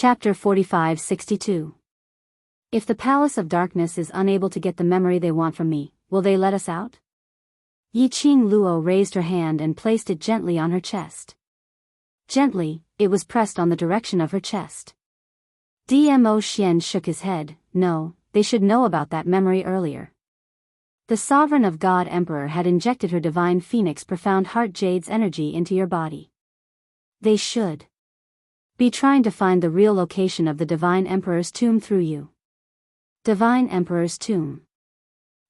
Chapter 45-62. If the Palace of Darkness is unable to get the memory they want from me, will they let us out? Yi Qing Luo raised her hand and placed it gently on her chest. Gently, it was pressed on the direction of her chest. Dmo Xian shook his head. No, they should know about that memory earlier. The Sovereign of God Emperor had injected her divine phoenix profound heart jade's energy into your body. They should be trying to find the real location of the Divine Emperor's tomb through you. Divine Emperor's tomb.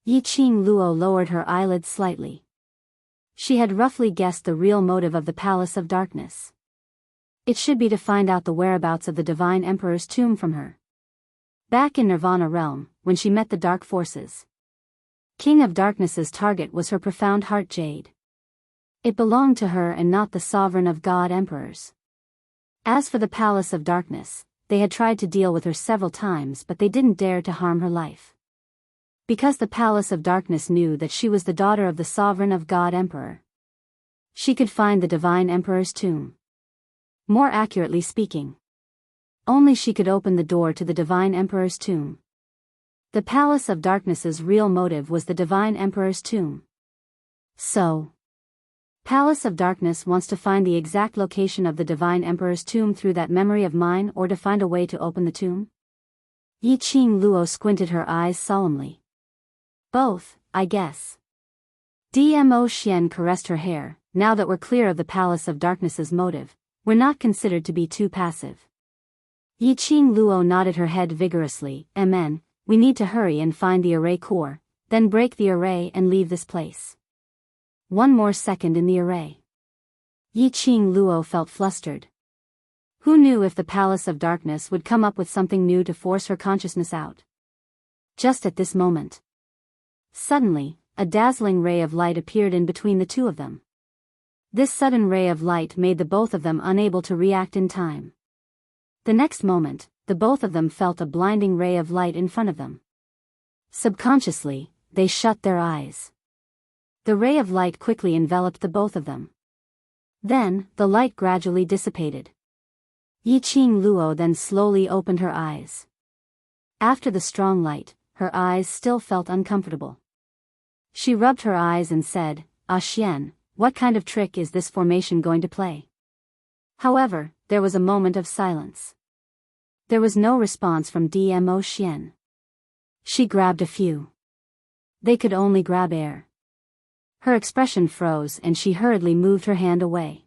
Yi Qing Luo lowered her eyelids slightly. She had roughly guessed the real motive of the Palace of Darkness. It should be to find out the whereabouts of the Divine Emperor's tomb from her. Back in Nirvana realm, when she met the Dark Forces, King of Darkness's target was her profound heart jade. It belonged to her and not the Sovereign of God Emperors. As for the Palace of Darkness, they had tried to deal with her several times but they didn't dare to harm her life. Because the Palace of Darkness knew that she was the daughter of the Sovereign of God Emperor. She could find the Divine Emperor's tomb. More accurately speaking, only she could open the door to the Divine Emperor's tomb. The Palace of Darkness's real motive was the Divine Emperor's tomb. So, Palace of Darkness wants to find the exact location of the Divine Emperor's tomb through that memory of mine or to find a way to open the tomb? Yi Qing Luo squinted her eyes solemnly. Both, I guess. Dmo Xian caressed her hair. Now that we're clear of the Palace of Darkness's motive, we're not considered to be too passive. Yi Qing Luo nodded her head vigorously. Amen, we need to hurry and find the array core, then break the array and leave this place. One more second in the array. Yi Qing Luo felt flustered. Who knew if the Palace of Darkness would come up with something new to force her consciousness out? Just at this moment. Suddenly, a dazzling ray of light appeared in between the two of them. This sudden ray of light made the both of them unable to react in time. The next moment, the both of them felt a blinding ray of light in front of them. Subconsciously, they shut their eyes. The ray of light quickly enveloped the both of them. Then, the light gradually dissipated. Yi Qing Luo then slowly opened her eyes. After the strong light, her eyes still felt uncomfortable. She rubbed her eyes and said, "Ah Xian, what kind of trick is this formation going to play?" However, there was a moment of silence. There was no response from Dmo Xian. She grabbed a few. They could only grab air. Her expression froze and she hurriedly moved her hand away.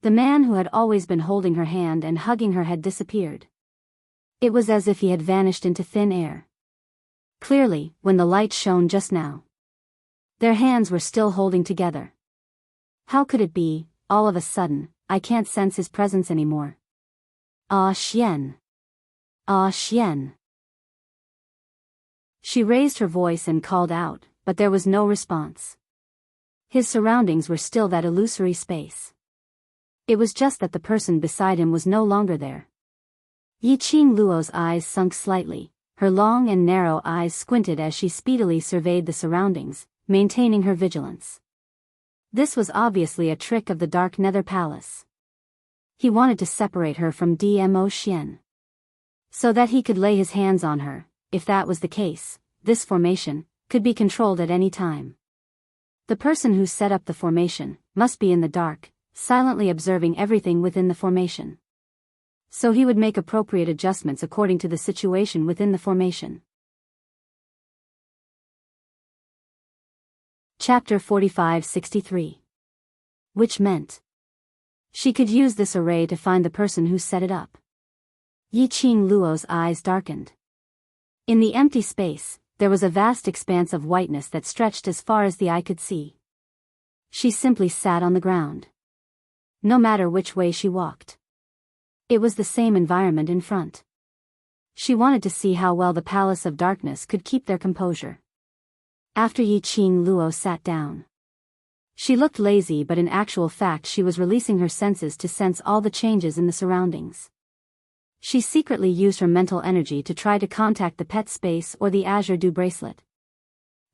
The man who had always been holding her hand and hugging her had disappeared. It was as if he had vanished into thin air. Clearly, when the light shone just now, their hands were still holding together. How could it be, all of a sudden, I can't sense his presence anymore? Ah Xian. Ah Xian. She raised her voice and called out, but there was no response. His surroundings were still that illusory space. It was just that the person beside him was no longer there. Yi Qing Luo's eyes sunk slightly, her long and narrow eyes squinted as she speedily surveyed the surroundings, maintaining her vigilance. This was obviously a trick of the Dark Nether Palace. He wanted to separate her from Dmo Xian, so that he could lay his hands on her. If that was the case, this formation could be controlled at any time. The person who set up the formation must be in the dark, silently observing everything within the formation. So he would make appropriate adjustments according to the situation within the formation. Chapter 45-63. Which meant she could use this array to find the person who set it up. Yi Qing Luo's eyes darkened. In the empty space, there was a vast expanse of whiteness that stretched as far as the eye could see. She simply sat on the ground. No matter which way she walked, it was the same environment in front. She wanted to see how well the Palace of Darkness could keep their composure. After Yi Qing Luo sat down, she looked lazy, but in actual fact she was releasing her senses to sense all the changes in the surroundings. She secretly used her mental energy to try to contact the pet space or the Azure Dew bracelet.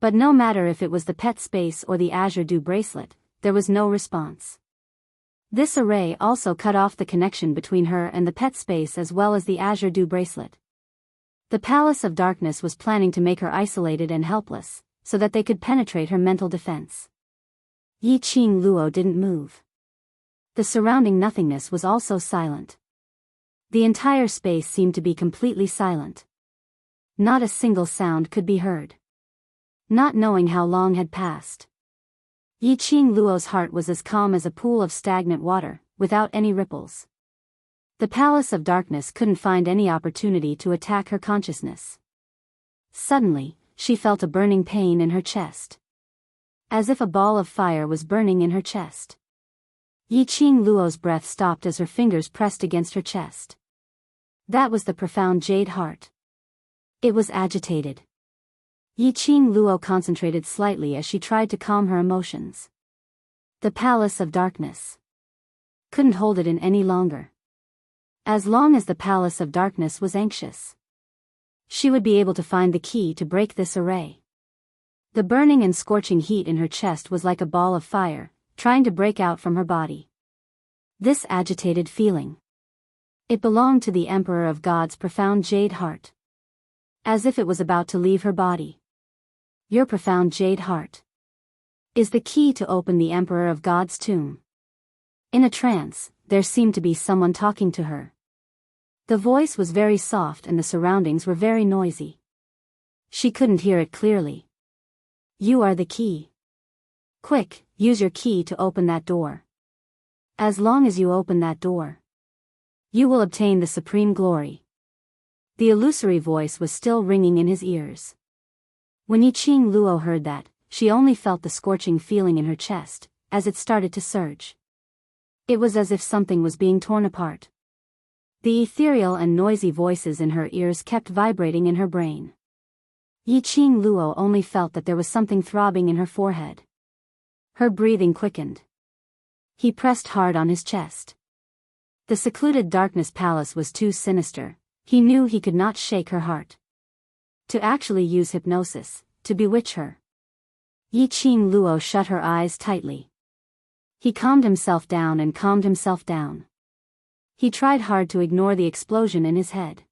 But no matter if it was the pet space or the Azure Dew bracelet, there was no response. This array also cut off the connection between her and the pet space as well as the Azure Dew bracelet. The Palace of Darkness was planning to make her isolated and helpless, so that they could penetrate her mental defense. Yi Qing Luo didn't move. The surrounding nothingness was also silent. The entire space seemed to be completely silent. Not a single sound could be heard. Not knowing how long had passed, Yi Qing Luo's heart was as calm as a pool of stagnant water, without any ripples. The Palace of Darkness couldn't find any opportunity to attack her consciousness. Suddenly, she felt a burning pain in her chest. As if a ball of fire was burning in her chest. Yi Qing Luo's breath stopped as her fingers pressed against her chest. That was the profound jade heart. It was agitated. Yi Qing Luo concentrated slightly as she tried to calm her emotions. The Palace of Darkness couldn't hold it in any longer. As long as the Palace of Darkness was anxious, she would be able to find the key to break this array. The burning and scorching heat in her chest was like a ball of fire, trying to break out from her body. This agitated feeling, it belonged to the Emperor of God's profound jade heart. As if it was about to leave her body. Your profound jade heart is the key to open the Emperor of God's tomb. In a trance, there seemed to be someone talking to her. The voice was very soft and the surroundings were very noisy. She couldn't hear it clearly. You are the key. Quick, use your key to open that door. As long as you open that door, you will obtain the supreme glory. The illusory voice was still ringing in his ears. When Yi Qing Luo heard that, she only felt the scorching feeling in her chest, as it started to surge. It was as if something was being torn apart. The ethereal and noisy voices in her ears kept vibrating in her brain. Yi Qing Luo only felt that there was something throbbing in her forehead. Her breathing quickened. He pressed hard on his chest. The secluded darkness palace was too sinister. He knew he could not shake her heart. To actually use hypnosis, to bewitch her. Yi Qing Luo shut her eyes tightly. He calmed himself down and calmed himself down. He tried hard to ignore the explosion in his head.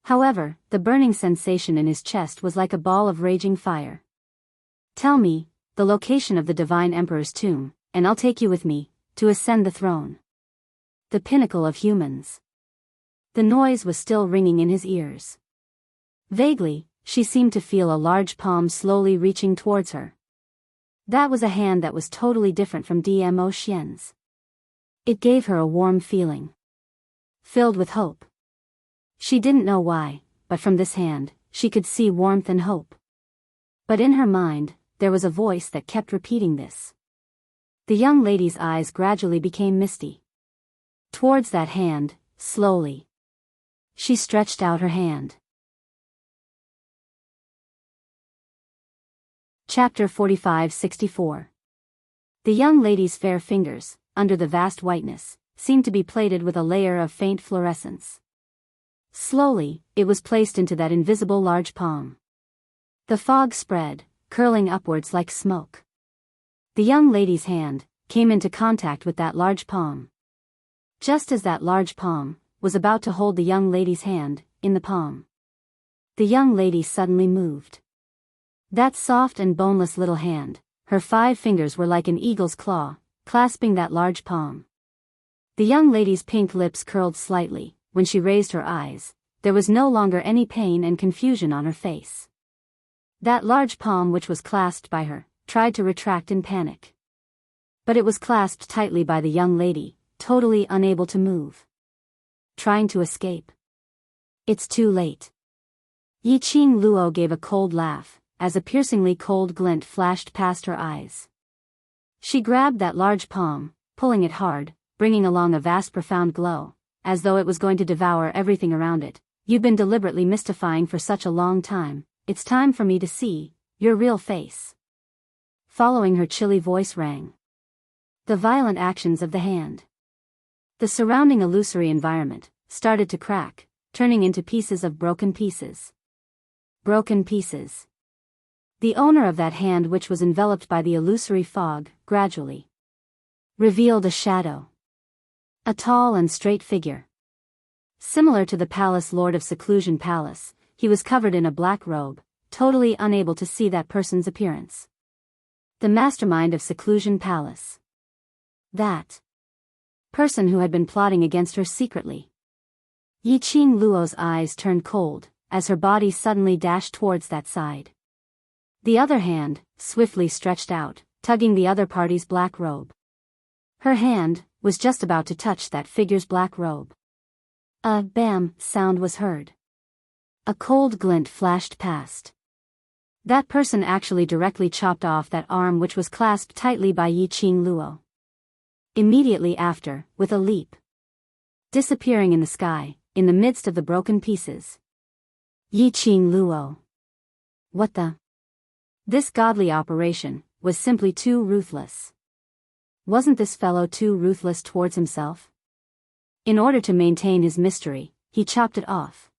However, the burning sensation in his chest was like a ball of raging fire. Tell me the location of the Divine Emperor's tomb, and I'll take you with me, to ascend the throne. The pinnacle of humans. The noise was still ringing in his ears. Vaguely, she seemed to feel a large palm slowly reaching towards her. That was a hand that was totally different from Dmo Xian's. It gave her a warm feeling. Filled with hope. She didn't know why, but from this hand, she could see warmth and hope. But in her mind, there was a voice that kept repeating this. The young lady's eyes gradually became misty. Towards that hand, slowly. She stretched out her hand. Chapter 45-64. The young lady's fair fingers, under the vast whiteness, seemed to be plated with a layer of faint fluorescence. Slowly, it was placed into that invisible large palm. The fog spread, curling upwards like smoke. The young lady's hand came into contact with that large palm. Just as that large palm was about to hold the young lady's hand in the palm, the young lady suddenly moved. That soft and boneless little hand, her 5 fingers were like an eagle's claw, clasping that large palm. The young lady's pink lips curled slightly. When she raised her eyes, there was no longer any pain and confusion on her face. That large palm which was clasped by her tried to retract in panic. But it was clasped tightly by the young lady, totally unable to move. Trying to escape. It's too late. Yi Qing Luo gave a cold laugh, as a piercingly cold glint flashed past her eyes. She grabbed that large palm, pulling it hard, bringing along a vast profound glow, as though it was going to devour everything around it. You've been deliberately mystifying for such a long time, it's time for me to see your real face. Following her chilly voice rang the violent actions of the hand. The surrounding illusory environment started to crack, turning into pieces of broken pieces. Broken pieces. The owner of that hand, which was enveloped by the illusory fog, gradually revealed a shadow. A tall and straight figure. Similar to the palace lord of Seclusion Palace, he was covered in a black robe, totally unable to see that person's appearance. The mastermind of Seclusion Palace. That person who had been plotting against her secretly. Yiqing Luo's eyes turned cold, as her body suddenly dashed towards that side. The other hand, swiftly stretched out, tugging the other party's black robe. Her hand was just about to touch that figure's black robe. A bam sound was heard. A cold glint flashed past. That person actually directly chopped off that arm which was clasped tightly by Yiqing Luo. Immediately after, with a leap, disappearing in the sky, in the midst of the broken pieces. Yiqing Luo. What the? This godly operation was simply too ruthless. Wasn't this fellow too ruthless towards himself? In order to maintain his mystery, he chopped it off.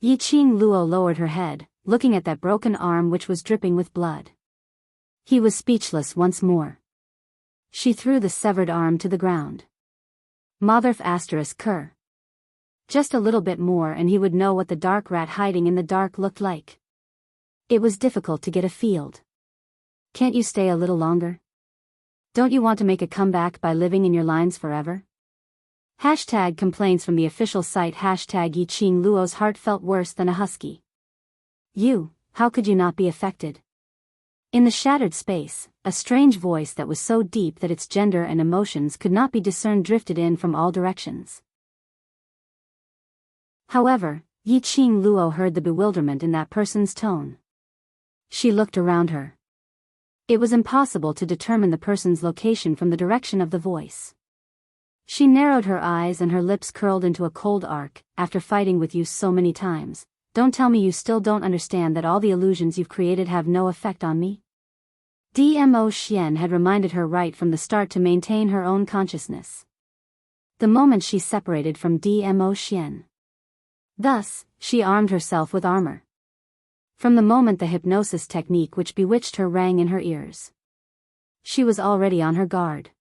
Yiqing Luo lowered her head, looking at that broken arm which was dripping with blood. He was speechless once more. She threw the severed arm to the ground. Motherf ****. Just a little bit more and he would know what the dark rat hiding in the dark looked like. It was difficult to get a field. Can't you stay a little longer? Don't you want to make a comeback by living in your lines forever? Hashtag complaints from the official site. Hashtag Yiqing Luo's heart felt worse than a husky. How could you not be affected? In the shattered space, a strange voice that was so deep that its gender and emotions could not be discerned drifted in from all directions. However, Yiqing Luo heard the bewilderment in that person's tone. She looked around her. It was impossible to determine the person's location from the direction of the voice. She narrowed her eyes and her lips curled into a cold arc. After fighting with you so many times, don't tell me you still don't understand that all the illusions you've created have no effect on me? Dmo Xian had reminded her right from the start to maintain her own consciousness. The moment she separated from Dmo Xian. Thus, she armed herself with armor. From the moment the hypnosis technique which bewitched her rang in her ears, she was already on her guard.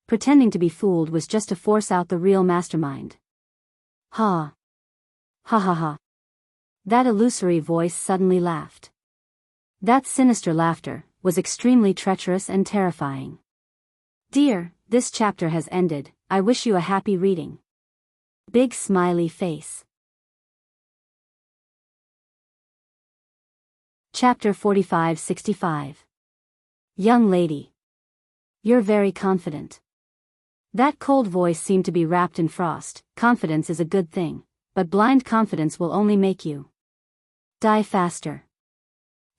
Pretending to be fooled was just to force out the real mastermind. Ha! Ha ha ha! That illusory voice suddenly laughed. That sinister laughter was extremely treacherous and terrifying. Dear, this chapter has ended, I wish you a happy reading. Big smiley face. Chapter 45-65. Young lady. You're very confident. That cold voice seemed to be wrapped in frost. Confidence is a good thing, but blind confidence will only make you die faster.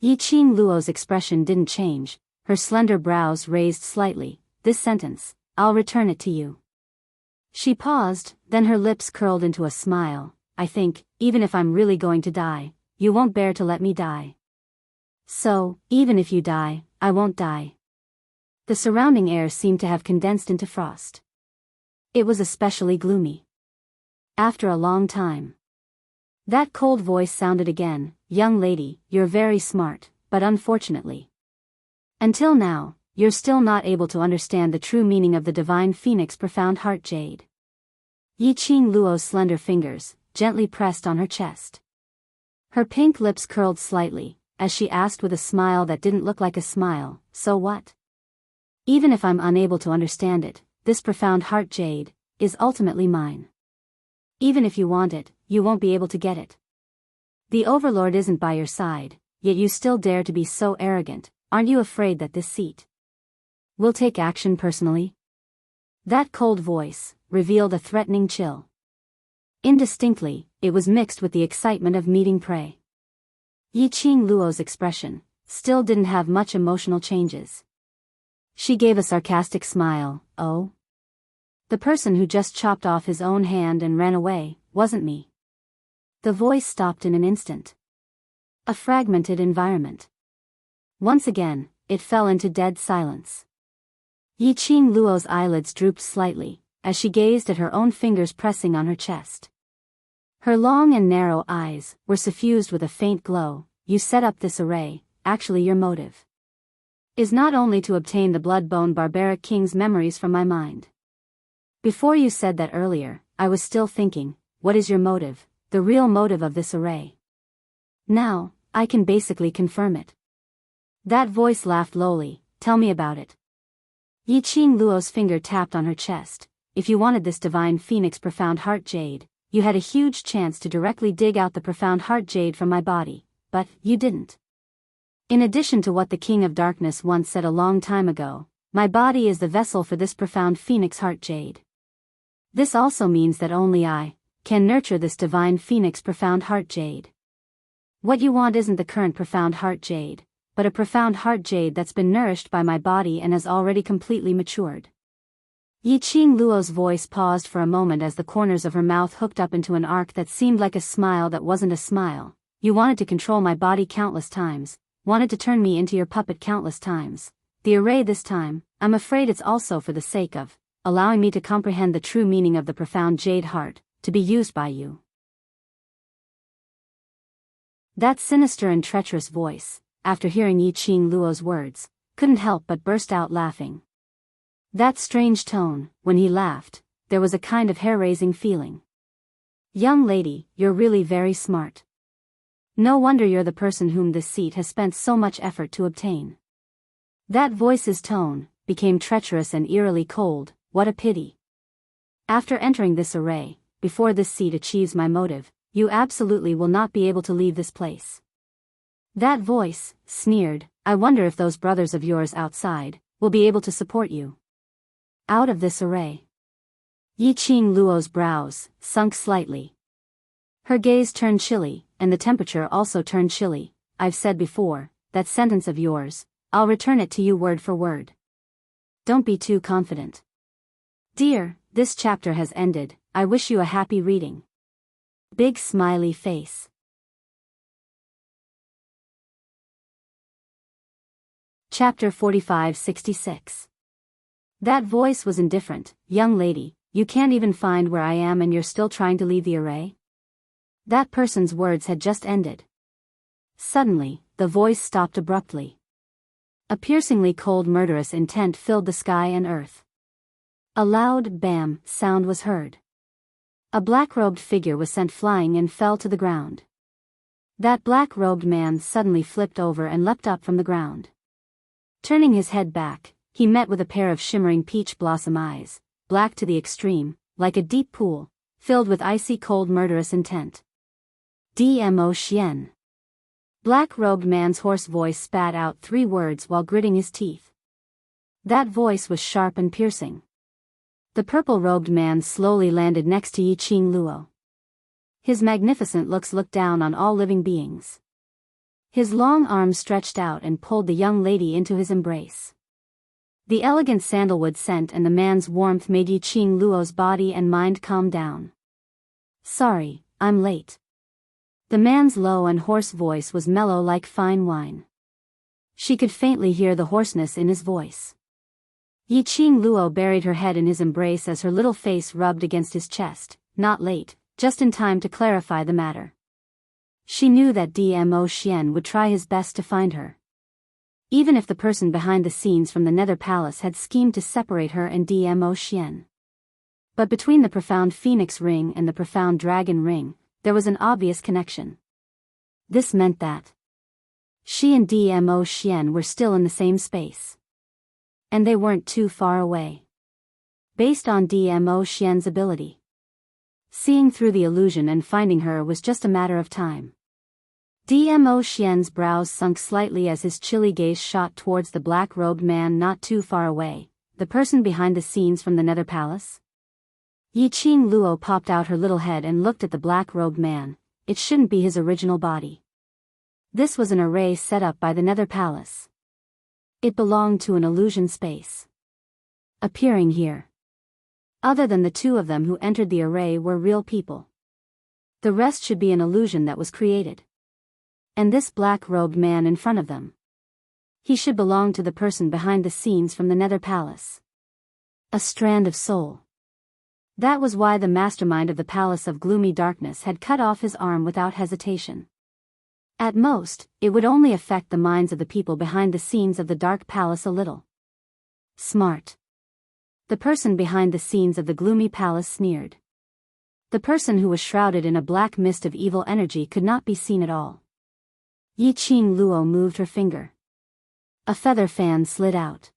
Yiqing Luo's expression didn't change, her slender brows raised slightly. This sentence, I'll return it to you. She paused, then her lips curled into a smile. I think, even if I'm really going to die, you won't bear to let me die. So, even if you die, I won't die. The surrounding air seemed to have condensed into frost. It was especially gloomy. After a long time, that cold voice sounded again. Young lady, you're very smart, but unfortunately, until now, you're still not able to understand the true meaning of the divine phoenix profound heart jade. Yiqing Luo's slender fingers gently pressed on her chest. Her pink lips curled slightly, as she asked with a smile that didn't look like a smile, so what? Even if I'm unable to understand it, this profound heart jade is ultimately mine. Even if you want it, you won't be able to get it. The overlord isn't by your side, yet you still dare to be so arrogant. Aren't you afraid that this seat will take action personally? That cold voice revealed a threatening chill. Indistinctly, it was mixed with the excitement of meeting prey. Yiqing Luo's expression still didn't have much emotional changes. She gave a sarcastic smile. Oh? The person who just chopped off his own hand and ran away wasn't me. The voice stopped in an instant. A fragmented environment. Once again, it fell into dead silence. Yiqing Luo's eyelids drooped slightly, as she gazed at her own fingers pressing on her chest. Her long and narrow eyes were suffused with a faint glow. You set up this array, actually your motive is not only to obtain the blood-bone barbaric king's memories from my mind. Before you said that earlier, I was still thinking, what is your motive, the real motive of this array? Now, I can basically confirm it. That voice laughed lowly. Tell me about it. Yi Qing Luo's finger tapped on her chest. If you wanted this divine phoenix profound heart jade, you had a huge chance to directly dig out the profound heart jade from my body, but you didn't. In addition to what the King of Darkness once said a long time ago, my body is the vessel for this profound phoenix heart jade. This also means that only I can nurture this divine phoenix profound heart jade. What you want isn't the current profound heart jade, but a profound heart jade that's been nourished by my body and has already completely matured. Yi Qing Luo's voice paused for a moment as the corners of her mouth hooked up into an arc that seemed like a smile that wasn't a smile. You wanted to control my body countless times, wanted to turn me into your puppet countless times. The array this time, I'm afraid it's also for the sake of allowing me to comprehend the true meaning of the profound jade heart, to be used by you. That sinister and treacherous voice, after hearing Yi Qing Luo's words, couldn't help but burst out laughing. That strange tone, when he laughed, there was a kind of hair-raising feeling. Young lady, you're really very smart. No wonder you're the person whom this seat has spent so much effort to obtain. That voice's tone became treacherous and eerily cold. What a pity. After entering this array, before this seat achieves my motive, you absolutely will not be able to leave this place. That voice sneered. I wonder if those brothers of yours outside will be able to support you. Out of this array. Yi Qing Luo's brows sunk slightly. Her gaze turned chilly, and the temperature also turned chilly. I've said before, that sentence of yours, I'll return it to you word for word. Don't be too confident. Dear, this chapter has ended. I wish you a happy reading. Big smiley face. Chapter 45-66. That voice was indifferent. Young lady, you can't even find where I am and you're still trying to leave the array? That person's words had just ended. Suddenly, the voice stopped abruptly. A piercingly cold murderous intent filled the sky and earth. A loud bam sound was heard. A black-robed figure was sent flying and fell to the ground. That black-robed man suddenly flipped over and leapt up from the ground. Turning his head back, he met with a pair of shimmering peach blossom eyes, black to the extreme, like a deep pool, filled with icy cold murderous intent. Dmo Xian. Black-robed man's hoarse voice spat out 3 words while gritting his teeth. That voice was sharp and piercing. The purple-robed man slowly landed next to Yi Qing Luo. His magnificent looks looked down on all living beings. His long arms stretched out and pulled the young lady into his embrace. The elegant sandalwood scent and the man's warmth made Yi Qing Luo's body and mind calm down. Sorry, I'm late. The man's low and hoarse voice was mellow like fine wine. She could faintly hear the hoarseness in his voice. Yi Qing Luo buried her head in his embrace as her little face rubbed against his chest. Not late, just in time to clarify the matter. She knew that Dmo Xian would try his best to find her. Even if the person behind the scenes from the Nether Palace had schemed to separate her and Dmo Xian. But between the profound Phoenix Ring and the profound Dragon Ring, there was an obvious connection. This meant that she and Dmo Xian were still in the same space. And they weren't too far away. Based on Dmo Xian's ability, seeing through the illusion and finding her was just a matter of time. Dmo Xian's brows sunk slightly as his chilly gaze shot towards the black-robed man not too far away, the person behind the scenes from the Nether Palace. Yi Qing Luo popped out her little head and looked at the black-robed man. It shouldn't be his original body. This was an array set up by the Nether Palace. It belonged to an illusion space. Appearing here. Other than the 2 of them who entered the array were real people. The rest should be an illusion that was created. And this black-robed man in front of them. He should belong to the person behind the scenes from the Nether Palace. A strand of soul. That was why the mastermind of the Palace of Gloomy Darkness had cut off his arm without hesitation. At most, it would only affect the minds of the people behind the scenes of the dark palace a little. Smart. The person behind the scenes of the gloomy palace sneered. The person who was shrouded in a black mist of evil energy could not be seen at all. Yi Qing Luo moved her finger. A feather fan slid out.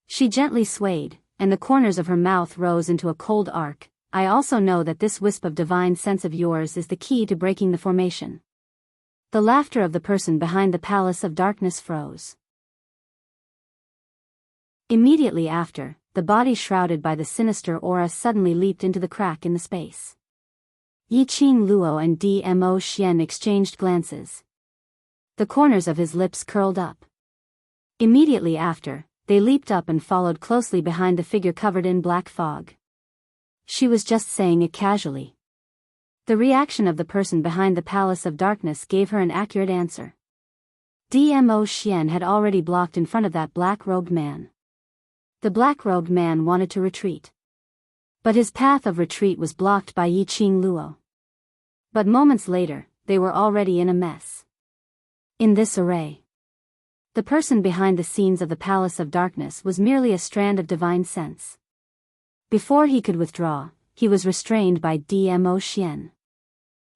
She gently swayed, and the corners of her mouth rose into a cold arc. I also know that this wisp of divine sense of yours is the key to breaking the formation. The laughter of the person behind the palace of darkness froze. Immediately after, the body shrouded by the sinister aura suddenly leaped into the crack in the space. Yi Qing Luo and Dmo Xian exchanged glances. The corners of his lips curled up. Immediately after, they leaped up and followed closely behind the figure covered in black fog. She was just saying it casually. The reaction of the person behind the palace of darkness gave her an accurate answer. Dmo Xian had already blocked in front of that black-robed man. The black-robed man wanted to retreat. But his path of retreat was blocked by Yi Qing Luo. But moments later, they were already in a mess. In this array, the person behind the scenes of the Palace of Darkness was merely a strand of divine sense. Before he could withdraw, he was restrained by Dmo Xian.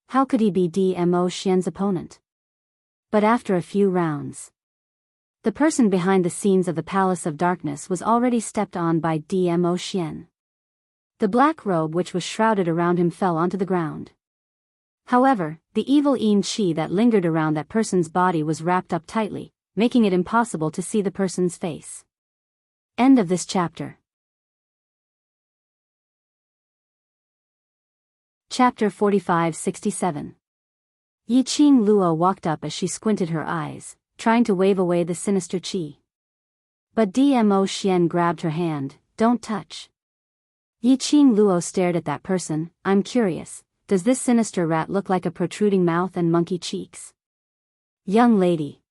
How could he be Dmo Xian's opponent? But after a few rounds, the person behind the scenes of the Palace of Darkness was already stepped on by Dmo Xian. The black robe which was shrouded around him fell onto the ground. However, the evil yin qi that lingered around that person's body was wrapped up tightly, making it impossible to see the person's face. End of this chapter. Chapter 45-67. Yi Qing Luo walked up as she squinted her eyes, trying to wave away the sinister qi. But Dmo Xian grabbed her hand. Don't touch. Yi Qing Luo stared at that person. I'm curious, does this sinister rat look like a protruding mouth and monkey cheeks? Young lady.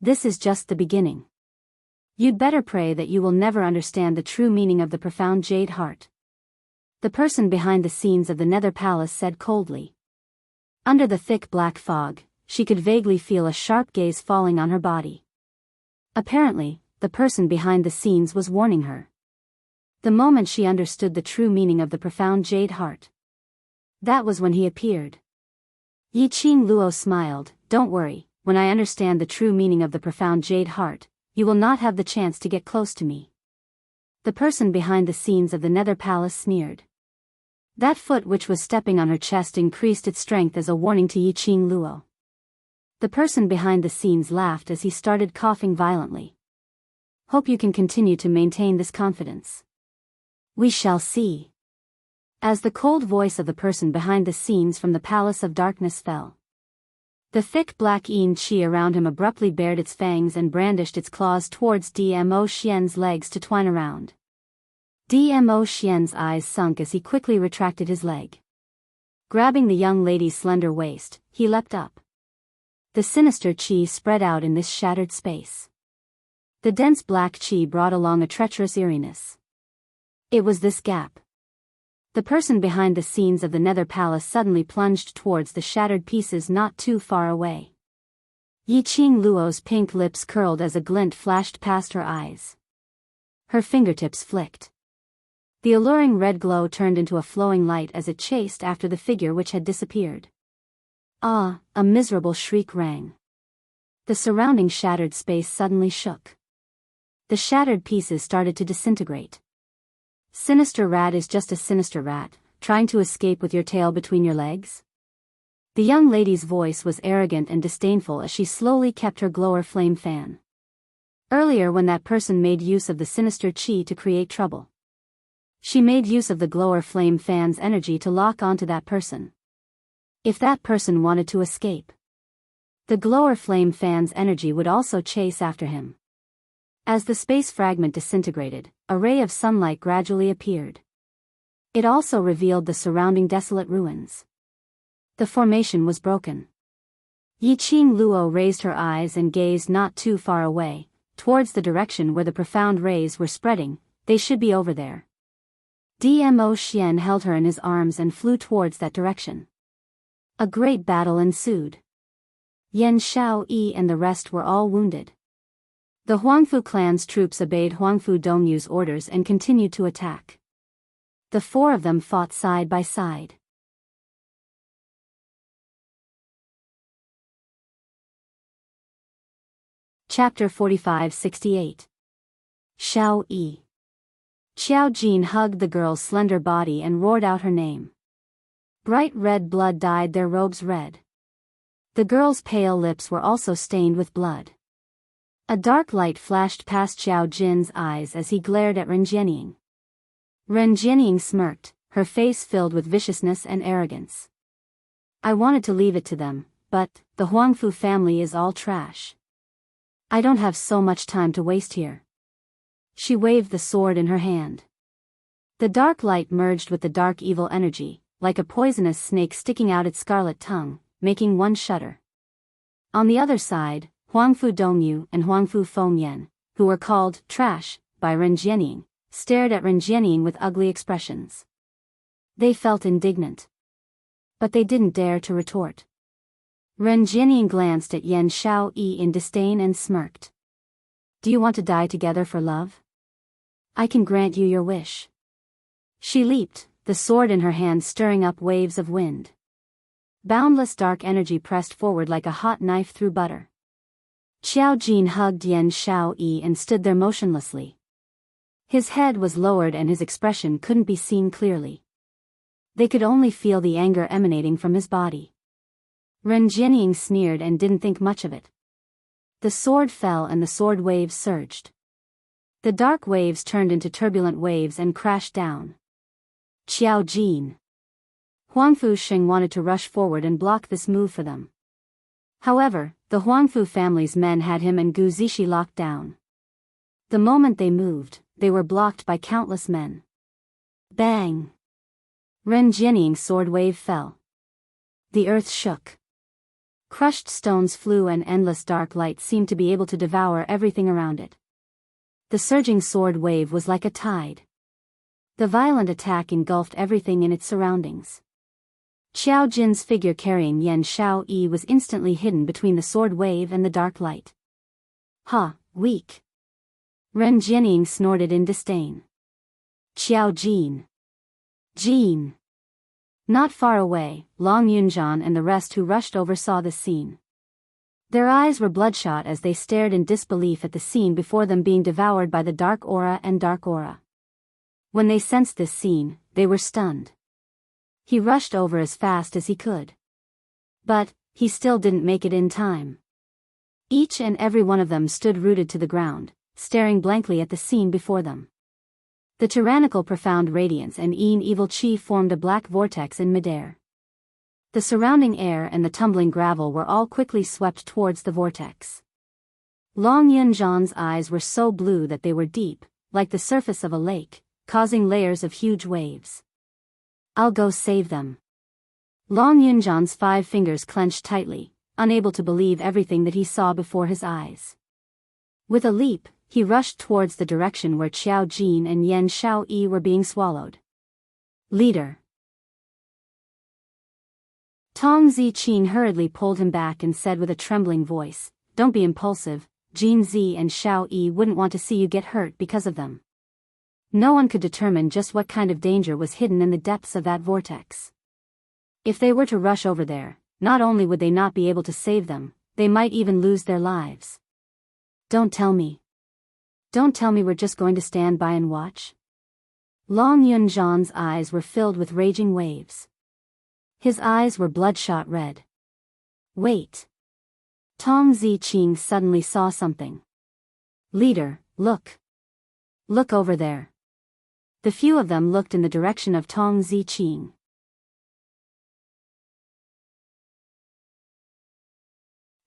This is just the beginning. You'd better pray that you will never understand the true meaning of the profound jade heart. The person behind the scenes of the Nether Palace said coldly. Under the thick black fog, she could vaguely feel a sharp gaze falling on her body. Apparently, the person behind the scenes was warning her. The moment she understood the true meaning of the profound jade heart, that was when he appeared. Yi Qing Luo smiled. Don't worry, when I understand the true meaning of the profound jade heart, you will not have the chance to get close to me. The person behind the scenes of the Nether Palace sneered. That foot which was stepping on her chest increased its strength as a warning to Yi Qing Luo. The person behind the scenes laughed as he started coughing violently. Hope you can continue to maintain this confidence. We shall see. As the cold voice of the person behind the scenes from the Palace of Darkness fell, the thick black yin qi around him abruptly bared its fangs and brandished its claws towards Dmo Xian's legs to twine around. Dmo Xian's eyes sunk as he quickly retracted his leg. Grabbing the young lady's slender waist, he leapt up. The sinister qi spread out in this shattered space. The dense black qi brought along a treacherous eeriness. It was this gap. The person behind the scenes of the Nether Palace suddenly plunged towards the shattered pieces not too far away. Yi Qing Luo's pink lips curled as a glint flashed past her eyes. Her fingertips flicked. The alluring red glow turned into a flowing light as it chased after the figure which had disappeared. Ah! A miserable shriek rang. The surrounding shattered space suddenly shook. The shattered pieces started to disintegrate. Sinister rat is just a sinister rat, trying to escape with your tail between your legs? The young lady's voice was arrogant and disdainful as she slowly kept her glower flame fan. Earlier when that person made use of the sinister qi to create trouble, she made use of the glower flame fan's energy to lock onto that person. If that person wanted to escape, the glower flame fan's energy would also chase after him. As the space fragment disintegrated, a ray of sunlight gradually appeared. It also revealed the surrounding desolate ruins. The formation was broken. Yi Qing Luo raised her eyes and gazed not too far away, towards the direction where the profound rays were spreading. They should be over there. Dmo Xian held her in his arms and flew towards that direction. A great battle ensued. Yan Xiaoyi and the rest were all wounded. The Huangfu clan's troops obeyed Huangfu Dongyu's orders and continued to attack. The four of them fought side by side. Chapter 45-68. Xiao Yi. Xiao Jin hugged the girl's slender body and roared out her name. Bright red blood dyed their robes red. The girl's pale lips were also stained with blood. A dark light flashed past Xiao Jin's eyes as he glared at Ren Jianying. Ren Jianying smirked, her face filled with viciousness and arrogance. I wanted to leave it to them, but the Huangfu family is all trash. I don't have so much time to waste here. She waved the sword in her hand. The dark light merged with the dark evil energy, like a poisonous snake sticking out its scarlet tongue, making one shudder. On the other side, Huangfu Dongyu and Huangfu Fengyan, who were called trash by Ren Jianying, stared at Ren Jianying with ugly expressions. They felt indignant. But they didn't dare to retort. Ren Jianying glanced at Yan Xiaoyi in disdain and smirked. Do you want to die together for love? I can grant you your wish. She leaped, the sword in her hand stirring up waves of wind. Boundless dark energy pressed forward like a hot knife through butter. Xiao Jin hugged Yan Xiaoyi and stood there motionlessly. His head was lowered and his expression couldn't be seen clearly. They could only feel the anger emanating from his body. Ren Jianying sneered and didn't think much of it. The sword fell and the sword waves surged. The dark waves turned into turbulent waves and crashed down. Xiao Jin. Huangfu Sheng wanted to rush forward and block this move for them. However, the Huangfu family's men had him and Gu Zishi locked down. The moment they moved, they were blocked by countless men. Bang! Ren Jianying's sword wave fell. The earth shook. Crushed stones flew and endless dark light seemed to be able to devour everything around it. The surging sword wave was like a tide. The violent attack engulfed everything in its surroundings. Xiao Jin's figure carrying Yan Xiaoyi was instantly hidden between the sword wave and the dark light. Ha, weak. Ren Jianying snorted in disdain. Xiao Jin. Jin. Not far away, Long Yunjian and the rest who rushed over saw this scene. Their eyes were bloodshot as they stared in disbelief at the scene before them being devoured by the dark aura and dark aura. When they sensed this scene, they were stunned. He rushed over as fast as he could. But he still didn't make it in time. Each and every one of them stood rooted to the ground, staring blankly at the scene before them. The tyrannical profound radiance and evil chi formed a black vortex in midair. The surrounding air and the tumbling gravel were all quickly swept towards the vortex. Long Yunjian's eyes were so blue that they were deep, like the surface of a lake, causing layers of huge waves. I'll go save them. Long Yunjian's 5 fingers clenched tightly, unable to believe everything that he saw before his eyes. With a leap, he rushed towards the direction where Xiao Jin and Yan Xiaoyi were being swallowed. Leader. Tong Ziqing hurriedly pulled him back and said with a trembling voice, Don't be impulsive, Jin Zi and Xiaoyi wouldn't want to see you get hurt because of them. No one could determine just what kind of danger was hidden in the depths of that vortex. If they were to rush over there, not only would they not be able to save them, they might even lose their lives. Don't tell me. Don't tell me we're just going to stand by and watch. Long Yunjian's eyes were filled with raging waves. His eyes were bloodshot red. Wait. Tong Ziqing suddenly saw something. Leader, look. Look over there. The few of them looked in the direction of Tong Ziqing.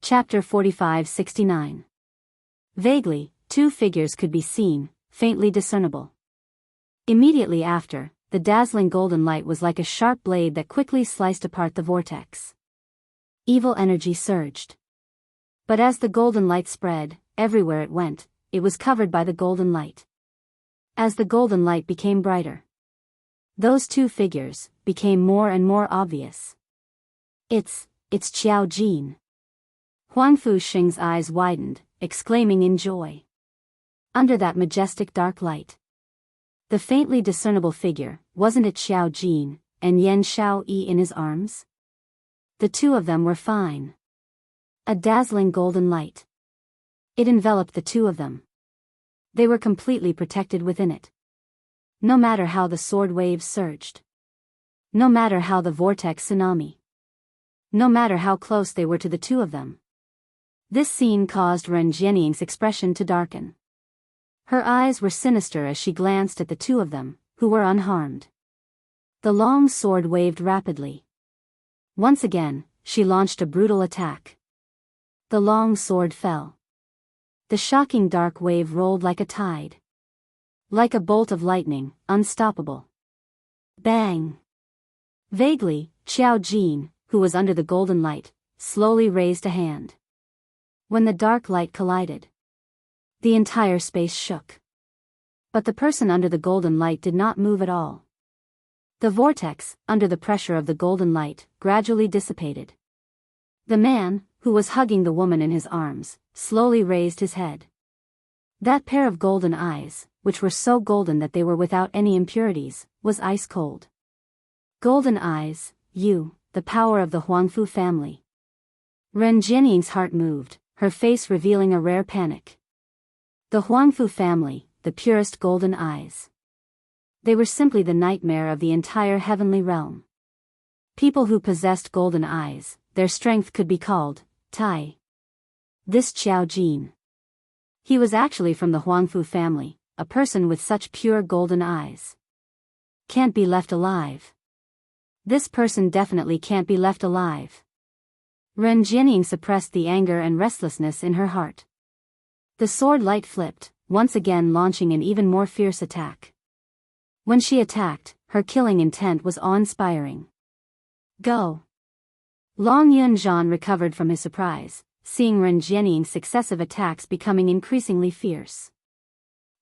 Chapter 45-69. Vaguely, 2 figures could be seen, faintly discernible. Immediately after, the dazzling golden light was like a sharp blade that quickly sliced apart the vortex. Evil energy surged. But as the golden light spread, everywhere it went, it was covered by the golden light. As the golden light became brighter, those 2 figures became more and more obvious. It's Xiao Jin. Huang Fuxing's eyes widened, exclaiming in joy. Under that majestic dark light, the faintly discernible figure, wasn't it Xiao Jin, and Yan Xiaoyi in his arms? The two of them were fine. A dazzling golden light. It enveloped the two of them. They were completely protected within it. No matter how the sword waves surged. No matter how the vortex tsunami. No matter how close they were to the two of them. This scene caused Ren Jianying's expression to darken. Her eyes were sinister as she glanced at the two of them, who were unharmed. The long sword waved rapidly. Once again, she launched a brutal attack. The long sword fell. The shocking dark wave rolled like a tide. Like a bolt of lightning, unstoppable. Bang! Vaguely, Xiao Jin, who was under the golden light, slowly raised a hand. When the dark light collided, the entire space shook. But the person under the golden light did not move at all. The vortex, under the pressure of the golden light, gradually dissipated. The man, who was hugging the woman in his arms, slowly raised his head. That pair of golden eyes, which were so golden that they were without any impurities, was ice cold. Golden eyes, you, the power of the Huangfu family. Ren Jianying's heart moved, her face revealing a rare panic. The Huangfu family, the purest golden eyes. They were simply the nightmare of the entire heavenly realm. People who possessed golden eyes, their strength could be called Tai. This Xiao Jin. He was actually from the Huangfu family, a person with such pure golden eyes. Can't be left alive. This person definitely can't be left alive. Ren Jianying suppressed the anger and restlessness in her heart. The sword light flipped, once again launching an even more fierce attack. When she attacked, her killing intent was awe-inspiring. Go! Long Yunzhan recovered from his surprise, seeing Ren Jianying's successive attacks becoming increasingly fierce.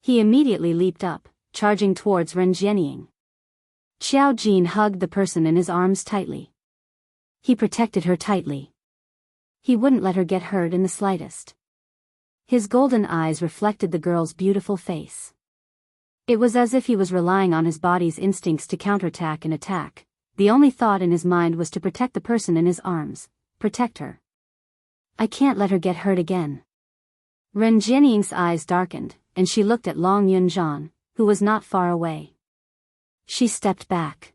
He immediately leaped up, charging towards Ren Jianying. Xiao Jin hugged the person in his arms tightly. He protected her tightly. He wouldn't let her get hurt in the slightest. His golden eyes reflected the girl's beautiful face. It was as if he was relying on his body's instincts to counterattack and attack. The only thought in his mind was to protect the person in his arms, protect her. I can't let her get hurt again. Ren Jianying's eyes darkened, and she looked at Long Yunzhan, who was not far away. She stepped back.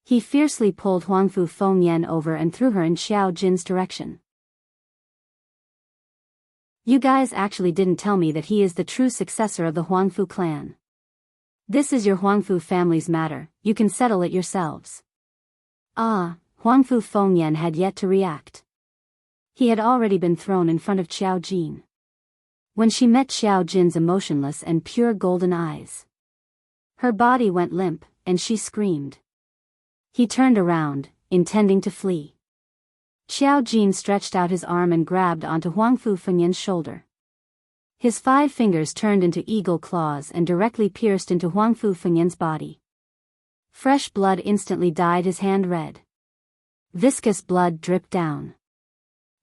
He fiercely pulled Huangfu Fengyan over and threw her in Xiao Jin's direction. You guys actually didn't tell me that he is the true successor of the Huangfu clan. This is your Huangfu family's matter, you can settle it yourselves. Ah, Huangfu Fengyan had yet to react. He had already been thrown in front of Xiao Jin. When she met Xiao Jin's emotionless and pure golden eyes, her body went limp, and she screamed. He turned around, intending to flee. Xiao Jin stretched out his arm and grabbed onto Huangfu Fengyan's shoulder. His 5 fingers turned into eagle claws and directly pierced into Huangfu Fengyan's body. Fresh blood instantly dyed his hand red. Viscous blood dripped down.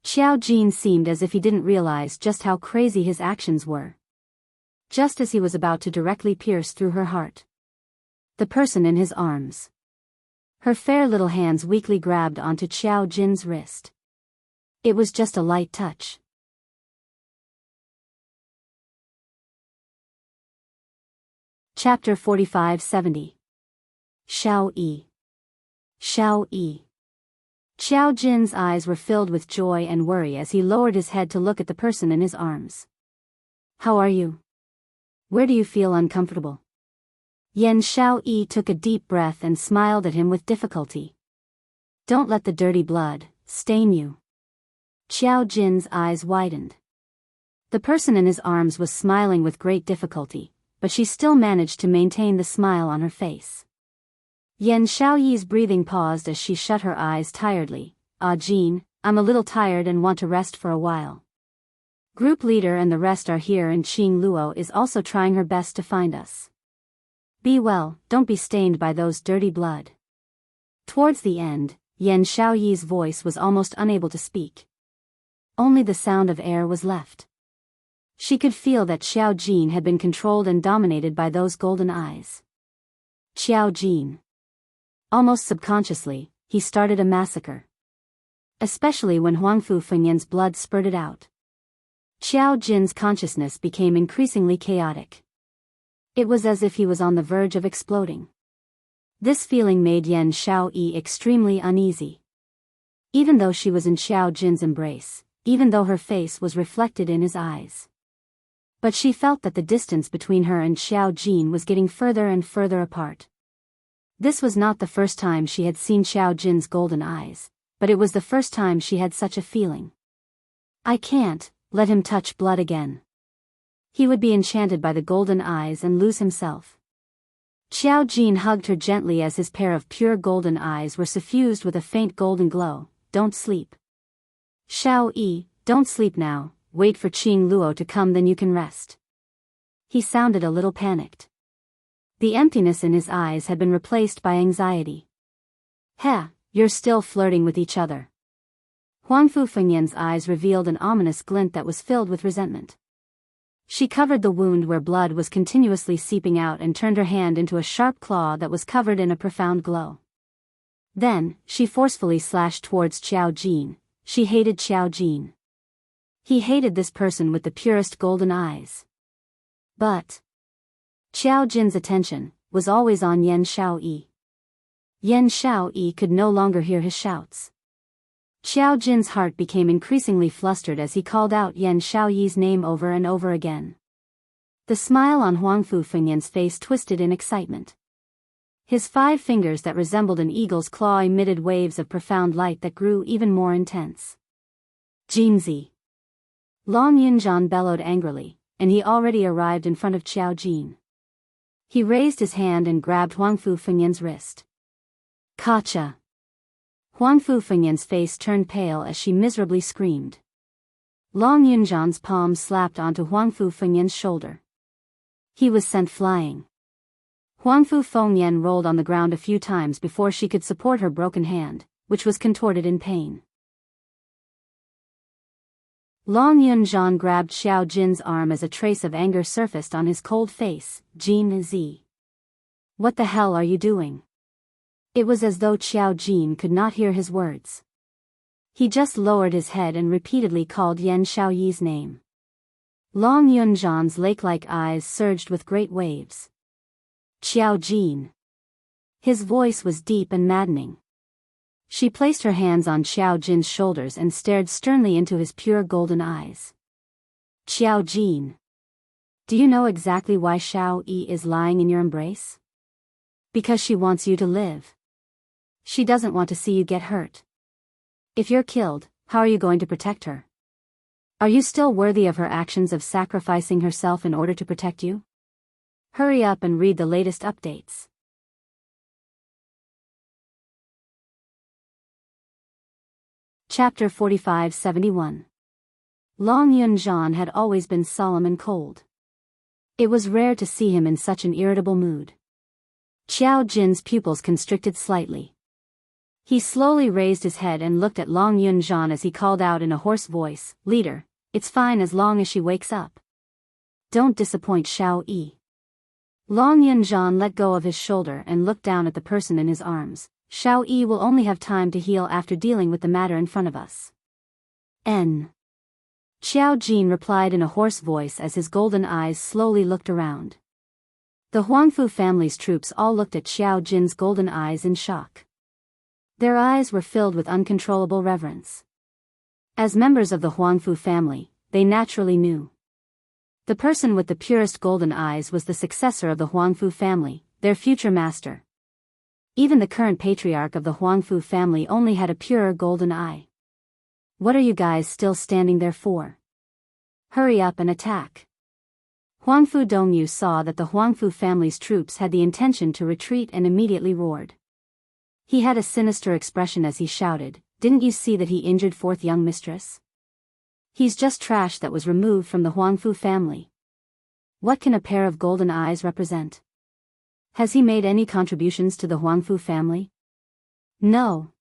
Xiao Jin seemed as if he didn't realize just how crazy his actions were. Just as he was about to directly pierce through her heart. The person in his arms. Her fair little hands weakly grabbed onto Xiao Jin's wrist. It was just a light touch. Chapter 45-70. Xiao Yi. Xiao Yi. Xiao Jin's eyes were filled with joy and worry as he lowered his head to look at the person in his arms. How are you? Where do you feel uncomfortable? Yan Xiaoyi took a deep breath and smiled at him with difficulty. Don't let the dirty blood stain you. Xiao Jin's eyes widened. The person in his arms was smiling with great difficulty, but she still managed to maintain the smile on her face. Yan Xiaoyi's breathing paused as she shut her eyes tiredly. Ah Jin, I'm a little tired and want to rest for a while. Group leader and the rest are here and Qing Luo is also trying her best to find us. Be well, don't be stained by those dirty blood. Towards the end, Yan Xiaoyi's voice was almost unable to speak. Only the sound of air was left. She could feel that Xiao Jin had been controlled and dominated by those golden eyes. Xiao Jin. Almost subconsciously, he started a massacre. Especially when Huangfu Fengyan's blood spurted out. Xiao Jin's consciousness became increasingly chaotic. It was as if he was on the verge of exploding. This feeling made Yan Xiaoyi extremely uneasy. Even though she was in Xiao Jin's embrace, even though her face was reflected in his eyes. But she felt that the distance between her and Xiao Jin was getting further and further apart. This was not the first time she had seen Xiao Jin's golden eyes, but it was the first time she had such a feeling. I can't let him touch blood again. He would be enchanted by the golden eyes and lose himself. Xiao Jin hugged her gently as his pair of pure golden eyes were suffused with a faint golden glow. Don't sleep. Xiao Yi, don't sleep now, wait for Qing Luo to come, then you can rest. He sounded a little panicked. The emptiness in his eyes had been replaced by anxiety. Heh, you're still flirting with each other. Huangfu Fengyan's eyes revealed an ominous glint that was filled with resentment. She covered the wound where blood was continuously seeping out and turned her hand into a sharp claw that was covered in a profound glow. Then, she forcefully slashed towards Xiao Jin. She hated Xiao Jin. He hated this person with the purest golden eyes. But Xiao Jin's attention was always on Yan Xiaoyi. Yan Xiaoyi could no longer hear his shouts. Xiao Jin's heart became increasingly flustered as he called out Yan Xiaoyi's name over and over again. The smile on Huangfu Fengyan's face twisted in excitement. His 5 fingers that resembled an eagle's claw emitted waves of profound light that grew even more intense. Jinzi! Long Yunjian bellowed angrily, and he already arrived in front of Xiao Jin. He raised his hand and grabbed Huangfu Fengyan's wrist. Kacha! Huangfu Fengyan's face turned pale as she miserably screamed. Long Yunjian's palm slapped onto Huangfu Fengyan's shoulder. He was sent flying. Huangfu Fengyan rolled on the ground a few times before she could support her broken hand, which was contorted in pain. Long Yunjian grabbed Xiao Jin's arm as a trace of anger surfaced on his cold face. Jin Z. What the hell are you doing? It was as though Xiao Jin could not hear his words. He just lowered his head and repeatedly called Yan Xiaoyi's name. Long Yunjian's lake-like eyes surged with great waves. Xiao Jin. His voice was deep and maddening. She placed her hands on Xiao Jin's shoulders and stared sternly into his pure golden eyes. Xiao Jin. Do you know exactly why Xiao Yi is lying in your embrace? Because she wants you to live. She doesn't want to see you get hurt. If you're killed, how are you going to protect her? Are you still worthy of her actions of sacrificing herself in order to protect you? Hurry up and read the latest updates. Chapter 45-71. Long Yunjian had always been solemn and cold. It was rare to see him in such an irritable mood. Xiao Jin's pupils constricted slightly. He slowly raised his head and looked at Long Yunjian as he called out in a hoarse voice, "Leader, it's fine as long as she wakes up. Don't disappoint Xiao Yi." Long Yunjian let go of his shoulder and looked down at the person in his arms. Xiao Yi will only have time to heal after dealing with the matter in front of us. Xiao Jin replied in a hoarse voice as his golden eyes slowly looked around. The Huangfu family's troops all looked at Xiao Jin's golden eyes in shock. Their eyes were filled with uncontrollable reverence. As members of the Huangfu family, they naturally knew. The person with the purest golden eyes was the successor of the Huangfu family, their future master. Even the current patriarch of the Huangfu family only had a purer golden eye. What are you guys still standing there for? Hurry up and attack. Huangfu Dongyu saw that the Huangfu family's troops had the intention to retreat and immediately roared. He had a sinister expression as he shouted, "Didn't you see that he injured fourth young mistress? He's just trash that was removed from the Huangfu family. What can a pair of golden eyes represent? Has he made any contributions to the Huangfu family? No.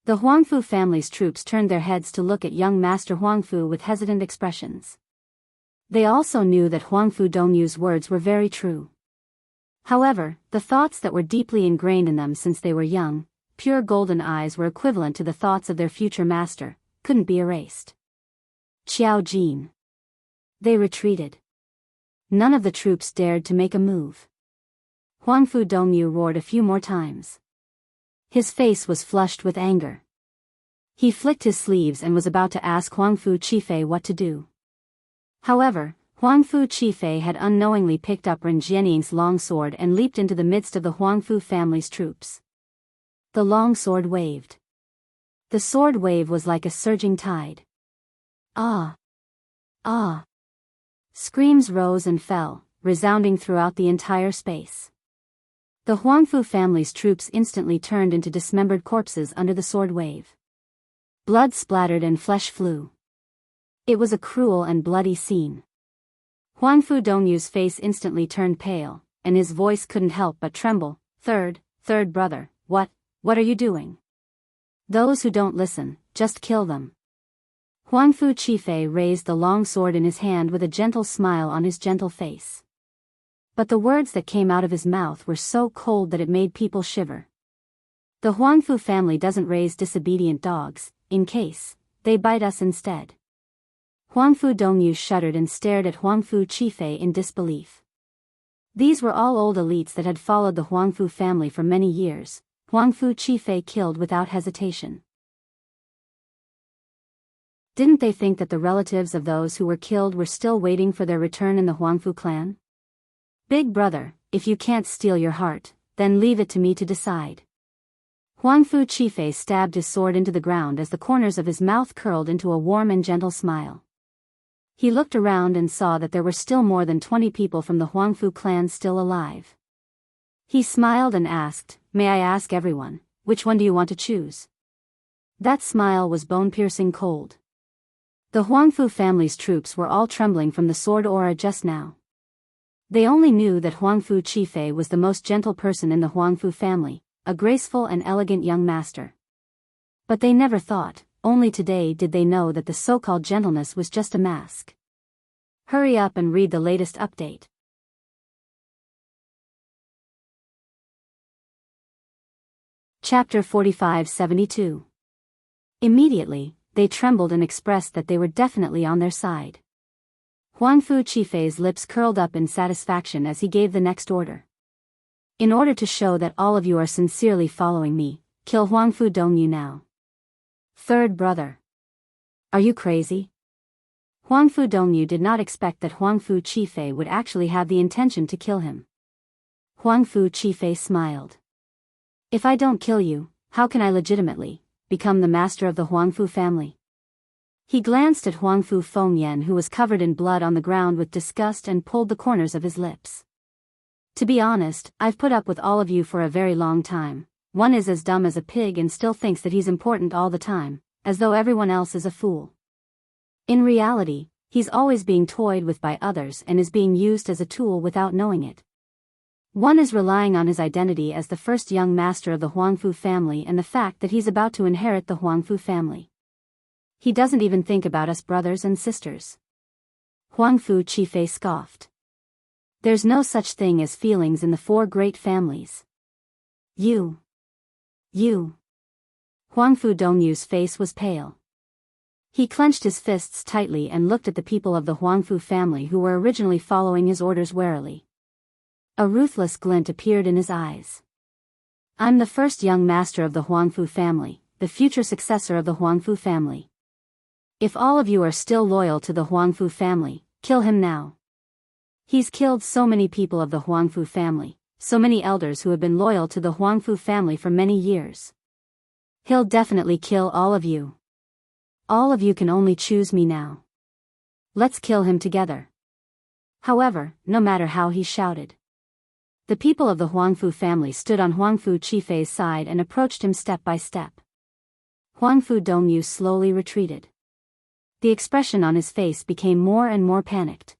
The Huangfu family's troops turned their heads to look at young Master Huangfu with hesitant expressions. They also knew that Huangfu Dongyu's words were very true. However, the thoughts that were deeply ingrained in them since they were young, pure golden eyes were equivalent to the thoughts of their future master, couldn't be erased. Qiao Jin. They retreated. None of the troops dared to make a move. Huangfu Dongyu roared a few more times. His face was flushed with anger. He flicked his sleeves and was about to ask Huangfu Qifei what to do. However, Huangfu Qifei had unknowingly picked up Ren Jianying's long sword and leaped into the midst of the Huangfu family's troops. The long sword waved. The sword wave was like a surging tide. Ah! Ah! Screams rose and fell, resounding throughout the entire space. The Huangfu family's troops instantly turned into dismembered corpses under the sword wave. Blood splattered and flesh flew. It was a cruel and bloody scene. Huangfu Dongyu's face instantly turned pale, and his voice couldn't help but tremble. Third brother, what are you doing? Those who don't listen, just kill them. Huangfu Qifei raised the long sword in his hand with a gentle smile on his gentle face. But the words that came out of his mouth were so cold that it made people shiver. The Huangfu family doesn't raise disobedient dogs, in case they bite us instead. Huangfu Dongyu shuddered and stared at Huangfu Qifei in disbelief. These were all old elites that had followed the Huangfu family for many years. Huangfu Qifei killed without hesitation. Didn't they think that the relatives of those who were killed were still waiting for their return in the Huangfu clan? Big brother, if you can't steal your heart, then leave it to me to decide. Huangfu Qifei stabbed his sword into the ground as the corners of his mouth curled into a warm and gentle smile. He looked around and saw that there were still more than 20 people from the Huangfu clan still alive. He smiled and asked, "May I ask everyone, which one do you want to choose?" That smile was bone-piercing cold. The Huangfu family's troops were all trembling from the sword aura just now. They only knew that Huangfu Qifei was the most gentle person in the Huangfu family, a graceful and elegant young master. But they never thought, only today did they know that the so-called gentleness was just a mask. Hurry up and read the latest update. Chapter 4572. Immediately, they trembled and expressed that they were definitely on their side. Huangfu Qifei's lips curled up in satisfaction as he gave the next order. In order to show that all of you are sincerely following me, kill Huangfu Dongyu now. Third brother. Are you crazy? Huangfu Dongyu did not expect that Huangfu Qifei would actually have the intention to kill him. Huangfu Qifei smiled. If I don't kill you, how can I legitimately become the master of the Huangfu family? He glanced at Huangfu Fengyan, who was covered in blood on the ground with disgust, and pulled the corners of his lips. To be honest, I've put up with all of you for a very long time. One is as dumb as a pig and still thinks that he's important all the time, as though everyone else is a fool. In reality, he's always being toyed with by others and is being used as a tool without knowing it. One is relying on his identity as the first young master of the Huangfu family and the fact that he's about to inherit the Huangfu family. He doesn't even think about us brothers and sisters. Huangfu Qifei scoffed. There's no such thing as feelings in the four great families. You. Huangfu Dongyu's face was pale. He clenched his fists tightly and looked at the people of the Huangfu family who were originally following his orders warily. A ruthless glint appeared in his eyes. I'm the first young master of the Huangfu family, the future successor of the Huangfu family. If all of you are still loyal to the Huangfu family, kill him now. He's killed so many people of the Huangfu family, so many elders who have been loyal to the Huangfu family for many years. He'll definitely kill all of you. All of you can only choose me now. Let's kill him together. However, no matter how he shouted, the people of the Huangfu family stood on Huangfu Qifei's side and approached him step by step. Huangfu Dongyu slowly retreated. The expression on his face became more and more panicked.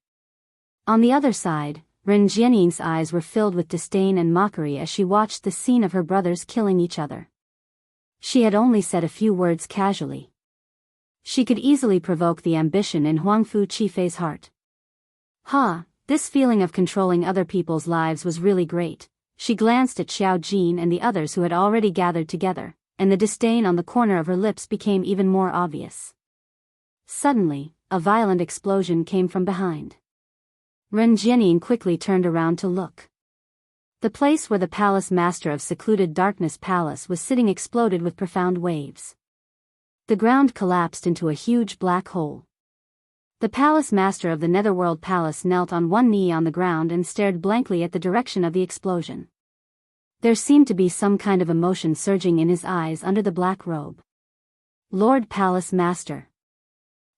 On the other side, Ren Jianying's eyes were filled with disdain and mockery as she watched the scene of her brothers killing each other. She had only said a few words casually. She could easily provoke the ambition in Huangfu Qifei's heart. This feeling of controlling other people's lives was really great. She glanced at Xiao Jin and the others who had already gathered together, and the disdain on the corner of her lips became even more obvious. Suddenly, a violent explosion came from behind. Ren Jianying quickly turned around to look. The place where the palace master of secluded darkness palace was sitting exploded with profound waves. The ground collapsed into a huge black hole. The palace master of the Netherworld Palace knelt on one knee on the ground and stared blankly at the direction of the explosion. There seemed to be some kind of emotion surging in his eyes under the black robe. Lord Palace Master.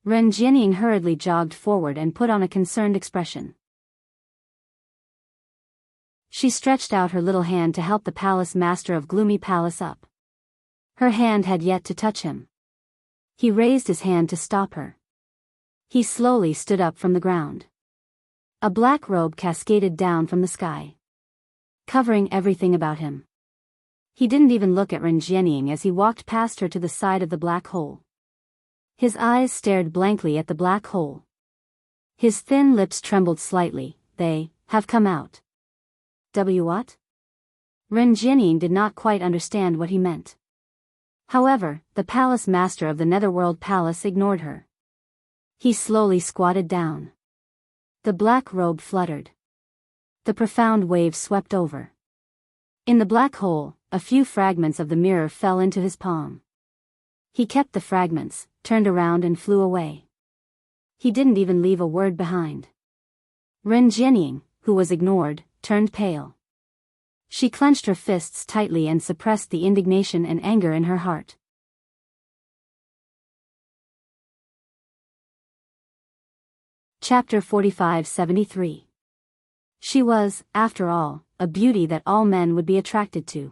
Ren Jianying hurriedly jogged forward and put on a concerned expression. She stretched out her little hand to help the palace master of Gloomy Palace up. Her hand had yet to touch him. He raised his hand to stop her. He slowly stood up from the ground. A black robe cascaded down from the sky, covering everything about him. He didn't even look at Ren Jianying as he walked past her to the side of the black hole. His eyes stared blankly at the black hole. His thin lips trembled slightly. They have come out. What? Ren Jianying did not quite understand what he meant. However, the palace master of the Netherworld Palace ignored her. He slowly squatted down. The black robe fluttered. The profound waves swept over. In the black hole, a few fragments of the mirror fell into his palm. He kept the fragments, turned around and flew away. He didn't even leave a word behind. Ren Jianying, who was ignored, turned pale. She clenched her fists tightly and suppressed the indignation and anger in her heart. Chapter 45-73. She was, after all, a beauty that all men would be attracted to.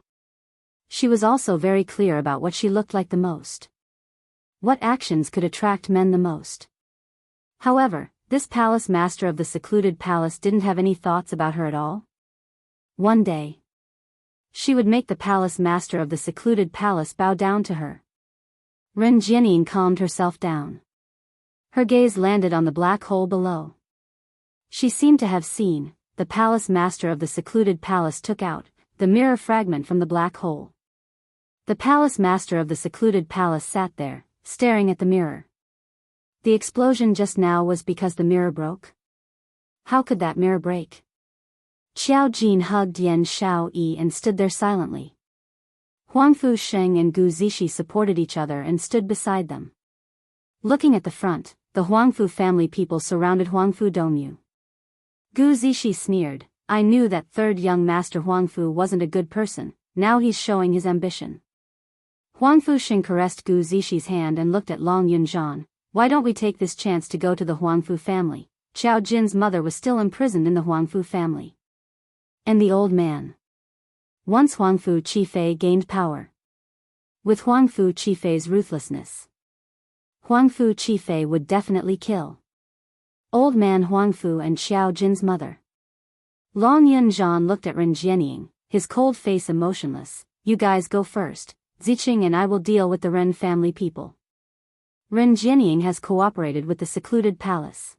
She was also very clear about what she looked like the most. What actions could attract men the most? However, this palace master of the secluded palace didn't have any thoughts about her at all. One day, she would make the palace master of the secluded palace bow down to her. Ren Jianying calmed herself down. Her gaze landed on the black hole below. She seemed to have seen. The palace master of the secluded palace took out the mirror fragment from the black hole. The palace master of the secluded palace sat there, staring at the mirror. The explosion just now was because the mirror broke? How could that mirror break? Xiao Jin hugged Yan Xiaoyi and stood there silently. Huangfu Sheng and Gu Zishi supported each other and stood beside them. Looking at the front, the Huangfu family people surrounded Huangfu Dongyu. Gu Zishi sneered, "I knew that third young master Huangfu wasn't a good person, now he's showing his ambition." Huangfu Sheng caressed Gu Zishi's hand and looked at Long Yunzhan. "Why don't we take this chance to go to the Huangfu family?" Xiao Jin's mother was still imprisoned in the Huangfu family. And the old man. Once Huangfu Qifei gained power. With Huangfu Qifei's ruthlessness, Huangfu Qifei would definitely kill Old Man Huangfu and Xiao Jin's mother. Long Yunzhan looked at Ren Jianying, his cold face emotionless. "You guys go first. Ziqing and I will deal with the Ren family people." Ren Jianying has cooperated with the secluded palace.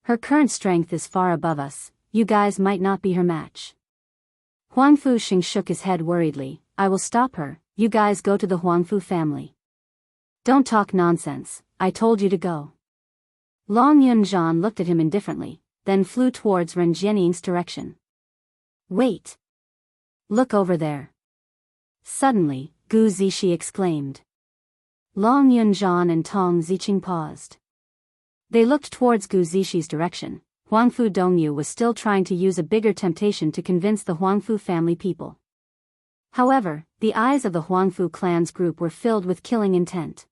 Her current strength is far above us. You guys might not be her match. Huangfu Sheng shook his head worriedly. "I will stop her. You guys go to the Huangfu family." "Don't talk nonsense. I told you to go." Long Yunzhan looked at him indifferently, then flew towards Ren Jianying's direction. "Wait! Look over there!" Suddenly, Gu Zishi exclaimed. Long Yunzhan and Tong Ziqing paused. They looked towards Gu Zishi's direction. Huangfu Dongyu was still trying to use a bigger temptation to convince the Huangfu family people. However, the eyes of the Huangfu clan's group were filled with killing intent.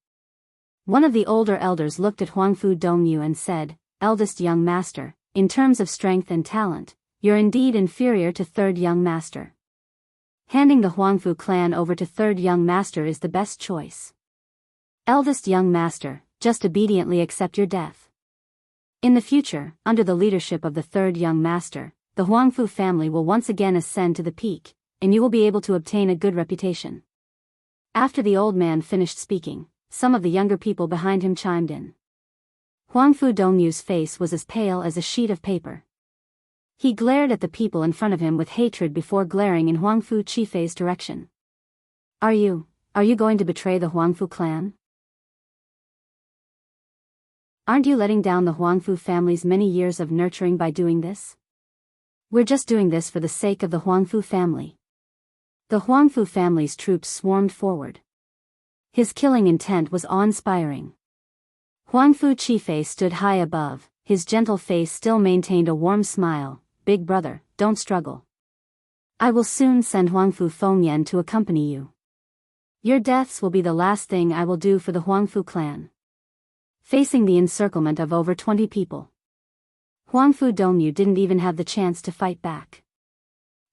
One of the older elders looked at Huangfu Dongyu and said, "Eldest young master, in terms of strength and talent, you're indeed inferior to third young master. Handing the Huangfu clan over to third young master is the best choice. Eldest young master, just obediently accept your death. In the future, under the leadership of the third young master, the Huangfu family will once again ascend to the peak, and you will be able to obtain a good reputation." After the old man finished speaking, some of the younger people behind him chimed in. Huangfu Dongyu's face was as pale as a sheet of paper. He glared at the people in front of him with hatred before glaring in Huangfu Qifei's direction. Are you going to betray the Huangfu clan? Aren't you letting down the Huangfu family's many years of nurturing by doing this? We're just doing this for the sake of the Huangfu family. The Huangfu family's troops swarmed forward. His killing intent was awe-inspiring. Huangfu Qifei stood high above, his gentle face still maintained a warm smile. Big brother, don't struggle. I will soon send Huangfu Fengyan to accompany you. Your deaths will be the last thing I will do for the Huangfu clan. Facing the encirclement of over 20 people, Huangfu Dongyu didn't even have the chance to fight back.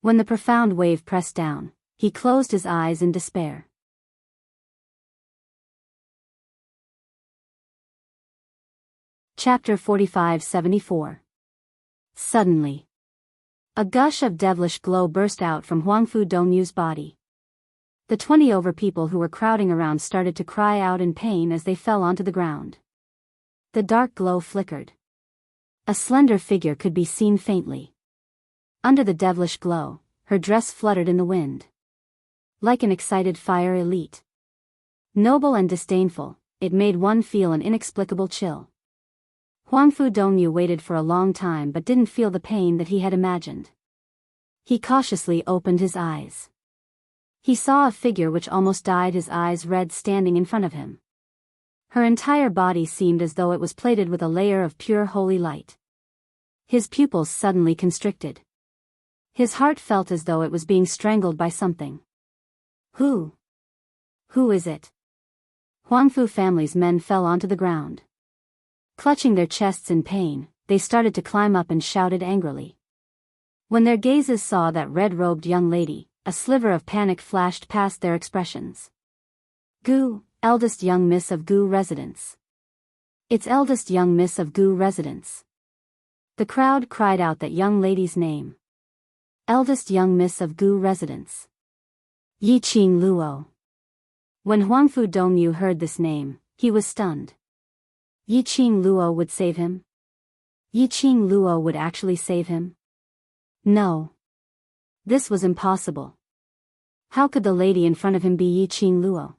When the profound wave pressed down, he closed his eyes in despair. Chapter 45-74. Suddenly, a gush of devilish glow burst out from Huangfu Dongyu's body. The 20 over people who were crowding around started to cry out in pain as they fell onto the ground. The dark glow flickered. A slender figure could be seen faintly. Under the devilish glow, her dress fluttered in the wind. Like an excited fire elite. Noble and disdainful, it made one feel an inexplicable chill. Huangfu Dongyu waited for a long time but didn't feel the pain that he had imagined. He cautiously opened his eyes. He saw a figure which almost dyed his eyes red standing in front of him. Her entire body seemed as though it was plated with a layer of pure holy light. His pupils suddenly constricted. His heart felt as though it was being strangled by something. Who is it? Huangfu family's men fell onto the ground. Clutching their chests in pain, they started to climb up and shouted angrily. When their gazes saw that red-robed young lady, a sliver of panic flashed past their expressions. Gu, eldest young miss of Gu residence. It's eldest young miss of Gu residence. The crowd cried out that young lady's name. Eldest young miss of Gu residence. Yiqing Luo. When Huangfu Dongyu heard this name, he was stunned. Yiqing Luo would save him? Yiqing Luo would actually save him? No. This was impossible. How could the lady in front of him be Yiqing Luo?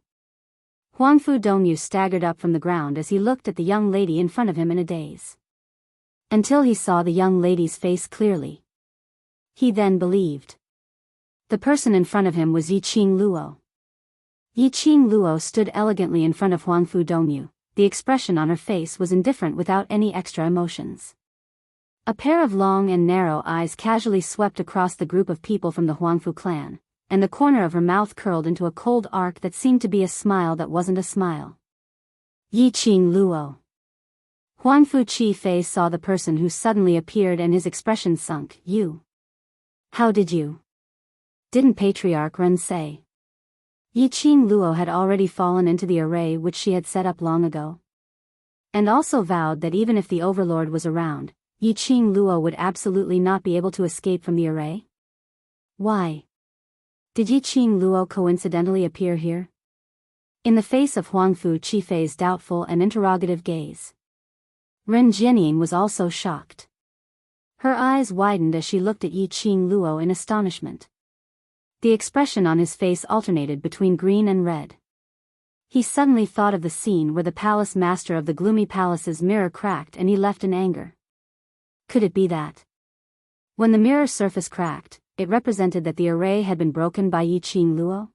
Huangfu Dongyu staggered up from the ground as he looked at the young lady in front of him in a daze. Until he saw the young lady's face clearly. He then believed. The person in front of him was Yiqing Luo. Yiqing Luo stood elegantly in front of Huangfu Dongyu. The expression on her face was indifferent without any extra emotions. A pair of long and narrow eyes casually swept across the group of people from the Huangfu clan, and the corner of her mouth curled into a cold arc that seemed to be a smile that wasn't a smile. Yiqing Luo. Huangfu Qifei saw the person who suddenly appeared and his expression sunk. You. How did you? Didn't Patriarch Ren say? Yiqing Luo had already fallen into the array which she had set up long ago. And also vowed that even if the Overlord was around, Yiqing Luo would absolutely not be able to escape from the array? Why? Did Yiqing Luo coincidentally appear here? In the face of Huangfu Qifei's doubtful and interrogative gaze, Ren Jianying was also shocked. Her eyes widened as she looked at Yiqing Luo in astonishment. The expression on his face alternated between green and red. He suddenly thought of the scene where the palace master of the gloomy palace's mirror cracked and he left in anger. Could it be that? When the mirror surface cracked, it represented that the array had been broken by Yiqing Luo?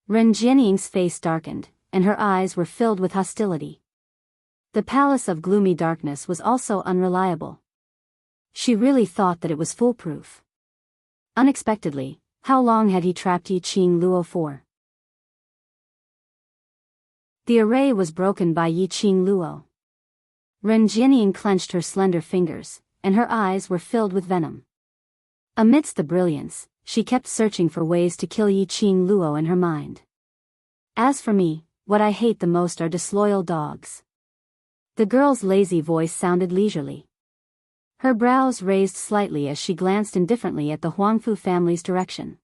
Ren Jianying's face darkened, and her eyes were filled with hostility. The palace of gloomy darkness was also unreliable. She really thought that it was foolproof. Unexpectedly, how long had he trapped Yiqing Luo for? The array was broken by Yiqing Luo. Ren Jianying clenched her slender fingers, and her eyes were filled with venom. Amidst the brilliance, she kept searching for ways to kill Yiqing Luo in her mind. As for me, what I hate the most are disloyal dogs. The girl's lazy voice sounded leisurely. Her brows raised slightly as she glanced indifferently at the Huangfu family's direction.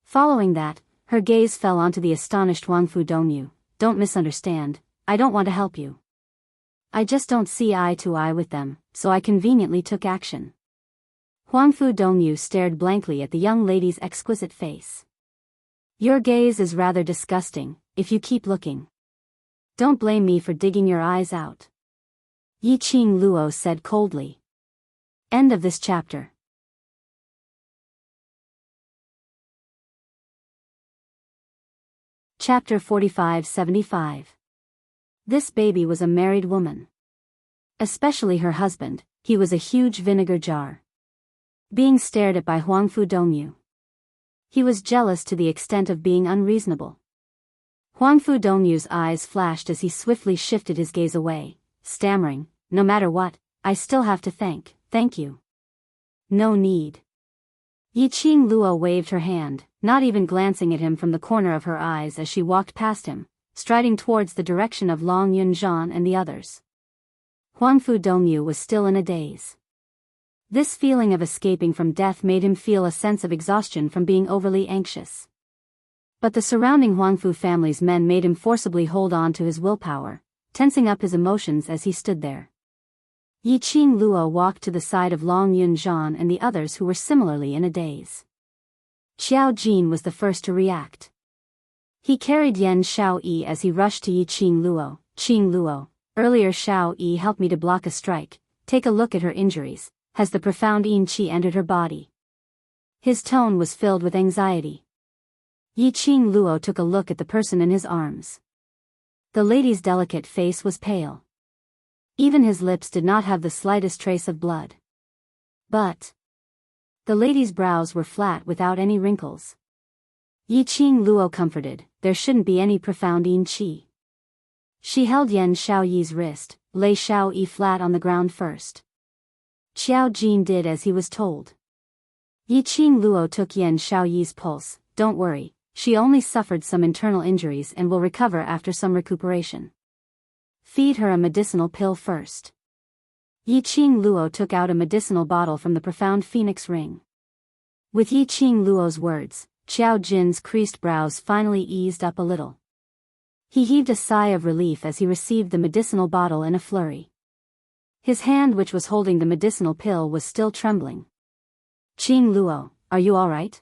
Following that, Her gaze fell onto the astonished Huangfu Dongyu. Don't misunderstand, I don't want to help you. I just don't see eye to eye with them, so I conveniently took action. Huangfu Dongyu stared blankly at the young lady's exquisite face. Your gaze is rather disgusting, if you keep looking. Don't blame me for digging your eyes out. Yi Qing Luo said coldly. End of this chapter. Chapter 4575. This baby was a married woman. Especially her husband, he was a huge vinegar jar. Being stared at by Huangfu Dongyu. He was jealous to the extent of being unreasonable. Huangfu Dongyu's eyes flashed as he swiftly shifted his gaze away, stammering, no matter what, I still have to thank you. No need. Yi Qing Luo waved her hand, not even glancing at him from the corner of her eyes as she walked past him, striding towards the direction of Long Yunzhan and the others. Huangfu Dongyu was still in a daze. This feeling of escaping from death made him feel a sense of exhaustion from being overly anxious. But the surrounding Huangfu family's men made him forcibly hold on to his willpower, tensing up his emotions as he stood there. Yi Qing Luo walked to the side of Long Yunzhan and the others who were similarly in a daze. Xiao Jin was the first to react. He carried Yan Xiaoyi as he rushed to Yi Qing Luo. Qing Luo, earlier Xiaoyi helped me to block a strike, take a look at her injuries, has the profound yin qi entered her body? His tone was filled with anxiety. Yi Qing Luo took a look at the person in his arms. The lady's delicate face was pale. Even his lips did not have the slightest trace of blood. But the lady's brows were flat without any wrinkles. Yi Qing Luo comforted, there shouldn't be any profound yin qi. She held Yan Xiaoyi's wrist, lay Xiaoyi flat on the ground first. Xiao Jin did as he was told. Yi Qing Luo took Yan Xiaoyi's pulse. Don't worry, she only suffered some internal injuries and will recover after some recuperation. Feed her a medicinal pill first. Yi Qing Luo took out a medicinal bottle from the profound phoenix ring. With Yi Qing Luo's words, Xiao Jin's creased brows finally eased up a little. He heaved a sigh of relief as he received the medicinal bottle in a flurry. His hand which was holding the medicinal pill was still trembling. Qing Luo, are you all right?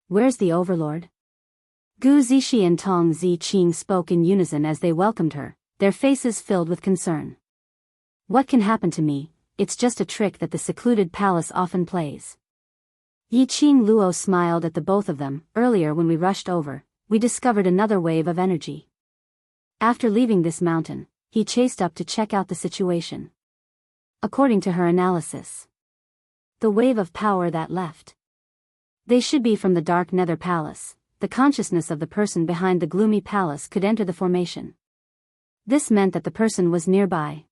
Where's the overlord? Gu Zixi and Tong Zi Qing spoke in unison as they welcomed her, their faces filled with concern. What can happen to me? It's just a trick that the secluded palace often plays. Yi Qing Luo smiled at the both of them. Earlier when we rushed over, we discovered another wave of energy. After leaving this mountain, he chased up to check out the situation. According to her analysis, the wave of power that left, they should be from the dark nether palace. The consciousness of the person behind the gloomy palace could enter the formation. This meant that the person was nearby.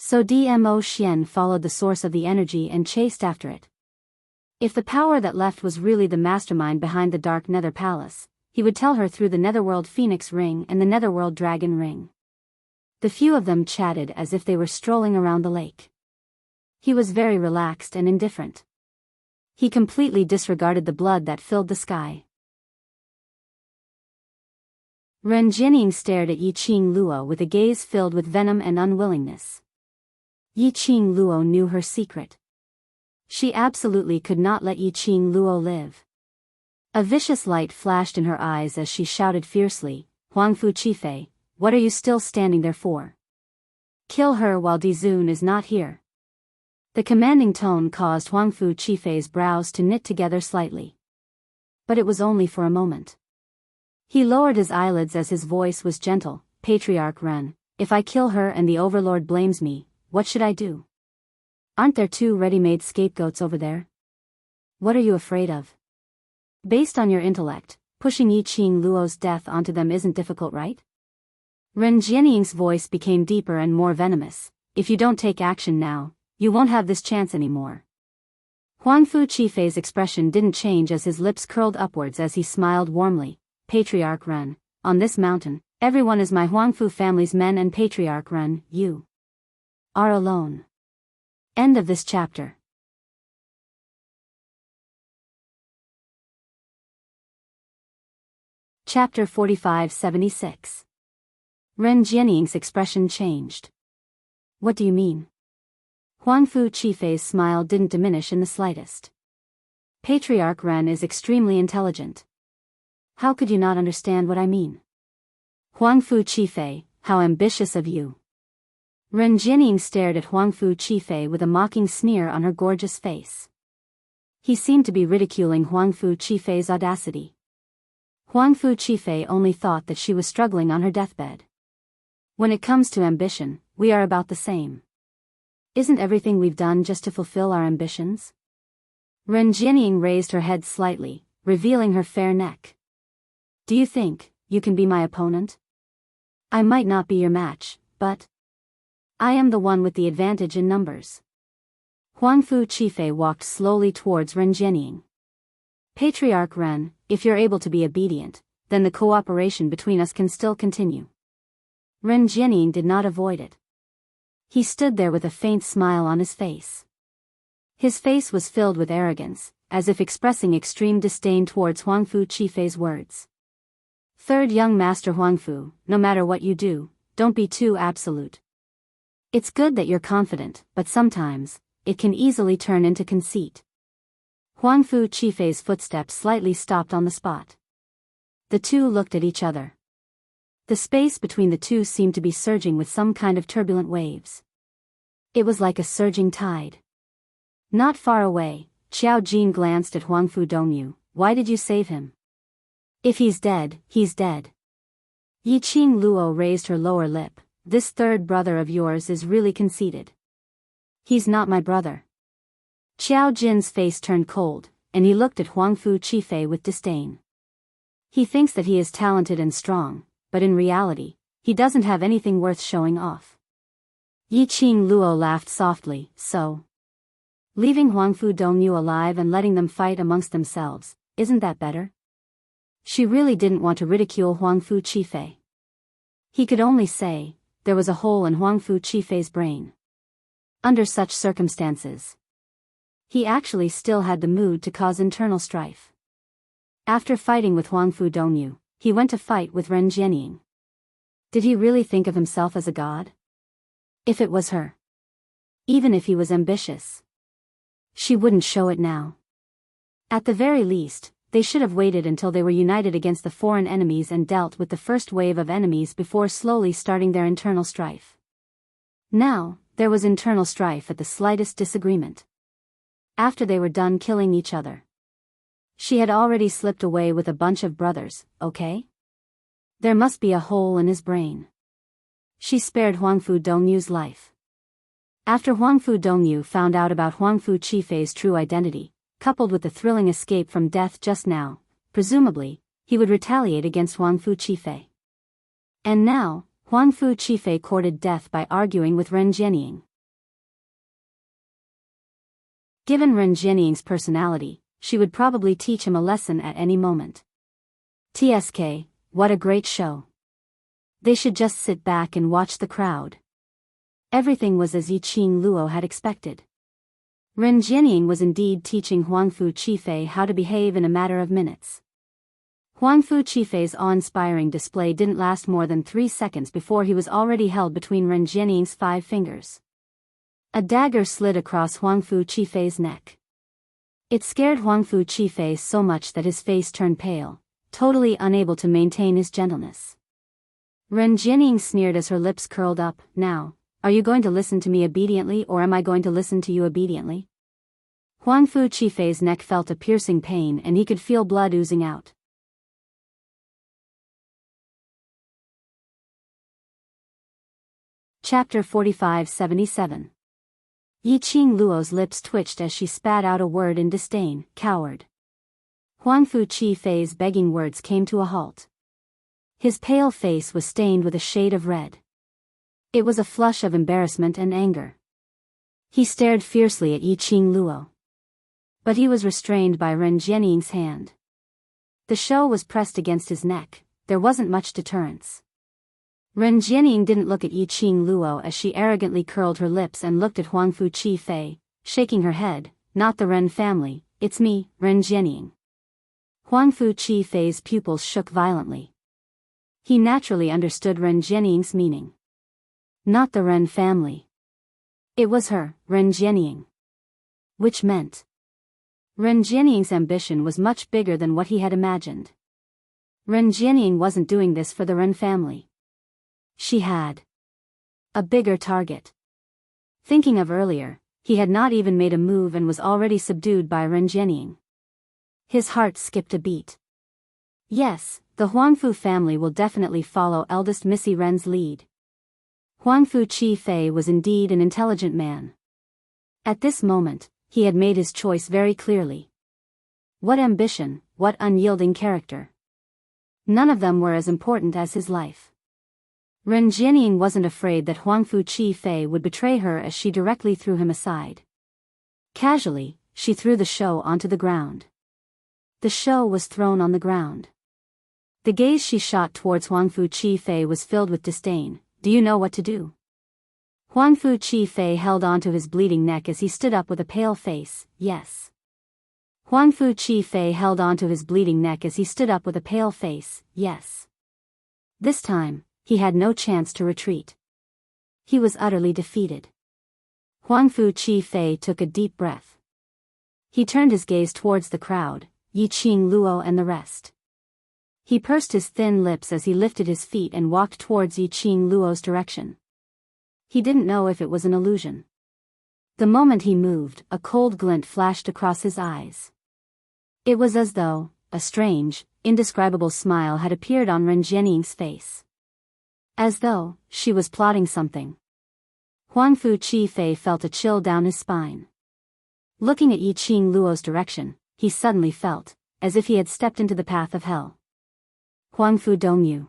So Dmo Xian followed the source of the energy and chased after it. If the power that left was really the mastermind behind the dark nether palace, he would tell her through the netherworld phoenix ring and the netherworld dragon ring. The few of them chatted as if they were strolling around the lake. He was very relaxed and indifferent. He completely disregarded the blood that filled the sky. Ren Jining stared at Yi Qing Luo with a gaze filled with venom and unwillingness. Yi Qing Luo knew her secret. She absolutely could not let Yi Qing Luo live. A vicious light flashed in her eyes as she shouted fiercely, Huangfu Qifei, what are you still standing there for? Kill her while Dizun is not here. The commanding tone caused Huangfu Qifei's brows to knit together slightly. But it was only for a moment. He lowered his eyelids as his voice was gentle, Patriarch Ren, if I kill her and the overlord blames me, what should I do? Aren't there two ready-made scapegoats over there? What are you afraid of? Based on your intellect, pushing Yi Qing Luo's death onto them isn't difficult, right? Ren Jianing's voice became deeper and more venomous. If you don't take action now, you won't have this chance anymore. Huangfu Qifei's expression didn't change as his lips curled upwards as he smiled warmly. Patriarch Ren, on this mountain, everyone is my Huangfu family's men, and Patriarch Ren, you are alone. End of this chapter. Chapter 4576. Ren Jianying's expression changed. What do you mean? Huangfu Qifei's smile didn't diminish in the slightest. Patriarch Ren is extremely intelligent. How could you not understand what I mean? Huangfu Qifei, how ambitious of you. Ren Jianying stared at Huangfu Qifei with a mocking sneer on her gorgeous face. He seemed to be ridiculing Huangfu Qifei's audacity. Huangfu Qifei only thought that she was struggling on her deathbed. When it comes to ambition, we are about the same. Isn't everything we've done just to fulfill our ambitions? Ren Jianying raised her head slightly, revealing her fair neck. Do you think you can be my opponent? I might not be your match, but I am the one with the advantage in numbers. Huangfu Qifei walked slowly towards Ren Jianying. Patriarch Ren, if you're able to be obedient, then the cooperation between us can still continue. Ren Jianying did not avoid it. He stood there with a faint smile on his face. His face was filled with arrogance, as if expressing extreme disdain towards Huangfu Qifei's words. Third young master Huangfu, no matter what you do, don't be too absolute. It's good that you're confident, but sometimes it can easily turn into conceit. Huangfu Qifei's footsteps slightly stopped on the spot. The two looked at each other. The space between the two seemed to be surging with some kind of turbulent waves. It was like a surging tide. Not far away, Qiao Jin glanced at Huangfu Dongyu. Why did you save him? If he's dead, he's dead. Yiqing Luo raised her lower lip. This third brother of yours is really conceited. He's not my brother. Qiao Jin's face turned cold, and he looked at Huangfu Qifei with disdain. He thinks that he is talented and strong, but in reality, he doesn't have anything worth showing off. Yiqing Luo laughed softly. So, leaving Huangfu Dongyu alive and letting them fight amongst themselves, isn't that better? She really didn't want to ridicule Huangfu Qifei. He could only say, there was a hole in Huangfu Qifei's brain. Under such circumstances, he actually still had the mood to cause internal strife. After fighting with Huangfu Dongyu, he went to fight with Ren Jianying. Did he really think of himself as a god? If it was her. Even if he was ambitious, she wouldn't show it now. At the very least, they should have waited until they were united against the foreign enemies and dealt with the first wave of enemies before slowly starting their internal strife. Now, there was internal strife at the slightest disagreement. After they were done killing each other, she had already slipped away with a bunch of brothers, okay? There must be a hole in his brain. She spared Huangfu Dongyu's life. After Huangfu Dongyu found out about Huangfu Qifei's true identity, coupled with the thrilling escape from death just now, presumably, he would retaliate against Huangfu Qifei. And now, Huangfu Qifei courted death by arguing with Ren Jianying. Given Ren Jianying's personality, she would probably teach him a lesson at any moment. TSK, what a great show. They should just sit back and watch the crowd. Everything was as Yiqing Luo had expected. Ren Jianying was indeed teaching Huangfu Qifei how to behave in a matter of minutes. Huangfu Qifei's awe-inspiring display didn't last more than 3 seconds before he was already held between Ren Jianying's 5 fingers. A dagger slid across Huangfu Qifei's neck. It scared Huangfu Qifei so much that his face turned pale, totally unable to maintain his gentleness. Ren Jianying sneered as her lips curled up. Now, are you going to listen to me obediently or am I going to listen to you obediently? Huangfu Qifei's neck felt a piercing pain and he could feel blood oozing out. Chapter 4577. Yiqing Luo's lips twitched as she spat out a word in disdain, coward. Huangfu Qifei's begging words came to a halt. His pale face was stained with a shade of red. It was a flush of embarrassment and anger. He stared fiercely at Yiqing Luo. But he was restrained by Ren Jianying's hand. The show was pressed against his neck, there wasn't much deterrence. Ren Jianying didn't look at Yiqing Luo as she arrogantly curled her lips and looked at Huangfu Qifei, shaking her head. Not the Ren family, it's me, Ren Jianying. Huangfu Qifei's pupils shook violently. He naturally understood Ren Jianying's meaning. Not the Ren family. It was her, Ren Jianying. Which meant Ren Jianying's ambition was much bigger than what he had imagined. Ren Jianying wasn't doing this for the Ren family. She had a bigger target. Thinking of earlier, he had not even made a move and was already subdued by Ren Jianying. His heart skipped a beat. Yes, the Huangfu family will definitely follow eldest Missy Ren's lead. Huangfu Qifei was indeed an intelligent man. At this moment, he had made his choice very clearly. What ambition, what unyielding character. None of them were as important as his life. Ren Jianying wasn't afraid that Huangfu Qifei would betray her as she directly threw him aside. Casually, she threw the show onto the ground. The show was thrown on the ground. The gaze she shot towards Huangfu Qifei was filled with disdain. Do you know what to do? Huangfu Qifei held onto his bleeding neck as he stood up with a pale face. Yes. Huangfu Qifei held onto his bleeding neck as he stood up with a pale face. Yes. This time, he had no chance to retreat. He was utterly defeated. Huangfu Qifei took a deep breath. He turned his gaze towards the crowd, Yiqing Luo and the rest. He pursed his thin lips as he lifted his feet and walked towards Yiqing Luo's direction. He didn't know if it was an illusion. The moment he moved, a cold glint flashed across his eyes. It was as though a strange, indescribable smile had appeared on Ren Jianying's face. As though she was plotting something. Huangfu Qifei felt a chill down his spine. Looking at Yiqing Luo's direction, he suddenly felt as if he had stepped into the path of hell. Huangfu Dongyu.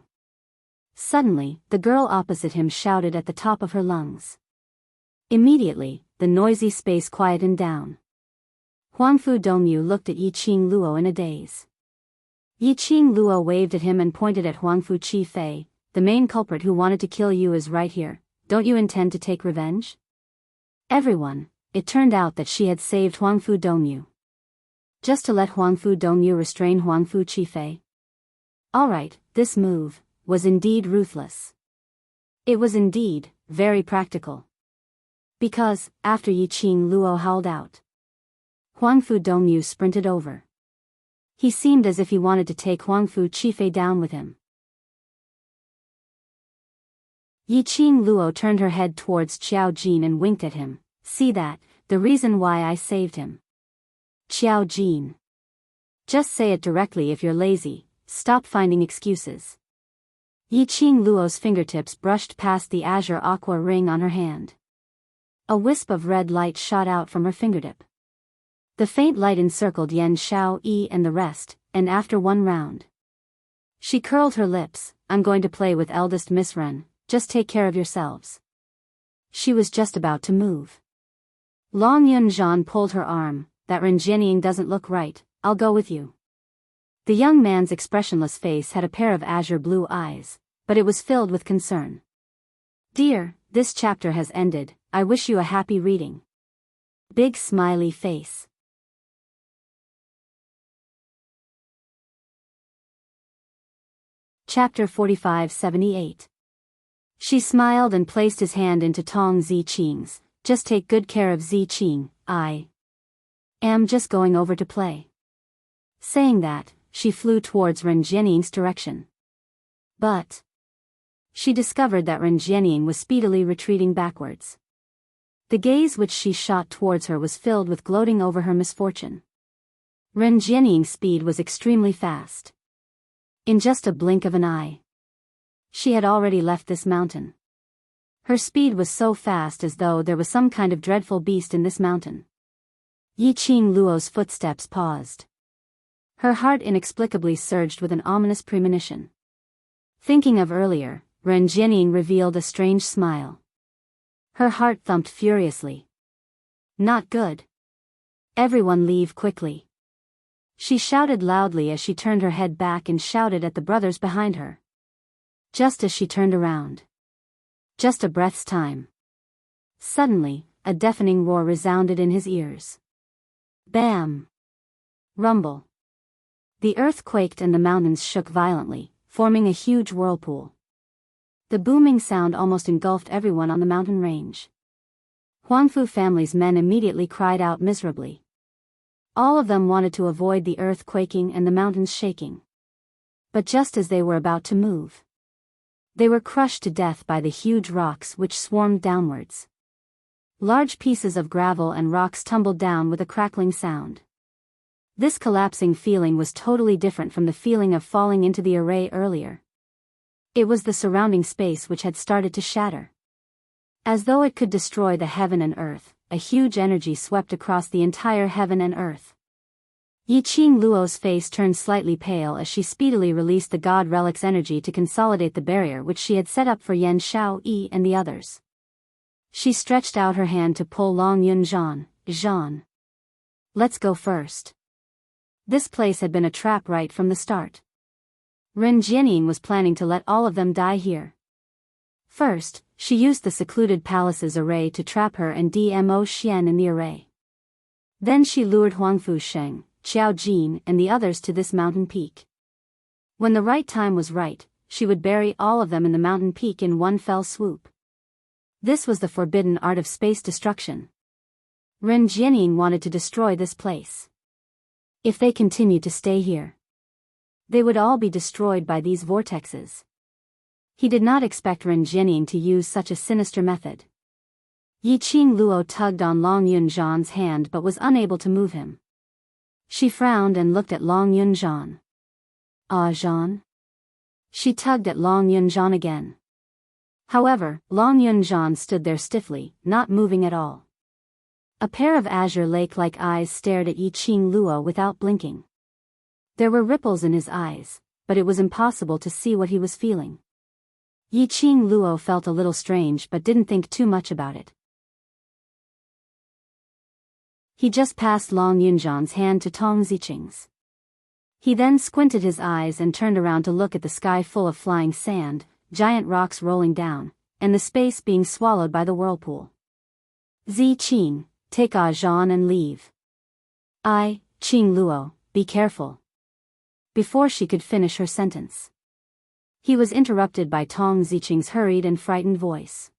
Suddenly, the girl opposite him shouted at the top of her lungs. Immediately, the noisy space quietened down. Huangfu Dongyu looked at Yiqing Luo in a daze. Yiqing Luo waved at him and pointed at Huangfu Qifei. The main culprit who wanted to kill you is right here. Don't you intend to take revenge? Everyone, it turned out that she had saved Huangfu Dongyu. Just to let Huangfu Dongyu restrain Huangfu Qifei? Alright, this move was indeed ruthless. It was indeed very practical. Because, after Yiqing Luo howled out, Huangfu Dongyu sprinted over. He seemed as if he wanted to take Huangfu Qifei down with him. Yiqing Luo turned her head towards Qiao Jin and winked at him. See that, the reason why I saved him. Qiao Jin. Just say it directly if you're lazy, stop finding excuses. Yiqing Luo's fingertips brushed past the azure aqua ring on her hand. A wisp of red light shot out from her fingertip. The faint light encircled Yan Xiao Yi and the rest, and after one round, she curled her lips. I'm going to play with eldest Miss Ren, just take care of yourselves. She was just about to move. Long Yunzhan pulled her arm. That Ren Jianying doesn't look right, I'll go with you. The young man's expressionless face had a pair of azure blue eyes, but it was filled with concern. Dear, this chapter has ended, I wish you a happy reading. Big smiley face. Chapter 4578. She smiled and placed his hand into Tong Ziqing's. Just take good care of Ziqing, I am just going over to play. Saying that, she flew towards Ren Jianying's direction. But she discovered that Ren Jianying was speedily retreating backwards. The gaze which she shot towards her was filled with gloating over her misfortune. Ren Jianying's speed was extremely fast. In just a blink of an eye, she had already left this mountain. Her speed was so fast as though there was some kind of dreadful beast in this mountain. Yiqing Luo's footsteps paused. Her heart inexplicably surged with an ominous premonition. Thinking of earlier, Ren Jianying revealed a strange smile. Her heart thumped furiously. Not good. Everyone leave quickly. She shouted loudly as she turned her head back and shouted at the brothers behind her. Just as she turned around. Just a breath's time. Suddenly, a deafening roar resounded in his ears. Bam! Rumble. The earth quaked and the mountains shook violently, forming a huge whirlpool. The booming sound almost engulfed everyone on the mountain range. Huangfu family's men immediately cried out miserably. All of them wanted to avoid the earth quaking and the mountains shaking. But just as they were about to move, they were crushed to death by the huge rocks which swarmed downwards. Large pieces of gravel and rocks tumbled down with a crackling sound. This collapsing feeling was totally different from the feeling of falling into the array earlier. It was the surrounding space which had started to shatter. As though it could destroy the heaven and earth, a huge energy swept across the entire heaven and earth. Yiqing Luo's face turned slightly pale as she speedily released the god relic's energy to consolidate the barrier which she had set up for Yan Xiaoyi and the others. She stretched out her hand to pull Long Yun Zhan. Let's go first. This place had been a trap right from the start. Ren Jianying was planning to let all of them die here. First, she used the secluded palace's array to trap her and Dmo Xian in the array. Then she lured Huangfu Sheng, Qiao Jin and the others to this mountain peak. When the right time was right, she would bury all of them in the mountain peak in one fell swoop. This was the forbidden art of space destruction. Ren Jianying wanted to destroy this place. If they continued to stay here, they would all be destroyed by these vortexes. He did not expect Ren Jianying to use such a sinister method. Yiqing Luo tugged on Long Yun Zhan's hand but was unable to move him. She frowned and looked at Long Yun Zhan. Ah, Zhan? She tugged at Long Yun Zhan again. However, Long Yun Zhan stood there stiffly, not moving at all. A pair of azure lake-like eyes stared at Yiqing Luo without blinking. There were ripples in his eyes, but it was impossible to see what he was feeling. Yiqing Luo felt a little strange but didn't think too much about it. He just passed Long Yunzhan's hand to Tong Ziqing's. He then squinted his eyes and turned around to look at the sky full of flying sand, giant rocks rolling down, and the space being swallowed by the whirlpool. Ziqing, take Zhan and leave. Qing Luo, be careful. Before she could finish her sentence, he was interrupted by Tong Ziqing's hurried and frightened voice.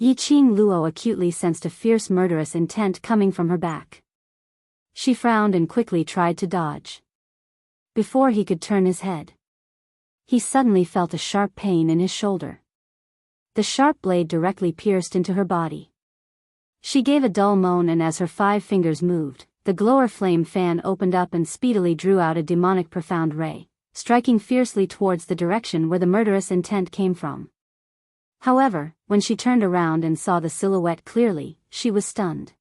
Yiqing Luo acutely sensed a fierce murderous intent coming from her back. She frowned and quickly tried to dodge. Before he could turn his head, he suddenly felt a sharp pain in his shoulder. The sharp blade directly pierced into her body. She gave a dull moan, and as her 5 fingers moved, the glower flame fan opened up and speedily drew out a demonic profound ray, striking fiercely towards the direction where the murderous intent came from. However, when she turned around and saw the silhouette clearly, she was stunned.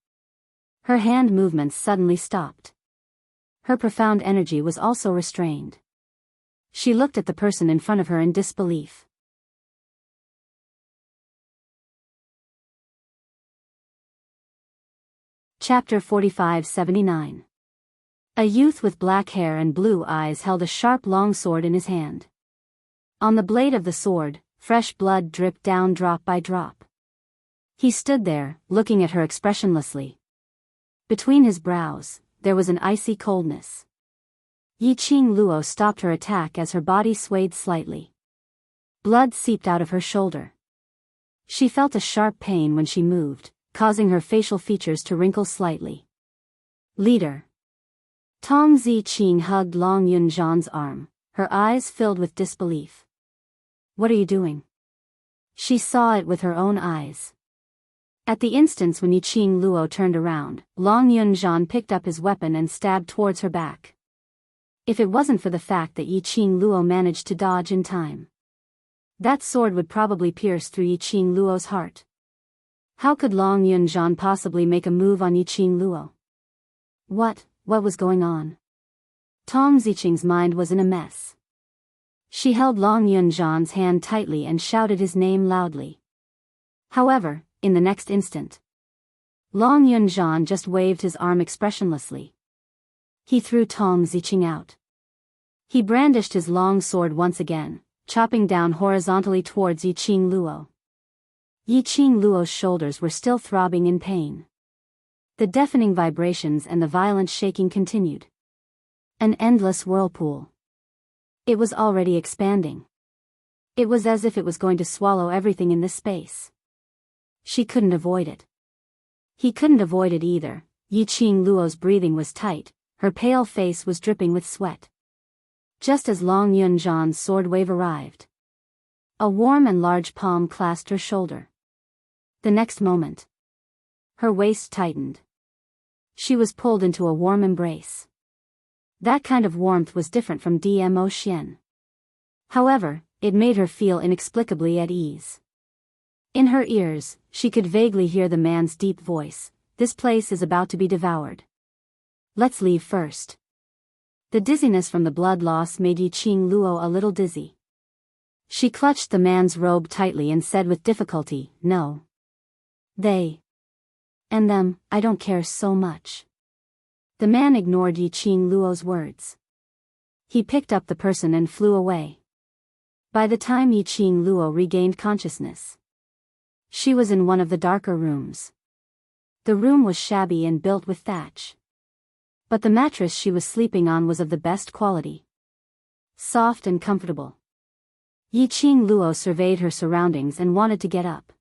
Her hand movements suddenly stopped. Her profound energy was also restrained. She looked at the person in front of her in disbelief. Chapter 45-79. A youth with black hair and blue eyes held a sharp long sword in his hand. On the blade of the sword, fresh blood dripped down drop by drop. He stood there, looking at her expressionlessly. Between his brows, there was an icy coldness. Yiqing Luo stopped her attack as her body swayed slightly. Blood seeped out of her shoulder. She felt a sharp pain when she moved, causing her facial features to wrinkle slightly. Leader. Tong Ziqing hugged Long Yunzhan's arm, her eyes filled with disbelief. What are you doing? She saw it with her own eyes. At the instant when Yiqing Luo turned around, Long Yunzhan picked up his weapon and stabbed towards her back. If it wasn't for the fact that Yiqing Luo managed to dodge in time, that sword would probably pierce through Yiqing Luo's heart. How could Long Yunzhan possibly make a move on Yiqing Luo? What was going on? Tong Ziqing's mind was in a mess. She held Long Yunzhan's hand tightly and shouted his name loudly. However, in the next instant, Long Yunzhan just waved his arm expressionlessly. He threw Tong Ziqing out. He brandished his long sword once again, chopping down horizontally towards Yiqing Luo. Yiqing Luo's shoulders were still throbbing in pain. The deafening vibrations and the violent shaking continued. An endless whirlpool. It was already expanding. It was as if it was going to swallow everything in this space. She couldn't avoid it. He couldn't avoid it either. Yiqing Luo's breathing was tight, her pale face was dripping with sweat. Just as Long Yunzhan's sword wave arrived. A warm and large palm clasped her shoulder. The next moment, her waist tightened. She was pulled into a warm embrace. That kind of warmth was different from Dmo Xian. However, it made her feel inexplicably at ease. In her ears, she could vaguely hear the man's deep voice, "This place is about to be devoured. Let's leave first." The dizziness from the blood loss made Yiqing Luo a little dizzy. She clutched the man's robe tightly and said with difficulty, "No. They and them, I don't care so much." The man ignored Yiqing Luo's words. He picked up the person and flew away. By the time Yiqing Luo regained consciousness, she was in one of the darker rooms. The room was shabby and built with thatch. But the mattress she was sleeping on was of the best quality. Soft and comfortable. Yiqing Luo surveyed her surroundings and wanted to get up.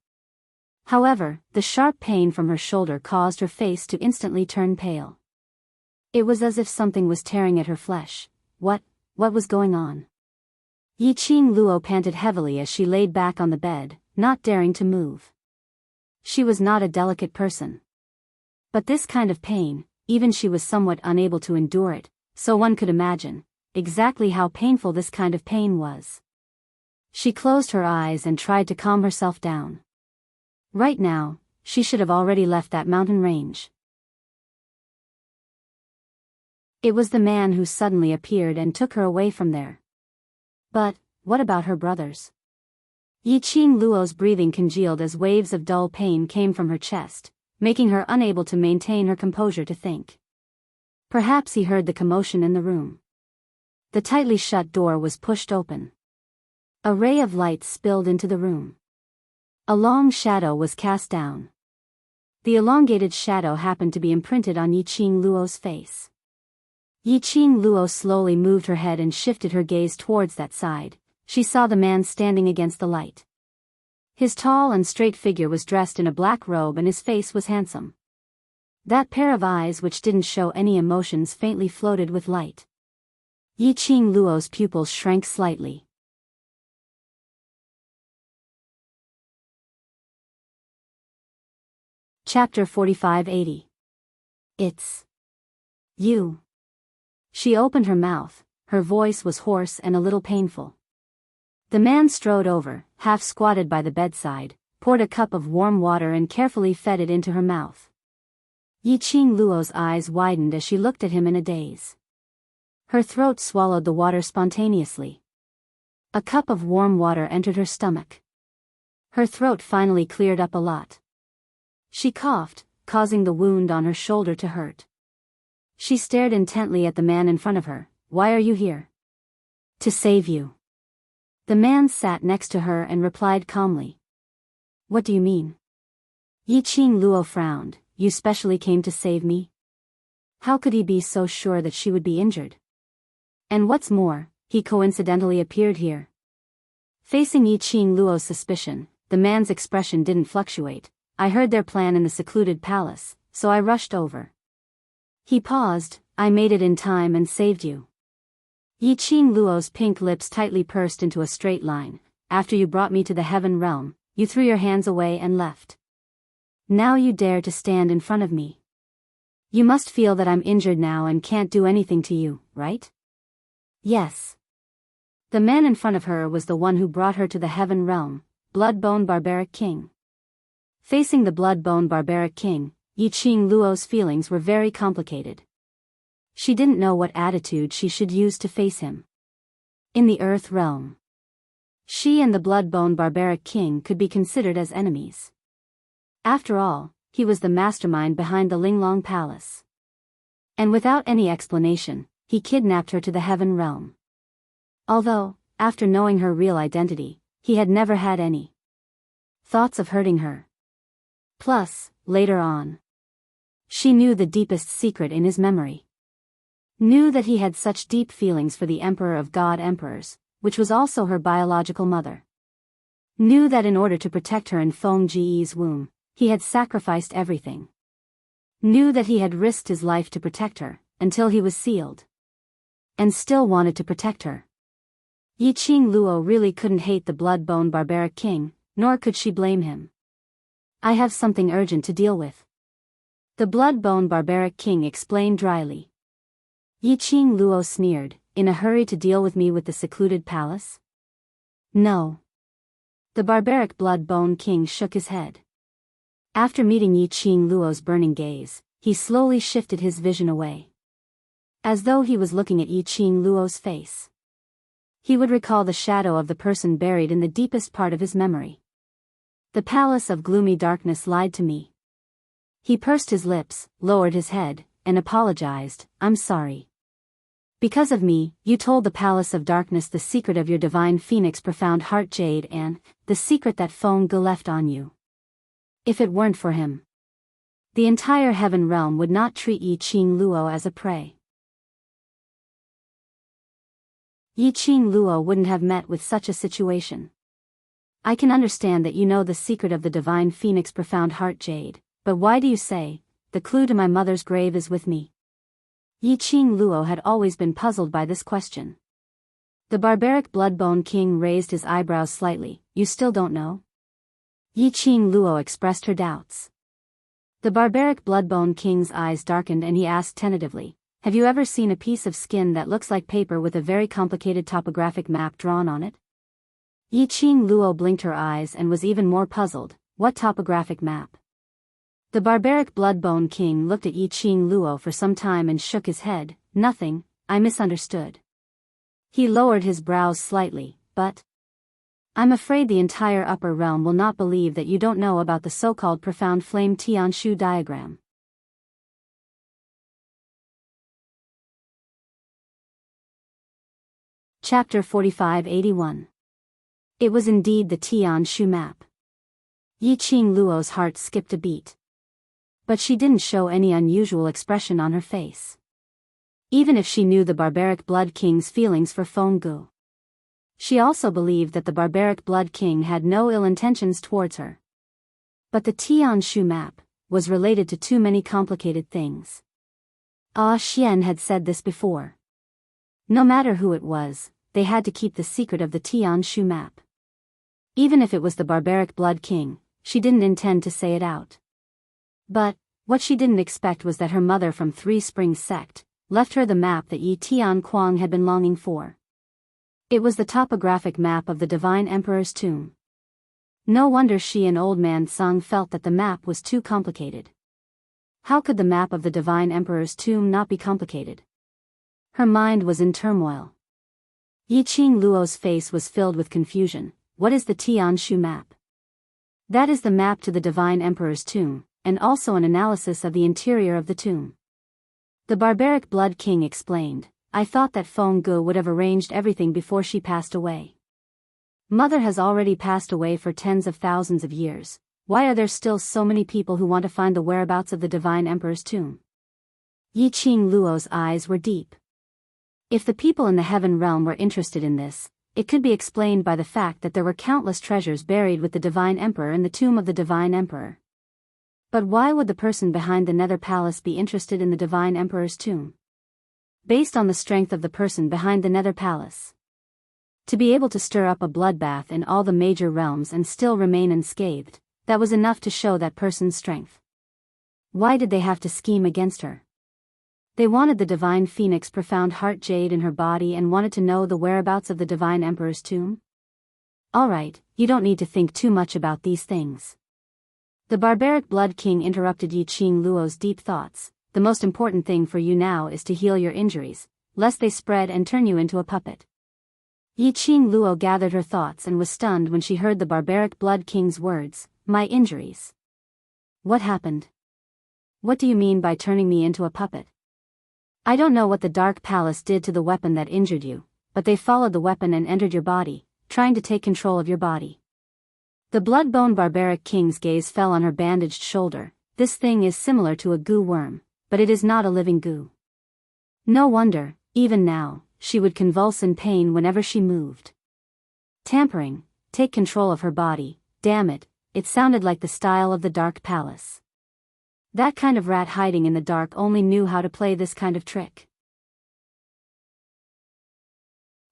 However, the sharp pain from her shoulder caused her face to instantly turn pale. It was as if something was tearing at her flesh. What was going on? Yiqing Luo panted heavily as she laid back on the bed, not daring to move. She was not a delicate person. But this kind of pain, even she was somewhat unable to endure it, so one could imagine exactly how painful this kind of pain was. She closed her eyes and tried to calm herself down. Right now, she should have already left that mountain range. It was the man who suddenly appeared and took her away from there. But what about her brothers? Yiqing Luo's breathing congealed as waves of dull pain came from her chest, making her unable to maintain her composure to think. Perhaps he heard the commotion in the room. The tightly shut door was pushed open. A ray of light spilled into the room. A long shadow was cast down. The elongated shadow happened to be imprinted on Yiqing Luo's face. Yiqing Luo slowly moved her head and shifted her gaze towards that side. She saw the man standing against the light. His tall and straight figure was dressed in a black robe and his face was handsome. That pair of eyes which didn't show any emotions faintly floated with light. Yiqing Luo's pupils shrank slightly. Chapter 4580. It's you. She opened her mouth, her voice was hoarse and a little painful. The man strode over, half squatted by the bedside, poured a cup of warm water and carefully fed it into her mouth. Yiqing Luo's eyes widened as she looked at him in a daze. Her throat swallowed the water spontaneously. A cup of warm water entered her stomach. Her throat finally cleared up a lot. She coughed, causing the wound on her shoulder to hurt. She stared intently at the man in front of her. "Why are you here?" "To save you." The man sat next to her and replied calmly. "What do you mean?" Yiqing Luo frowned. "You specially came to save me?" How could he be so sure that she would be injured? And what's more, he coincidentally appeared here. Facing Yiqing Luo's suspicion, the man's expression didn't fluctuate. "I heard their plan in the secluded palace, so I rushed over." He paused. "I made it in time and saved you." Yiqing Luo's pink lips tightly pursed into a straight line. "After you brought me to the heaven realm, you threw your hands away and left. Now you dare to stand in front of me. You must feel that I'm injured now and can't do anything to you, right?" "Yes." The man in front of her was the one who brought her to the heaven realm, Bloodbone Barbaric King. Facing the Bloodbone Barbaric King, Yiqing Luo's feelings were very complicated. She didn't know what attitude she should use to face him. In the Earth realm, she and the Bloodbone Barbaric King could be considered as enemies. After all, he was the mastermind behind the Linglong Palace. And without any explanation, he kidnapped her to the heaven realm. Although, after knowing her real identity, he had never had any thoughts of hurting her. Plus, later on, she knew the deepest secret in his memory. Knew that he had such deep feelings for the Emperor of God Emperors, which was also her biological mother. Knew that in order to protect her in Feng Ji's womb, he had sacrificed everything. Knew that he had risked his life to protect her, until he was sealed. And still wanted to protect her. Yiqing Luo really couldn't hate the blood-bone barbaric king, nor could she blame him. I have something urgent to deal with. The blood-bone barbaric king explained dryly. Yiqing Luo sneered, in a hurry to deal with me with the secluded palace? No. The barbaric blood-bone king shook his head. After meeting Yiqing Luo's burning gaze, he slowly shifted his vision away. As though he was looking at Yiqing Luo's face. He would recall the shadow of the person buried in the deepest part of his memory. The palace of gloomy darkness lied to me. He pursed his lips, lowered his head, and apologized, I'm sorry. Because of me, you told the palace of darkness the secret of your divine phoenix profound heart jade and the secret that Feng Ge left on you. If it weren't for him, the entire heaven realm would not treat Yiqing Luo as a prey. Yiqing Luo wouldn't have met with such a situation. I can understand that you know the secret of the divine phoenix profound heart jade, but why do you say, the clue to my mother's grave is with me? Yiqing Luo had always been puzzled by this question. The barbaric bloodbone king raised his eyebrows slightly, you still don't know? Yiqing Luo expressed her doubts. The barbaric bloodbone king's eyes darkened and he asked tentatively, have you ever seen a piece of skin that looks like paper with a very complicated topographic map drawn on it? Yiqing Luo blinked her eyes and was even more puzzled, what topographic map? The barbaric bloodbone king looked at Yiqing Luo for some time and shook his head, nothing, I misunderstood. He lowered his brows slightly, but I'm afraid the entire upper realm will not believe that you don't know about the so-called profound flame Tianshu diagram. Chapter 4581. It was indeed the Tianshu map. Yiqing Luo's heart skipped a beat. But she didn't show any unusual expression on her face. Even if she knew the barbaric blood king's feelings for Feng Ge. She also believed that the barbaric blood king had no ill intentions towards her. But the Tianshu map was related to too many complicated things. Ah Xian had said this before. No matter who it was, they had to keep the secret of the Tianshu map. Even if it was the barbaric blood king, she didn't intend to say it out. But what she didn't expect was that her mother from Three Springs sect left her the map that Yi Tian Kuang had been longing for. It was the topographic map of the Divine Emperor's tomb. No wonder she and Old Man Sung felt that the map was too complicated. How could the map of the Divine Emperor's tomb not be complicated? Her mind was in turmoil. Yiqing Luo's face was filled with confusion. What is the Tianshu map? That is the map to the Divine Emperor's tomb, and also an analysis of the interior of the tomb. The barbaric blood king explained, I thought that Feng Ge would have arranged everything before she passed away. Mother has already passed away for tens of thousands of years. Why are there still so many people who want to find the whereabouts of the Divine Emperor's tomb? Yiqing Luo's eyes were deep. If the people in the heaven realm were interested in this, it could be explained by the fact that there were countless treasures buried with the Divine Emperor in the tomb of the Divine Emperor. But why would the person behind the Nether Palace be interested in the Divine Emperor's tomb? Based on the strength of the person behind the Nether Palace. To be able to stir up a bloodbath in all the major realms and still remain unscathed, that was enough to show that person's strength. Why did they have to scheme against her? They wanted the Divine Phoenix profound heart jade in her body and wanted to know the whereabouts of the Divine Emperor's tomb? Alright, you don't need to think too much about these things. The barbaric blood king interrupted Yiqing Luo's deep thoughts. The most important thing for you now is to heal your injuries, lest they spread and turn you into a puppet. Yiqing Luo gathered her thoughts and was stunned when she heard the barbaric blood king's words, my injuries. What happened? What do you mean by turning me into a puppet? I don't know what the Dark Palace did to the weapon that injured you, but they followed the weapon and entered your body, trying to take control of your body. The blood-bone barbaric king's gaze fell on her bandaged shoulder. This thing is similar to a goo worm, but it is not a living goo. No wonder, even now, she would convulse in pain whenever she moved. Tampering, take control of her body, damn it, it sounded like the style of the Dark Palace. That kind of rat hiding in the dark only knew how to play this kind of trick.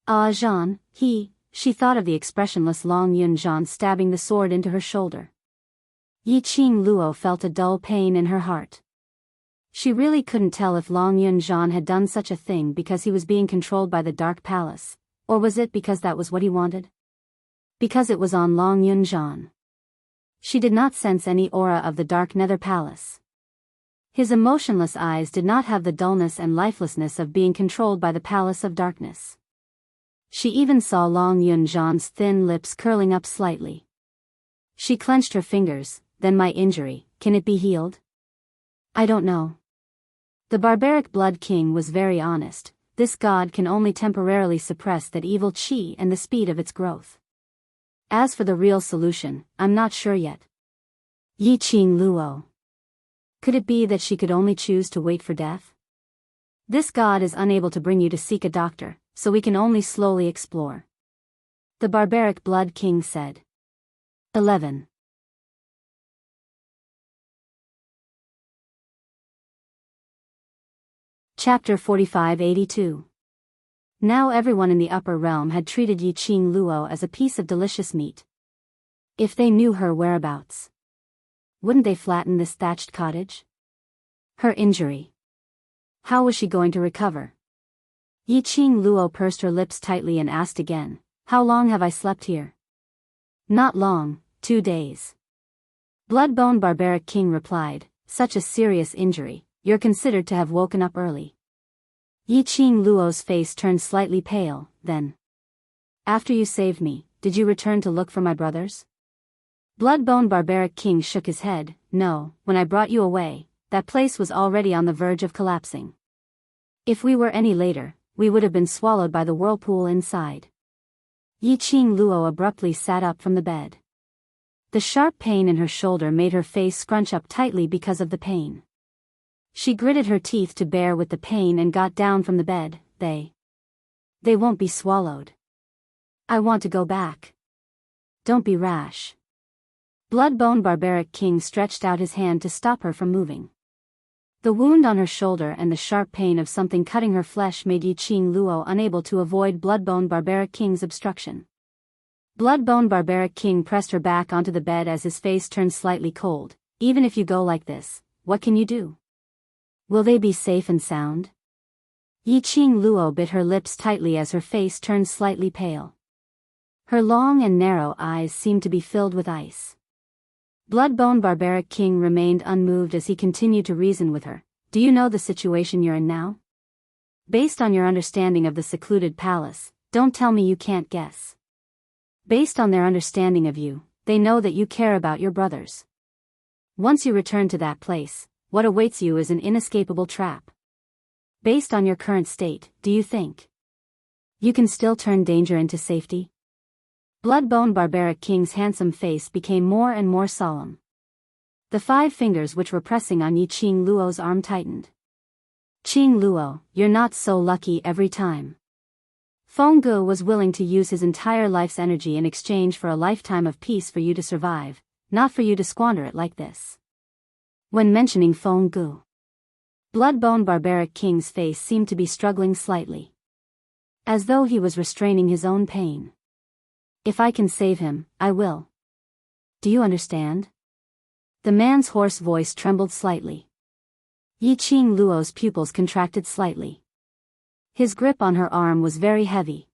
Ah, Jean, she thought of the expressionless Long Yun Jean stabbing the sword into her shoulder. Yi Qing Luo felt a dull pain in her heart. She really couldn't tell if Long Yun Jean had done such a thing because he was being controlled by the Dark Palace, or was it because that was what he wanted? Because it was on Long Yun Jean. She did not sense any aura of the Dark Nether Palace. His emotionless eyes did not have the dullness and lifelessness of being controlled by the Palace of Darkness. She even saw Long Yun Jean's thin lips curling up slightly. She clenched her fingers. Then my injury, can it be healed? I don't know. The barbaric Blood King was very honest. This god can only temporarily suppress that evil qi and the speed of its growth. As for the real solution, I'm not sure yet. Yi Qing Luo. Could it be that she could only choose to wait for death? This god is unable to bring you to seek a doctor, so we can only slowly explore. The barbaric Blood King said. 11. Chapter 4582. Now everyone in the upper realm had treated Yi Qing Luo as a piece of delicious meat. If they knew her whereabouts, wouldn't they flatten this thatched cottage? Her injury. How was she going to recover? Yi Qing Luo pursed her lips tightly and asked again, how long have I slept here? Not long, 2 days. Bloodbone Barbaric King replied, such a serious injury. You're considered to have woken up early. Yi Qing Luo's face turned slightly pale, then. After you saved me, did you return to look for my brothers? Bloodbone Barbaric King shook his head. No, when I brought you away, that place was already on the verge of collapsing. If we were any later, we would have been swallowed by the whirlpool inside. Yi Qing Luo abruptly sat up from the bed. The sharp pain in her shoulder made her face scrunch up tightly because of the pain. She gritted her teeth to bear with the pain and got down from the bed. They won't be swallowed. I want to go back. Don't be rash. Bloodbone Barbaric King stretched out his hand to stop her from moving. The wound on her shoulder and the sharp pain of something cutting her flesh made Yi Qing Luo unable to avoid Bloodbone Barbaric King's obstruction. Bloodbone Barbaric King pressed her back onto the bed as his face turned slightly cold. Even if you go like this, what can you do? Will they be safe and sound? Yi Qing Luo bit her lips tightly as her face turned slightly pale. Her long and narrow eyes seemed to be filled with ice. Bloodbone Barbaric King remained unmoved as he continued to reason with her. Do you know the situation you're in now? Based on your understanding of the secluded palace, don't tell me you can't guess. Based on their understanding of you, they know that you care about your brothers. Once you return to that place, what awaits you is an inescapable trap. Based on your current state, do you think you can still turn danger into safety? Bloodbone Barbaric King's handsome face became more and more solemn. The 5 fingers which were pressing on Yi Qing Luo's arm tightened. Qing Luo, you're not so lucky every time. Feng Gu was willing to use his entire life's energy in exchange for a lifetime of peace for you to survive, not for you to squander it like this. When mentioning Feng Gu, Bloodbone Barbaric King's face seemed to be struggling slightly, as though he was restraining his own pain. If I can save him, I will. Do you understand? The man's hoarse voice trembled slightly. Yi Qing Luo's pupils contracted slightly. His grip on her arm was very heavy,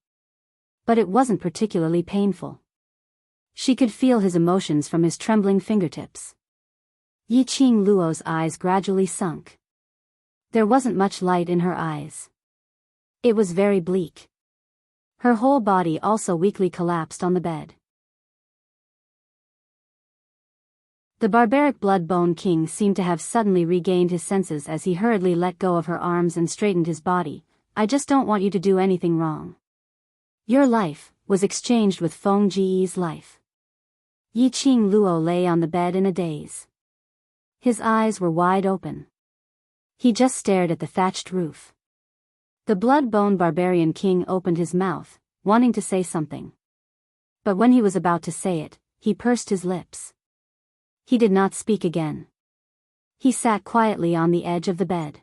but it wasn't particularly painful. She could feel his emotions from his trembling fingertips. Yi Qing Luo's eyes gradually sunk. There wasn't much light in her eyes. It was very bleak. Her whole body also weakly collapsed on the bed. The barbaric Bloodbone King seemed to have suddenly regained his senses as he hurriedly let go of her arms and straightened his body. I just don't want you to do anything wrong. Your life was exchanged with Feng Ji's life. Yi Qing Luo lay on the bed in a daze. His eyes were wide open. He just stared at the thatched roof. The blood-bone barbarian king opened his mouth, wanting to say something. But when he was about to say it, he pursed his lips. He did not speak again. He sat quietly on the edge of the bed.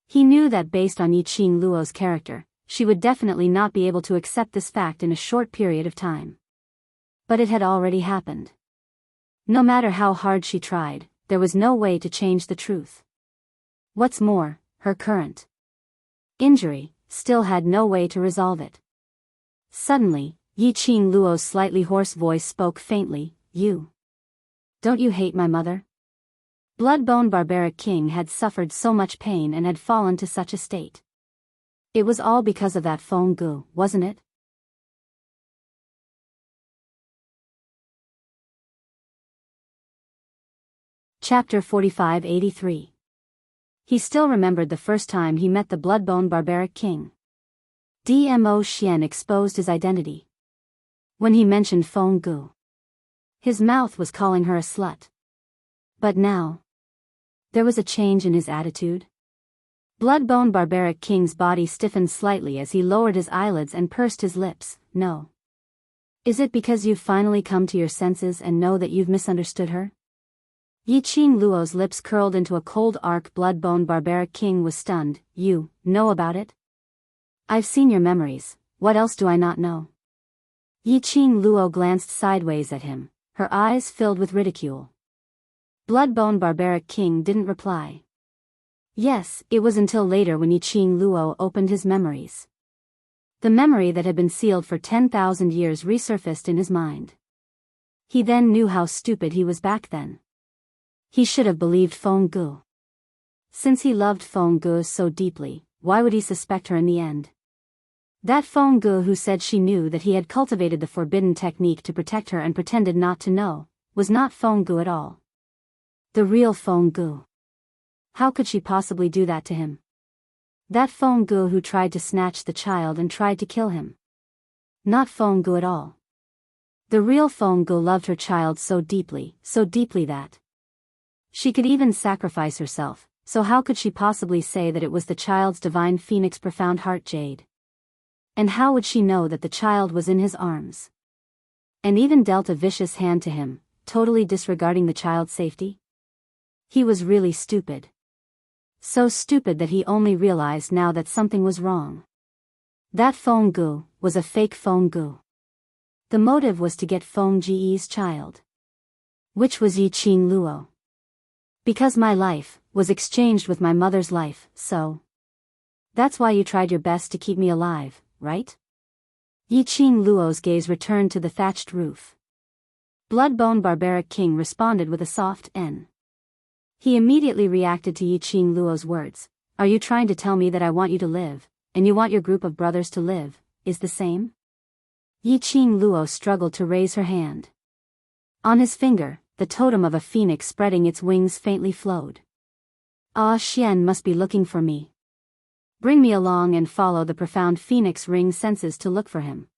He knew that based on Yiqing Luo's character, she would definitely not be able to accept this fact in a short period of time. But it had already happened. No matter how hard she tried, there was no way to change the truth. What's more, her current injury still had no way to resolve it. Suddenly, Yiqing Luo's slightly hoarse voice spoke faintly, Don't you hate my mother? Bloodbone barbaric king had suffered so much pain and had fallen to such a state. It was all because of that Feng Gu, wasn't it? Chapter 4583. He still remembered the first time he met the bloodbone barbaric king. Dmo Xian exposed his identity. When he mentioned Feng Gu, his mouth was calling her a slut. But now, there was a change in his attitude. Bloodbone barbaric king's body stiffened slightly as he lowered his eyelids and pursed his lips. No. Is it because you've finally come to your senses and know that you've misunderstood her? Yiqing Luo's lips curled into a cold arc. Bloodbone barbaric king was stunned. You know about it? I've seen your memories, what else do I not know? Yiqing Luo glanced sideways at him, her eyes filled with ridicule. Bloodbone barbaric king didn't reply. Yes, it was until later when Yiqing Luo opened his memories. The memory that had been sealed for 10,000 years resurfaced in his mind. He then knew how stupid he was back then. He should have believed Feng Gu. Since he loved Feng Gu so deeply, why would he suspect her in the end? That Feng Gu who said she knew that he had cultivated the forbidden technique to protect her and pretended not to know, was not Feng Gu at all. The real Feng Gu. How could she possibly do that to him? That Feng Gu who tried to snatch the child and tried to kill him. Not Feng Gu at all. The real Feng Gu loved her child so deeply that she could even sacrifice herself, so how could she possibly say that it was the child's divine phoenix profound heart jade? And how would she know that the child was in his arms? And even dealt a vicious hand to him, totally disregarding the child's safety? He was really stupid. So stupid that he only realized now that something was wrong. That Feng Gu was a fake Feng Gu. The motive was to get Feng Ji's child. Which was Yiqing Luo. Because my life was exchanged with my mother's life, so. That's why you tried your best to keep me alive, right? Yiqing Luo's gaze returned to the thatched roof. Bloodbone barbaric king responded with a soft N. He immediately reacted to Yiqing Luo's words. Are you trying to tell me that I want you to live, and you want your group of brothers to live, is the same? Yiqing Luo struggled to raise her hand. On his finger, the totem of a phoenix spreading its wings faintly flowed. Ah, Xian must be looking for me. Bring me along and follow the profound phoenix ring senses to look for him.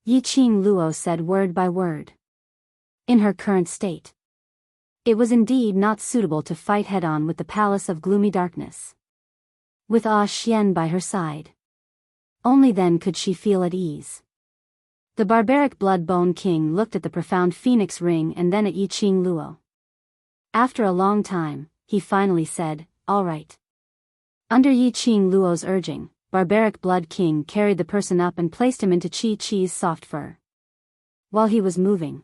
Yiqing Luo said word by word. In her current state, it was indeed not suitable to fight head-on with the palace of gloomy darkness. With Ah Xian by her side, only then could she feel at ease. The barbaric blood-bone king looked at the profound phoenix ring and then at Yiqing Luo. After a long time, he finally said, all right. Under Yiqing Luo's urging, barbaric blood king carried the person up and placed him into Chi-Chi's soft fur. While he was moving,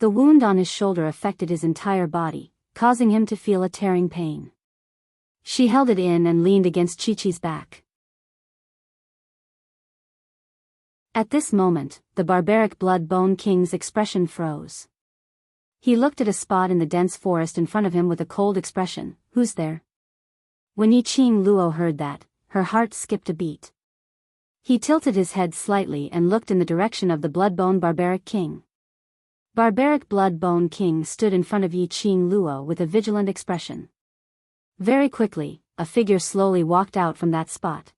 the wound on his shoulder affected his entire body, causing him to feel a tearing pain. She held it in and leaned against Chi-Chi's back. At this moment, the barbaric blood-bone king's expression froze. He looked at a spot in the dense forest in front of him with a cold expression. Who's there? When Yiqing Luo heard that, her heart skipped a beat. He tilted his head slightly and looked in the direction of the blood-bone barbaric king. Barbaric blood-bone king stood in front of Yiqing Luo with a vigilant expression. Very quickly, a figure slowly walked out from that spot.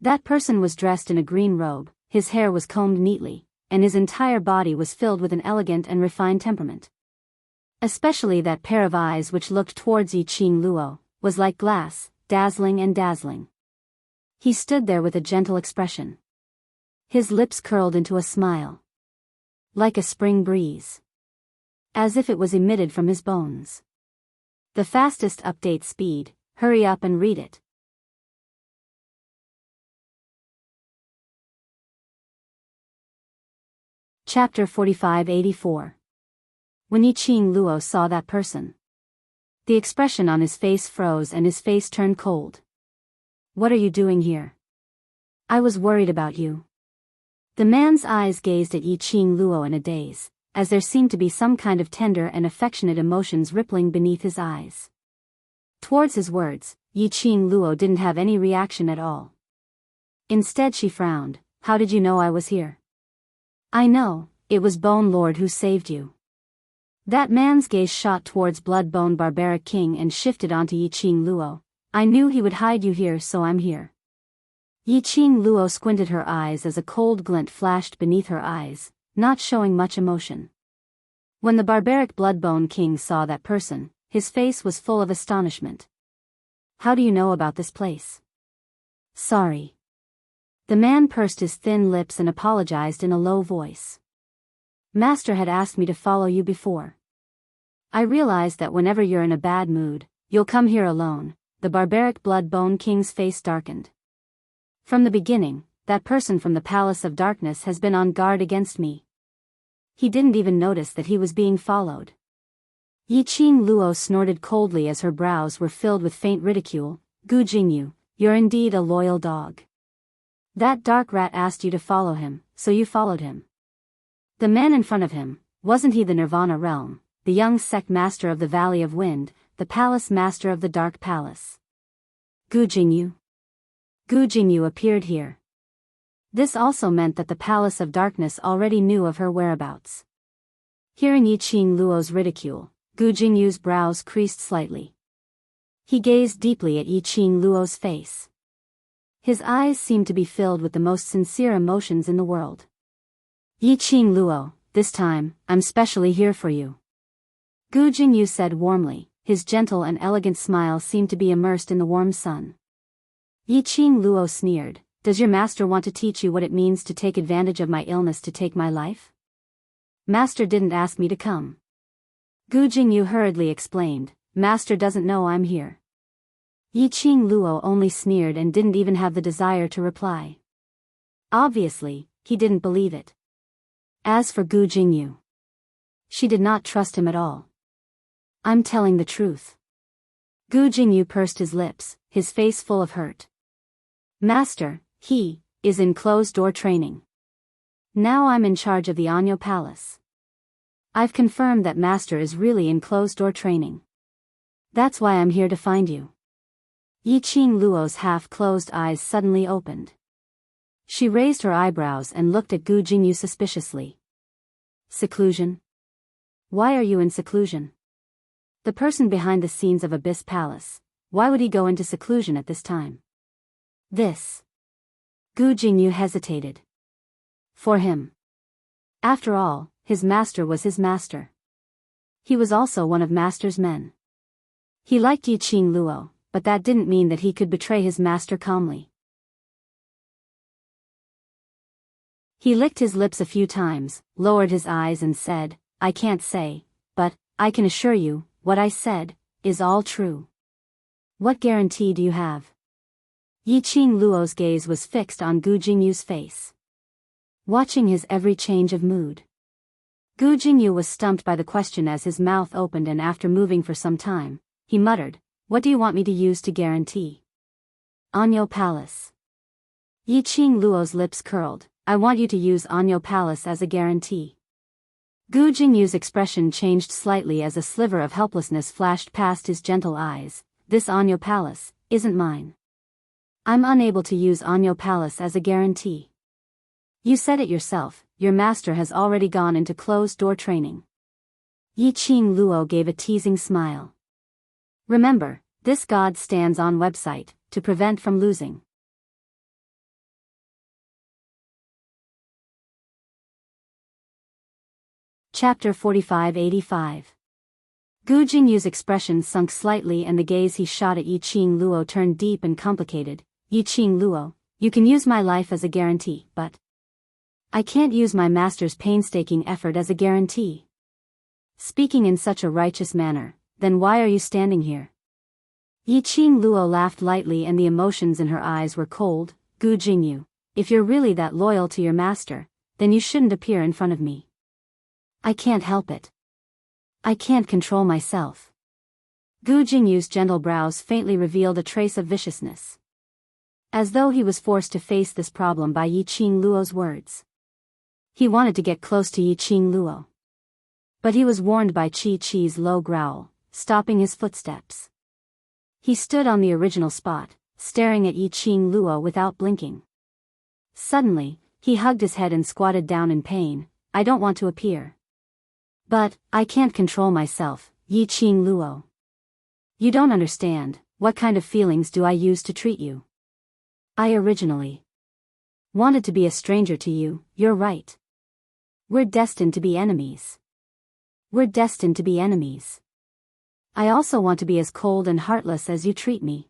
That person was dressed in a green robe. His hair was combed neatly, and his entire body was filled with an elegant and refined temperament. Especially that pair of eyes which looked towards Yiqing Luo, was like glass, dazzling and dazzling. He stood there with a gentle expression. His lips curled into a smile. Like a spring breeze. As if it was emitted from his bones. The fastest update speed, hurry up and read it. Chapter 4584. When Yiqing Luo saw that person. The expression on his face froze and his face turned cold. What are you doing here? I was worried about you. The man's eyes gazed at Yiqing Luo in a daze, as there seemed to be some kind of tender and affectionate emotions rippling beneath his eyes. Towards his words, Yiqing Luo didn't have any reaction at all. Instead she frowned. How did you know I was here? I know, it was Bone Lord who saved you. That man's gaze shot towards Bloodbone Barbaric King and shifted onto Yiqing Luo. I knew he would hide you here, so I'm here. Yiqing Luo squinted her eyes as a cold glint flashed beneath her eyes, not showing much emotion. When the barbaric Bloodbone King saw that person, his face was full of astonishment. How do you know about this place? Sorry. The man pursed his thin lips and apologized in a low voice. Master had asked me to follow you before. I realized that whenever you're in a bad mood, you'll come here alone. The barbaric Bloodbone King's face darkened. From the beginning, that person from the Palace of Darkness has been on guard against me. He didn't even notice that he was being followed. Yiqing Luo snorted coldly as her brows were filled with faint ridicule. Gu Jingyu, you're indeed a loyal dog. That dark rat asked you to follow him, so you followed him. The man in front of him, wasn't he the Nirvana realm, the young sect master of the Valley of Wind, the palace master of the Dark Palace? Gu Jingyu. Gu Jingyu appeared here. This also meant that the Palace of Darkness already knew of her whereabouts. Hearing Yiqing Luo's ridicule, Gu Jingyu's brows creased slightly. He gazed deeply at Yiqing Luo's face. His eyes seemed to be filled with the most sincere emotions in the world. Yiqing Luo, this time, I'm specially here for you. Gu Jingyu said warmly, his gentle and elegant smile seemed to be immersed in the warm sun. Yiqing Luo sneered, does your master want to teach you what it means to take advantage of my illness to take my life? Master didn't ask me to come. Gu Jingyu hurriedly explained, Master doesn't know I'm here. Yiqing Luo only sneered and didn't even have the desire to reply. Obviously, he didn't believe it. As for Gu Jingyu, she did not trust him at all. I'm telling the truth. Gu Jingyu pursed his lips, his face full of hurt. Master, he is in closed-door training. Now I'm in charge of the Anyo Palace. I've confirmed that Master is really in closed-door training. That's why I'm here to find you. Yiqing Luo's half-closed eyes suddenly opened. She raised her eyebrows and looked at Gu Jingyu suspiciously. Seclusion? Why are you in seclusion? The person behind the scenes of Abyss Palace, why would he go into seclusion at this time? This. Gu Jingyu hesitated. For him. After all, his master was his master. He was also one of Master's men. He liked Yiqing Luo, but that didn't mean that he could betray his master calmly. He licked his lips a few times, lowered his eyes and said, I can't say, but, I can assure you, what I said, is all true. What guarantee do you have? Yiqing Luo's gaze was fixed on Gu Jingyu's face. Watching his every change of mood. Gu Jingyu was stumped by the question as his mouth opened, and after moving for some time, he muttered, What do you want me to use to guarantee? Anyo Palace. Yiqing Luo's lips curled. I want you to use Anyo Palace as a guarantee. Gu Jingyu's expression changed slightly as a sliver of helplessness flashed past his gentle eyes. This Anyo Palace isn't mine. I'm unable to use Anyo Palace as a guarantee. You said it yourself, your master has already gone into closed-door training. Yiqing Luo gave a teasing smile. Remember, this god stands on website, to prevent from losing. Chapter 4585. Gu Jingyu's expression sunk slightly and the gaze he shot at Yiqing Luo turned deep and complicated. Yi Qing Luo, you can use my life as a guarantee, but I can't use my master's painstaking effort as a guarantee. Speaking in such a righteous manner, then why are you standing here? Yi Qing Luo laughed lightly and the emotions in her eyes were cold. Gu Jingyu, if you're really that loyal to your master, then you shouldn't appear in front of me. I can't help it. I can't control myself. Gu Jingyu's gentle brows faintly revealed a trace of viciousness. As though he was forced to face this problem by Yi Qing Luo's words. He wanted to get close to Yi Qing Luo. But he was warned by Qi Qi's low growl, stopping his footsteps. He stood on the original spot, staring at Yi Qing Luo without blinking. Suddenly, he hugged his head and squatted down in pain. I don't want to appear. But, I can't control myself, Yi Qing Luo. You don't understand, what kind of feelings do I use to treat you? I originally wanted to be a stranger to you, you're right. We're destined to be enemies. We're destined to be enemies. I also want to be as cold and heartless as you treat me.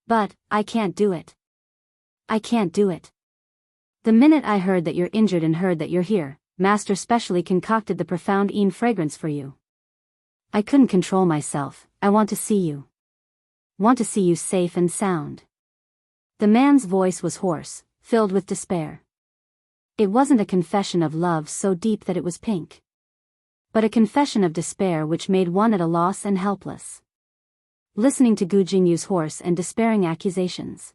But, I can't do it. I can't do it. The minute I heard that you're injured and heard that you're here, Master specially concocted the profound fragrance for you. I couldn't control myself, I want to see you. Want to see you safe and sound. The man's voice was hoarse, filled with despair. It wasn't a confession of love so deep that it was pink. But a confession of despair which made one at a loss and helpless. Listening to Gu Jingyu's hoarse and despairing accusations.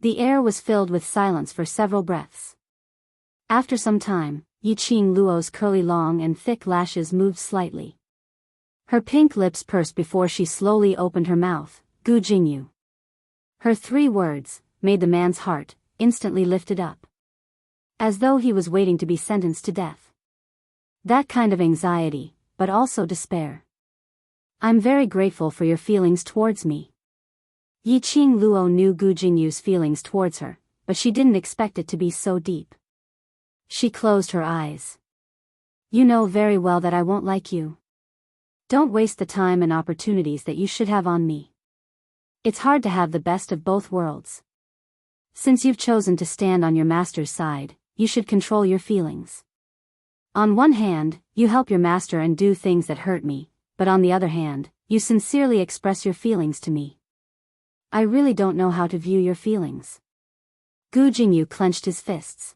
The air was filled with silence for several breaths. After some time, Yi Qing Luo's curly long and thick lashes moved slightly. Her pink lips pursed before she slowly opened her mouth. Gu Jingyu. Her 3 words made the man's heart instantly lifted up. As though he was waiting to be sentenced to death. That kind of anxiety, but also despair. I'm very grateful for your feelings towards me. Yi Qing Luo knew Gu Jingyu's feelings towards her, but she didn't expect it to be so deep. She closed her eyes. You know very well that I won't like you. Don't waste the time and opportunities that you should have on me. It's hard to have the best of both worlds. Since you've chosen to stand on your master's side, you should control your feelings. On one hand, you help your master and do things that hurt me, but on the other hand, you sincerely express your feelings to me. I really don't know how to view your feelings. Gu Jingyu clenched his fists.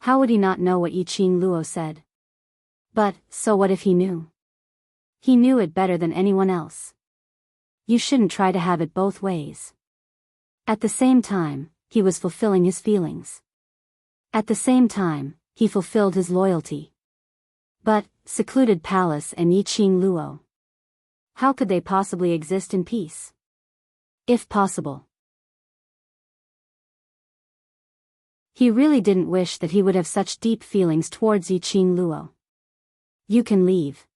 How would he not know what Yi Qing Luo said? But, so what if he knew? He knew it better than anyone else. You shouldn't try to have it both ways. At the same time, he was fulfilling his feelings. At the same time, he fulfilled his loyalty. But, secluded palace and Yi Qing Luo. How could they possibly exist in peace? If possible. He really didn't wish that he would have such deep feelings towards Yi Qing Luo. You can leave.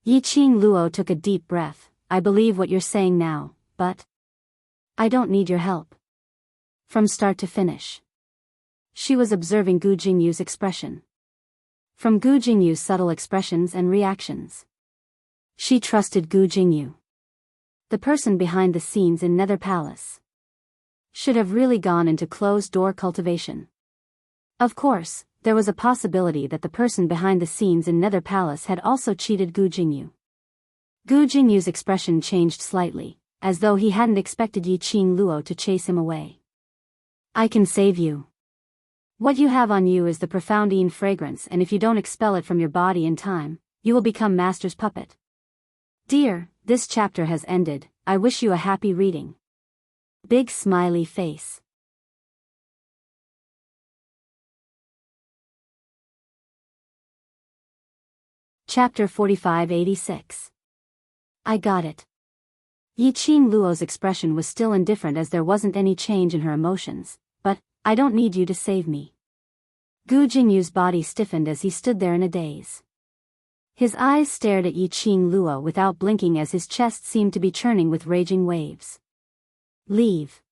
Yi Qing Luo took a deep breath. I believe what you're saying now, but I don't need your help. From start to finish. She was observing Gu Jingyu's expression. From Gu Jingyu's subtle expressions and reactions. She trusted Gu Jingyu. The person behind the scenes in Nether Palace. Should have really gone into closed-door cultivation. Of course, there was a possibility that the person behind the scenes in Nether Palace had also cheated Gu Jingyu. Gu Jingyu's expression changed slightly, as though he hadn't expected Yi Qing Luo to chase him away. I can save you. What you have on you is the profound fragrance, and if you don't expel it from your body in time, you will become Master's puppet. Dear, this chapter has ended, I wish you a happy reading. Big smiley face. Chapter 4586. I got it. Yi Qing Luo's expression was still indifferent as there wasn't any change in her emotions, but, I don't need you to save me. Gu Jingyu's body stiffened as he stood there in a daze. His eyes stared at Yi Qing Luo without blinking as his chest seemed to be churning with raging waves. Leave.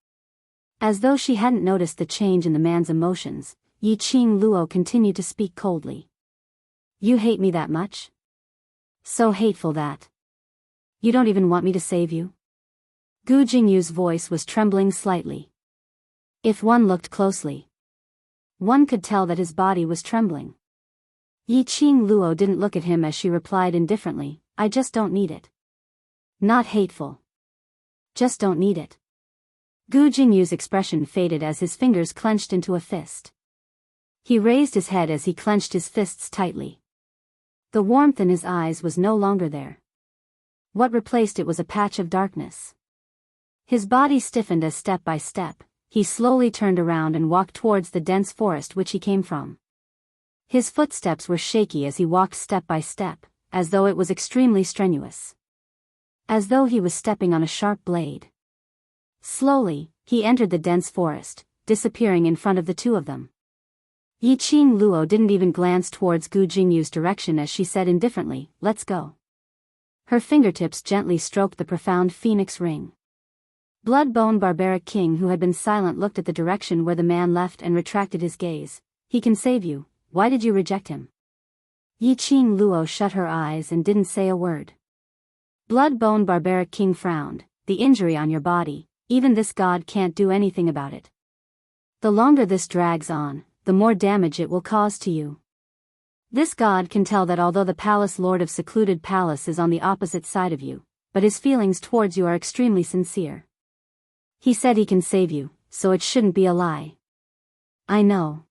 As though she hadn't noticed the change in the man's emotions, Yi Qing Luo continued to speak coldly. You hate me that much? So hateful that you don't even want me to save you? Gu Jingyu's voice was trembling slightly. If one looked closely, one could tell that his body was trembling. Yi Qing Luo didn't look at him as she replied indifferently, I just don't need it. Not hateful. Just don't need it. Gu Jingyu's expression faded as his fingers clenched into a fist. He raised his head as he clenched his fists tightly. The warmth in his eyes was no longer there. What replaced it was a patch of darkness. His body stiffened as step by step, he slowly turned around and walked towards the dense forest which he came from. His footsteps were shaky as he walked step by step, as though it was extremely strenuous. As though he was stepping on a sharp blade. Slowly, he entered the dense forest, disappearing in front of the two of them. Yi Qing Luo didn't even glance towards Gu Jingyu's direction as she said indifferently, let's go. Her fingertips gently stroked the profound phoenix ring. Blood-bone barbaric king who had been silent looked at the direction where the man left and retracted his gaze. He can save you, why did you reject him? Yi Qing Luo shut her eyes and didn't say a word. Blood-bone barbaric king frowned, the injury on your body, even this god can't do anything about it. The longer this drags on, the more damage it will cause to you. This god can tell that although the palace lord of secluded palace is on the opposite side of you, but his feelings towards you are extremely sincere. He said he can save you, so it shouldn't be a lie. I know.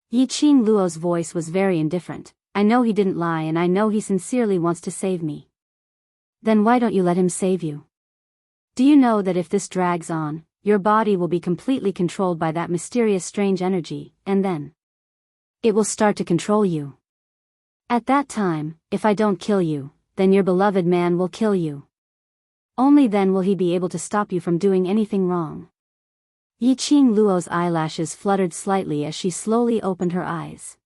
Yi Qing Luo's voice was very indifferent, I know he didn't lie and I know he sincerely wants to save me. Then why don't you let him save you? Do you know that if this drags on, your body will be completely controlled by that mysterious strange energy, and then it will start to control you. At that time, if I don't kill you, then your beloved man will kill you. Only then will he be able to stop you from doing anything wrong. Yi Qing Luo's eyelashes fluttered slightly as she slowly opened her eyes.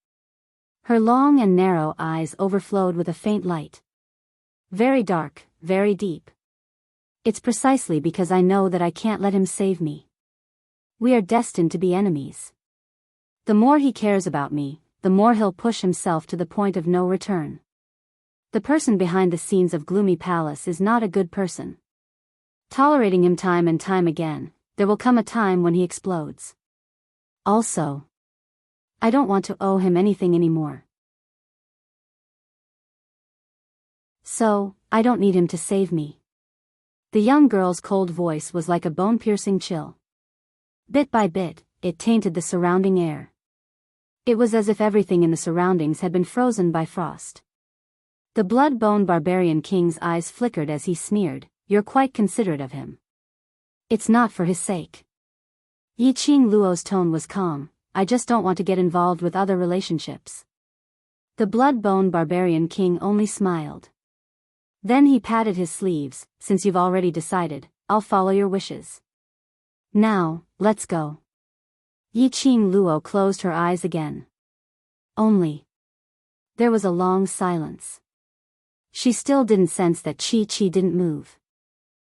Her long and narrow eyes overflowed with a faint light. Very dark, very deep. It's precisely because I know that I can't let him save me. We are destined to be enemies. The more he cares about me, the more he'll push himself to the point of no return. The person behind the scenes of Gloomy Palace is not a good person. Tolerating him time and time again, there will come a time when he explodes. Also, I don't want to owe him anything anymore. So, I don't need him to save me. The young girl's cold voice was like a bone-piercing chill. Bit by bit, it tainted the surrounding air. It was as if everything in the surroundings had been frozen by frost. The blood-bone barbarian king's eyes flickered as he sneered, you're quite considerate of him. It's not for his sake. Yi Qing Luo's tone was calm, I just don't want to get involved with other relationships. The blood-bone barbarian king only smiled. Then he patted his sleeves, since you've already decided, I'll follow your wishes. Now, let's go. Yi Qing Luo closed her eyes again. Only. There was a long silence. She still didn't sense that Chi didn't move.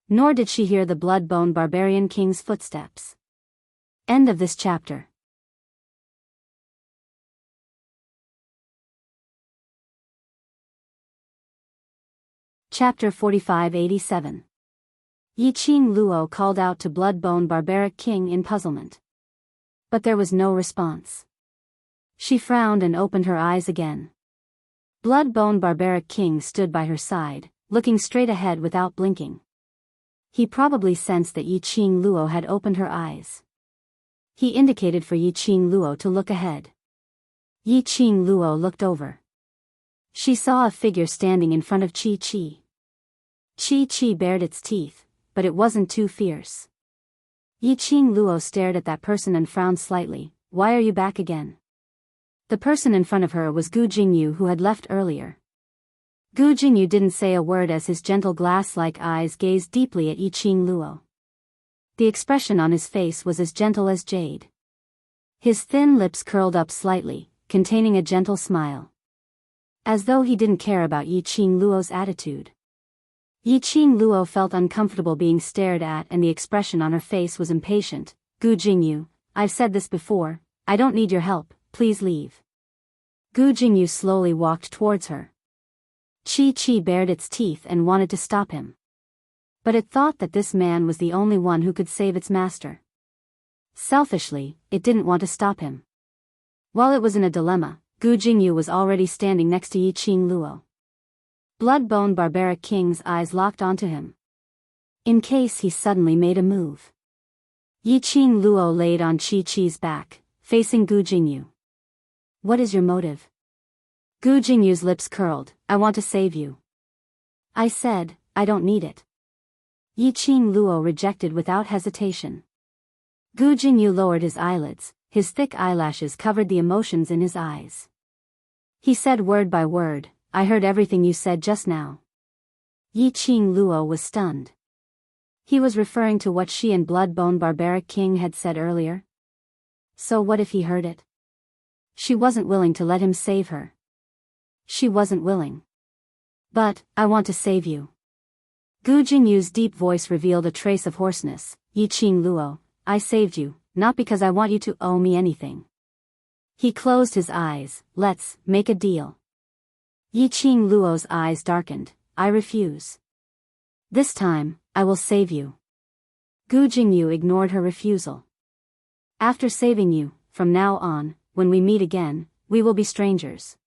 Nor did she hear the blood-bone barbarian king's footsteps. End of this chapter. Chapter 4587. Yi Qing Luo called out to blood-bone barbaric king in puzzlement. But there was no response. She frowned and opened her eyes again. Blood-bone barbaric king stood by her side, looking straight ahead without blinking. He probably sensed that Yi Qing Luo had opened her eyes. He indicated for Yi Qing Luo to look ahead. Yi Qing Luo looked over. She saw a figure standing in front of Chi. Chi bared its teeth, but it wasn't too fierce. Yi Qing Luo stared at that person and frowned slightly, why are you back again? The person in front of her was Gu Jingyu who had left earlier. Gu Jingyu didn't say a word as his gentle glass-like eyes gazed deeply at Yi Qing Luo. The expression on his face was as gentle as jade. His thin lips curled up slightly, containing a gentle smile. As though he didn't care about Yi Qing Luo's attitude. Yi Qing Luo felt uncomfortable being stared at and the expression on her face was impatient. Gu Jingyu, I've said this before, I don't need your help, please leave. Gu Jingyu slowly walked towards her. Chi bared its teeth and wanted to stop him. But it thought that this man was the only one who could save its master. Selfishly, it didn't want to stop him. While it was in a dilemma, Gu Jingyu was already standing next to Yi Qing Luo. Blood-boned barbaric king's eyes locked onto him. In case he suddenly made a move. Yi Qing Luo laid on Chi-Chi's back, facing Gu Jingyu. What is your motive? Gu Jingyu's lips curled. I want to save you. I said, I don't need it. Yi Qing Luo rejected without hesitation. Gu Jingyu lowered his eyelids, his thick eyelashes covered the emotions in his eyes. He said word by word, I heard everything you said just now. Yi Qing Luo was stunned. He was referring to what she and blood-bone barbaric king had said earlier. So what if he heard it? She wasn't willing to let him save her. She wasn't willing. But, I want to save you. Gu Jingyu's deep voice revealed a trace of hoarseness. Yi Qing Luo, I saved you, not because I want you to owe me anything. He closed his eyes. Let's make a deal. Yi Qing Luo's eyes darkened. I refuse. This time, I will save you. Gu Jingyu ignored her refusal. After saving you, from now on, when we meet again, we will be strangers.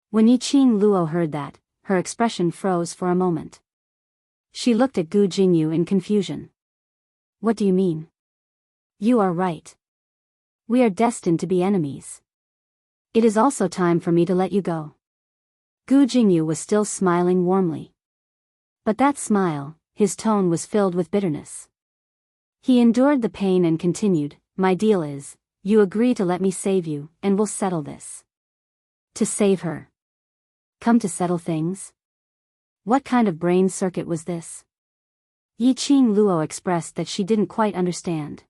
When Yi Qing Luo heard that, her expression froze for a moment. She looked at Gu Jingyu in confusion. What do you mean? You are right. We are destined to be enemies. It is also time for me to let you go. Gu Jingyu was still smiling warmly. But that smile, his tone was filled with bitterness. He endured the pain and continued, my deal is, you agree to let me save you, and we'll settle this. To save her. Come to settle things? What kind of brain circuit was this? Yi Qing Luo expressed that she didn't quite understand.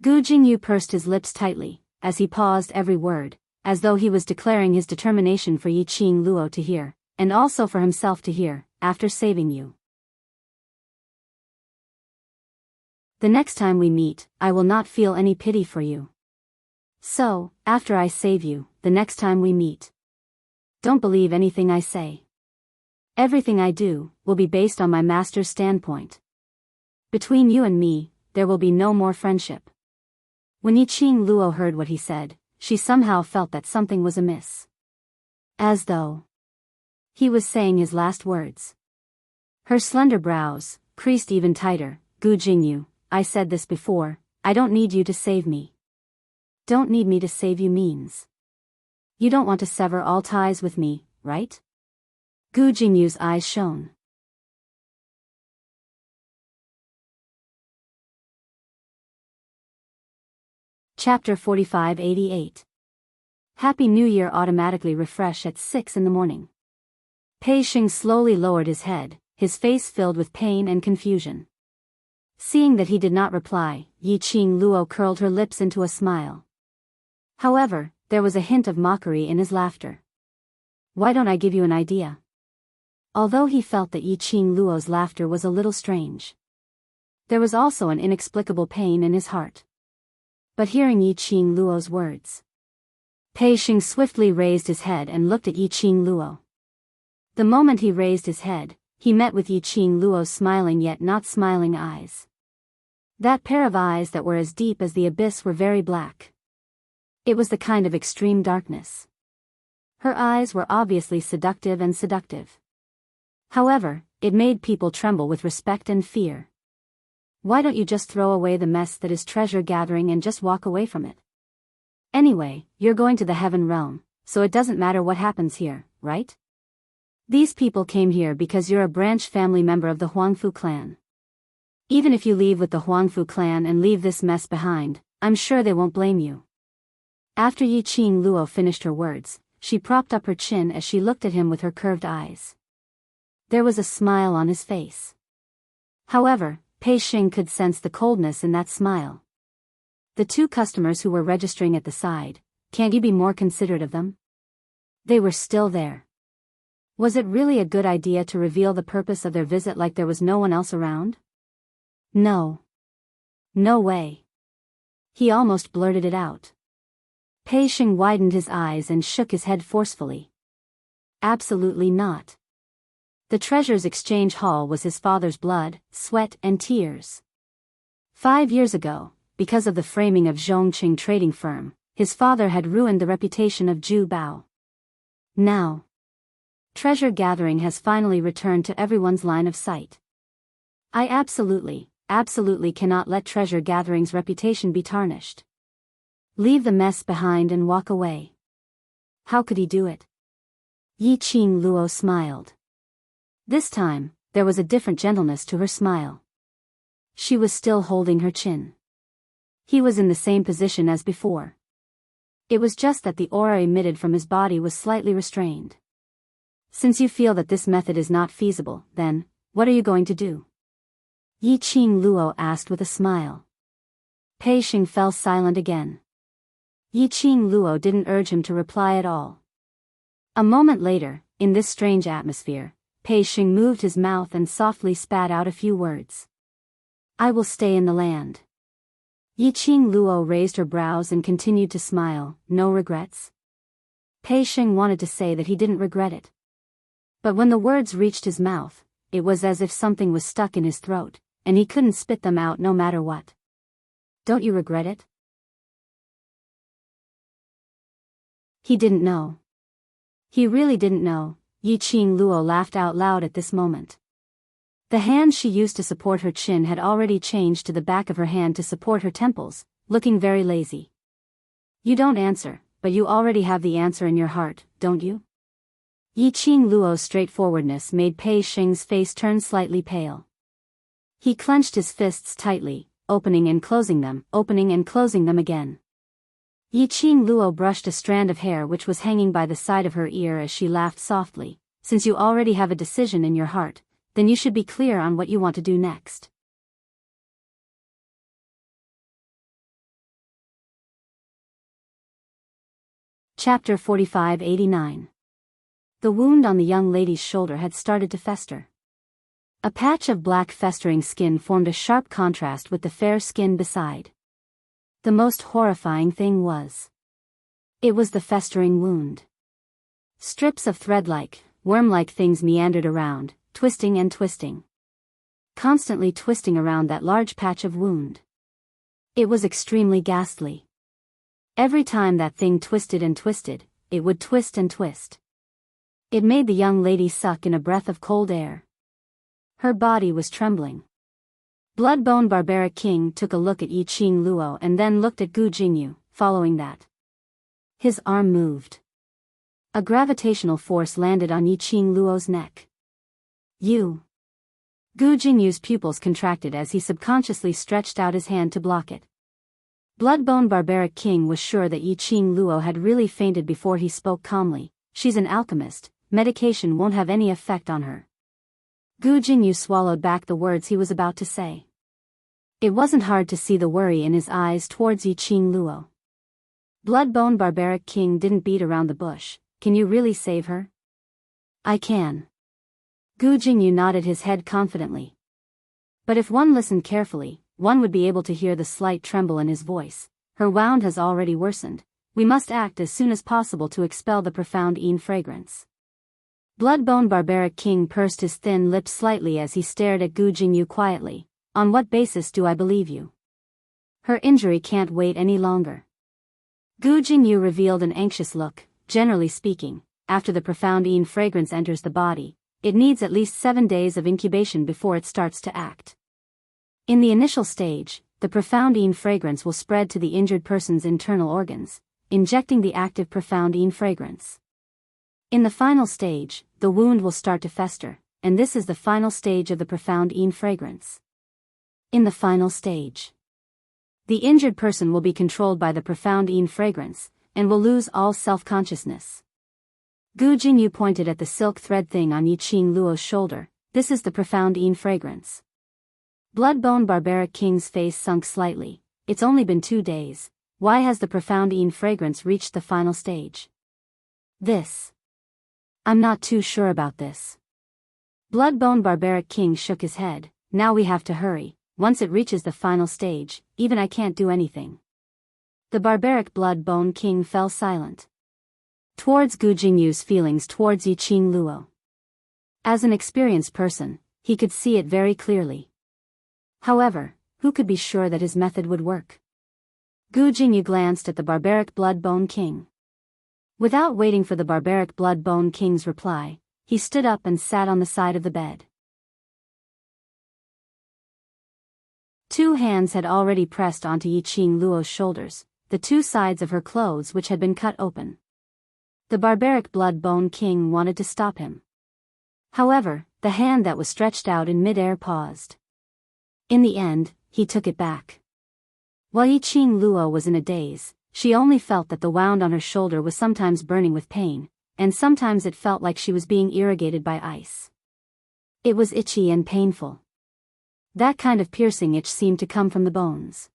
Gu Jingyu pursed his lips tightly, as he paused every word, as though he was declaring his determination for Yi Qing Luo to hear, and also for himself to hear, after saving you. The next time we meet, I will not feel any pity for you. So, after I save you, the next time we meet. Don't believe anything I say. Everything I do, will be based on my master's standpoint. Between you and me, there will be no more friendship. When Yi Qing Luo heard what he said, she somehow felt that something was amiss. As though he was saying his last words. Her slender brows creased even tighter. Gu Jingyu, I said this before, I don't need you to save me. Don't need me to save you means. You don't want to sever all ties with me, right? Gu Jingyu's eyes shone. Chapter 4588. Happy New Year automatically refresh at 6 in the morning. Pei Xing slowly lowered his head, his face filled with pain and confusion. Seeing that he did not reply, Yi Qing Luo curled her lips into a smile. However, there was a hint of mockery in his laughter. Why don't I give you an idea? Although he felt that Yi Qing Luo's laughter was a little strange. There was also an inexplicable pain in his heart. But hearing Yi Qing Luo's words, Pei Xing swiftly raised his head and looked at Yi Qing Luo. The moment he raised his head, he met with Yi Qing Luo's smiling yet not smiling eyes. That pair of eyes that were as deep as the abyss were very black. It was the kind of extreme darkness. Her eyes were obviously seductive and seductive. However, it made people tremble with respect and fear. Why don't you just throw away the mess that is treasure gathering and just walk away from it? Anyway, you're going to the heaven realm, so it doesn't matter what happens here, right? These people came here because you're a branch family member of the Huangfu clan. Even if you leave with the Huangfu clan and leave this mess behind, I'm sure they won't blame you. After Yi Qing Luo finished her words, she propped up her chin as she looked at him with her curved eyes. There was a smile on his face. However, Pei Xing could sense the coldness in that smile. The two customers who were registering at the side, can't you be more considerate of them? They were still there. Was it really a good idea to reveal the purpose of their visit like there was no one else around? No. No way. He almost blurted it out. Pei Xing widened his eyes and shook his head forcefully. Absolutely not. The treasures exchange hall was his father's blood, sweat and tears. 5 years ago, because of the framing of Zhongqing trading firm, his father had ruined the reputation of Zhu Bao. Now, treasure gathering has finally returned to everyone's line of sight. I absolutely cannot let treasure gathering's reputation be tarnished. Leave the mess behind and walk away. How could he do it? Yi Qing Luo smiled. This time, there was a different gentleness to her smile. She was still holding her chin. He was in the same position as before. It was just that the aura emitted from his body was slightly restrained. Since you feel that this method is not feasible, then, what are you going to do? Yi Qing Luo asked with a smile. Pei Xing fell silent again. Yi Qing Luo didn't urge him to reply at all. A moment later, in this strange atmosphere, Pei Xing moved his mouth and softly spat out a few words. I will stay in the land. Yi Qing Luo raised her brows and continued to smile. No regrets? Pei Xing wanted to say that he didn't regret it. But when the words reached his mouth, it was as if something was stuck in his throat, and he couldn't spit them out no matter what. Don't you regret it? He didn't know. He really didn't know. Yi Qing Luo laughed out loud at this moment. The hand she used to support her chin had already changed to the back of her hand to support her temples, looking very lazy. You don't answer, but you already have the answer in your heart, don't you? Yi Qing Luo's straightforwardness made Pei Xing's face turn slightly pale. He clenched his fists tightly, opening and closing them again. Yi Qing Luo brushed a strand of hair which was hanging by the side of her ear as she laughed softly. Since you already have a decision in your heart, then you should be clear on what you want to do next. Chapter 4589. The wound on the young lady's shoulder had started to fester. A patch of black festering skin formed a sharp contrast with the fair skin beside. The most horrifying thing was, it was the festering wound. Strips of thread-like, worm-like things meandered around, twisting and twisting. Constantly twisting around that large patch of wound. It was extremely ghastly. Every time that thing twisted and twisted, it would twist and twist. It made the young lady suck in a breath of cold air. Her body was trembling. Bloodbone Barbaric King took a look at Yi Qing Luo and then looked at Gu Jingyu, following that. His arm moved. A gravitational force landed on Yi Qing Luo's neck. You. Gu Jingyu's pupils contracted as he subconsciously stretched out his hand to block it. Bloodbone Barbaric King was sure that Yi Qing Luo had really fainted before he spoke calmly. She's an alchemist, medication won't have any effect on her. Gu Jingyu swallowed back the words he was about to say. It wasn't hard to see the worry in his eyes towards Yi Qing Luo. Bloodbone Barbaric King didn't beat around the bush. Can you really save her? I can. Gu Jingyu nodded his head confidently. But if one listened carefully, one would be able to hear the slight tremble in his voice. Her wound has already worsened. We must act as soon as possible to expel the profound fragrance. Bloodbone Barbaric King pursed his thin lips slightly as he stared at Gu Jingyu quietly. On what basis do I believe you? Her injury can't wait any longer. Gu Jingyu revealed an anxious look. Generally speaking, after the profound fragrance enters the body, it needs at least 7 days of incubation before it starts to act. In the initial stage, the profound fragrance will spread to the injured person's internal organs, injecting the active profound fragrance. In the final stage, the wound will start to fester, and this is the final stage of the profound fragrance. In the final stage, the injured person will be controlled by the profound fragrance, and will lose all self-consciousness. Gu Jingyu pointed at the silk thread thing on Yi Qing Luo's shoulder. This is the profound fragrance. Bloodbone Barbaric King's face sunk slightly. It's only been 2 days. Why has the profound fragrance reached the final stage? This. I'm not too sure about this. Bloodbone Barbaric King shook his head. Now we have to hurry. Once it reaches the final stage, even I can't do anything. The Barbaric Bloodbone King fell silent. Towards Gu Jingyu's feelings towards Yi Qing Luo. As an experienced person, he could see it very clearly. However, who could be sure that his method would work? Gu Jingyu glanced at the barbaric Blood-Bone King. Without waiting for the barbaric Blood-Bone King's reply, he stood up and sat on the side of the bed. Two hands had already pressed onto Yiqing Luo's shoulders, the two sides of her clothes which had been cut open. The barbaric Blood-Bone King wanted to stop him. However, the hand that was stretched out in mid-air paused. In the end, he took it back. While Yiqing Luo was in a daze, she only felt that the wound on her shoulder was sometimes burning with pain, and sometimes it felt like she was being irrigated by ice. It was itchy and painful. That kind of piercing itch seemed to come from the bones.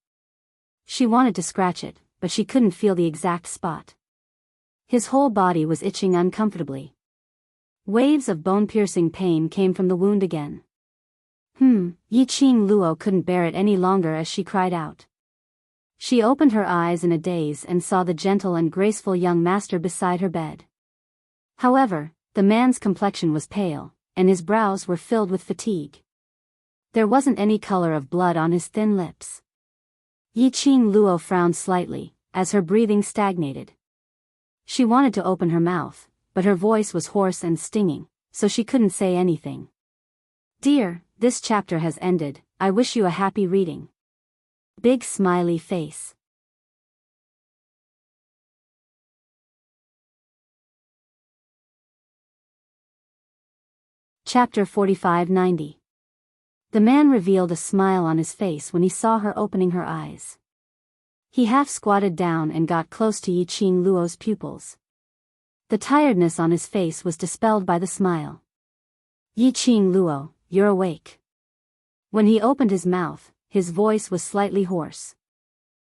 She wanted to scratch it, but she couldn't feel the exact spot. His whole body was itching uncomfortably. Waves of bone-piercing pain came from the wound again. Yiqing Luo couldn't bear it any longer as she cried out. She opened her eyes in a daze and saw the gentle and graceful young master beside her bed. However, the man's complexion was pale, and his brows were filled with fatigue. There wasn't any color of blood on his thin lips. Yiqing Luo frowned slightly, as her breathing stagnated. She wanted to open her mouth, but her voice was hoarse and stinging, so she couldn't say anything. "Dear, this chapter has ended, I wish you a happy reading." Big smiley face. Chapter 4590. The man revealed a smile on his face when he saw her opening her eyes. He half squatted down and got close to Yiqing Luo's pupils. The tiredness on his face was dispelled by the smile. "Yiqing Luo, you're awake." When he opened his mouth, his voice was slightly hoarse.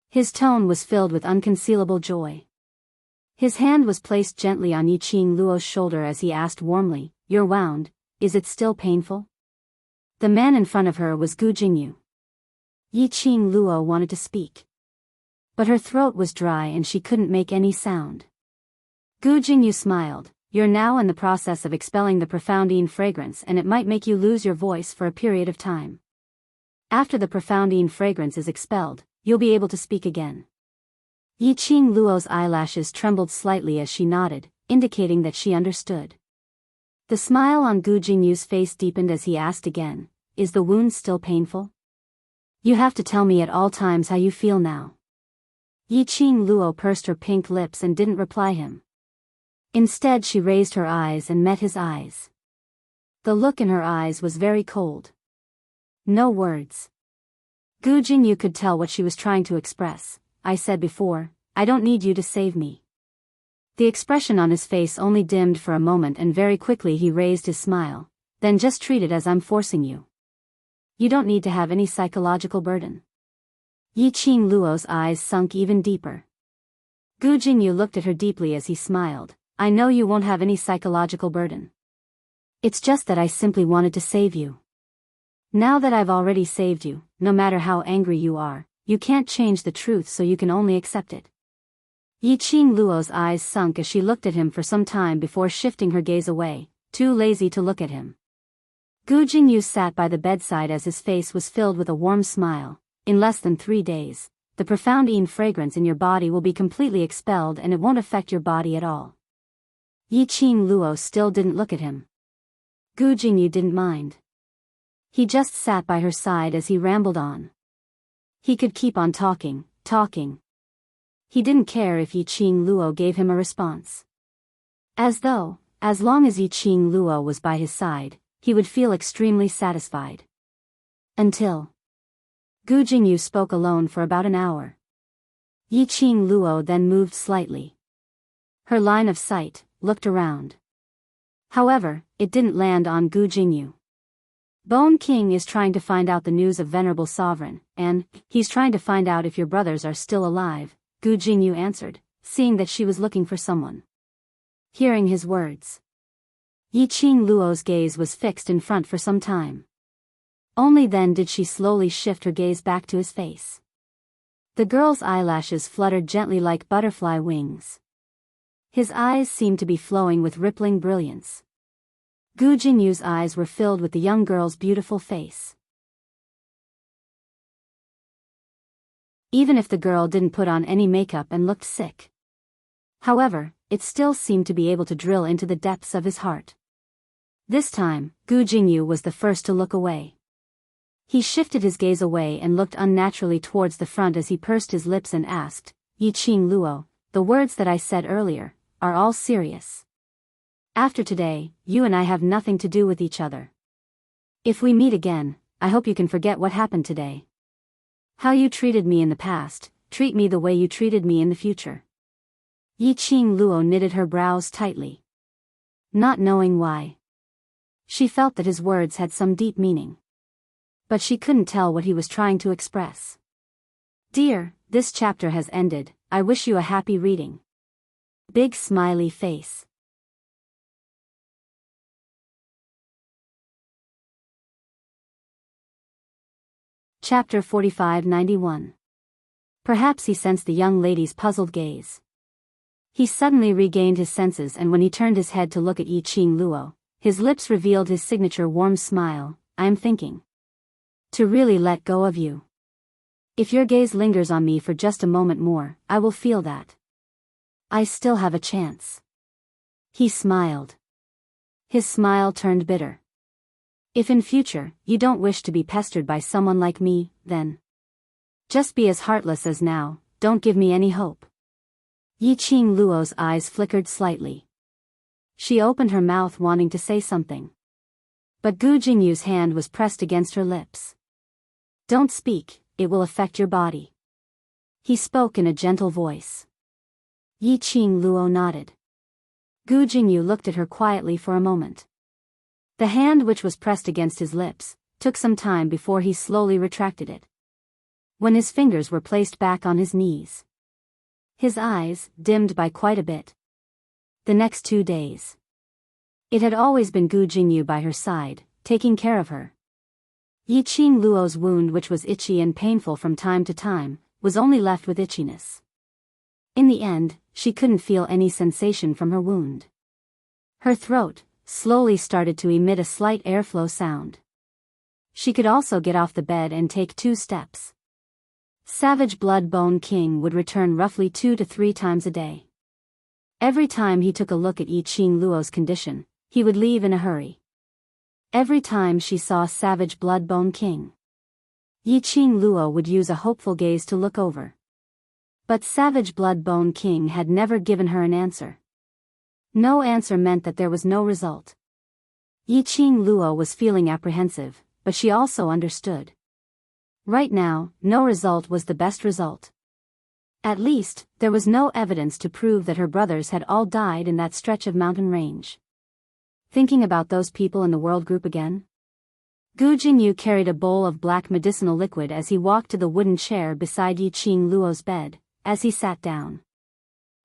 His tone was filled with unconcealable joy. His hand was placed gently on Yiqing Luo's shoulder as he asked warmly, "You're wound, is it still painful?" The man in front of her was Gu Jingyu. Yiqing Luo wanted to speak, but her throat was dry and she couldn't make any sound. Gu Jingyu smiled, "You're now in the process of expelling the profoundine fragrance and it might make you lose your voice for a period of time. After the profoundine fragrance is expelled, you'll be able to speak again." Yiqing Luo's eyelashes trembled slightly as she nodded, indicating that she understood. The smile on Gu Jingyu's face deepened as he asked again, "Is the wound still painful?" "You have to tell me at all times how you feel now." Yiqing Luo pursed her pink lips and didn't reply him. Instead she raised her eyes and met his eyes. The look in her eyes was very cold. No words. Gu Jingyu could tell what she was trying to express. "I said before, I don't need you to save me." The expression on his face only dimmed for a moment and very quickly he raised his smile. "Then just treat it as I'm forcing you. You don't need to have any psychological burden." Yiqing Luo's eyes sunk even deeper. Gu Jingyu looked at her deeply as he smiled. "I know you won't have any psychological burden. It's just that I simply wanted to save you. Now that I've already saved you, no matter how angry you are, you can't change the truth so you can only accept it." Yiqing Luo's eyes sunk as she looked at him for some time before shifting her gaze away, too lazy to look at him. Gu Jingyu sat by the bedside as his face was filled with a warm smile. "In less than 3 days, the profoundine fragrance in your body will be completely expelled and it won't affect your body at all." Yiqing Luo still didn't look at him. Gu Jingyu didn't mind. He just sat by her side as he rambled on. He could keep on talking. He didn't care if Yiqing Luo gave him a response. As long as Yiqing Luo was by his side, he would feel extremely satisfied. Until Gu Jingyu spoke alone for about an hour. Yiqing Luo then moved slightly. Her line of sight, looked around. However, it didn't land on Gu Jingyu. "Bone King is trying to find out the news of Venerable Sovereign, and he's trying to find out if your brothers are still alive," Gu Jingyu answered, seeing that she was looking for someone. Hearing his words, Yiqing Luo's gaze was fixed in front for some time. Only then did she slowly shift her gaze back to his face. The girl's eyelashes fluttered gently like butterfly wings. His eyes seemed to be flowing with rippling brilliance. Gu Jingyu's eyes were filled with the young girl's beautiful face. Even if the girl didn't put on any makeup and looked sick. However, it still seemed to be able to drill into the depths of his heart. This time, Gu Jingyu was the first to look away. He shifted his gaze away and looked unnaturally towards the front as he pursed his lips and asked, "Yiqing Luo, the words that I said earlier, are all serious? After today, you and I have nothing to do with each other. If we meet again, I hope you can forget what happened today. How you treated me in the past, treat me the way you treated me in the future." Yiqing Luo knitted her brows tightly. Not knowing why. She felt that his words had some deep meaning. But she couldn't tell what he was trying to express. "Dear, this chapter has ended, I wish you a happy reading." Big smiley face. Chapter 4591. Perhaps he sensed the young lady's puzzled gaze. He suddenly regained his senses, and when he turned his head to look at Yiqing Luo, his lips revealed his signature warm smile. "I am thinking to really let go of you. If your gaze lingers on me for just a moment more, I will feel that I still have a chance." He smiled. His smile turned bitter. "If in future, you don't wish to be pestered by someone like me, then just be as heartless as now, don't give me any hope." Yiqing Luo's eyes flickered slightly. She opened her mouth wanting to say something. But Gu Jingyu's hand was pressed against her lips. "Don't speak, it will affect your body." He spoke in a gentle voice. Yiqing Luo nodded. Gu Jingyu looked at her quietly for a moment. The hand which was pressed against his lips took some time before he slowly retracted it. When his fingers were placed back on his knees, his eyes dimmed by quite a bit. The next 2 days. It had always been Gu Jingyu by her side, taking care of her. Yiqing Luo's wound, which was itchy and painful from time to time, was only left with itchiness. In the end, she couldn't feel any sensation from her wound. Her throat slowly started to emit a slight airflow sound. She could also get off the bed and take 2 steps. Savage Blood Bone King would return roughly 2 to 3 times a day. Every time he took a look at Yiqing Luo's condition, he would leave in a hurry. Every time she saw Savage Blood Bone King, Yiqing Luo would use a hopeful gaze to look over. But Savage Blood Bone King had never given her an answer. No answer meant that there was no result. Yiqing Luo was feeling apprehensive, but she also understood. Right now, no result was the best result. At least, there was no evidence to prove that her brothers had all died in that stretch of mountain range. Thinking about those people in the world group again? Gu Jingyu carried a bowl of black medicinal liquid as he walked to the wooden chair beside Yiqing Luo's bed. As he sat down,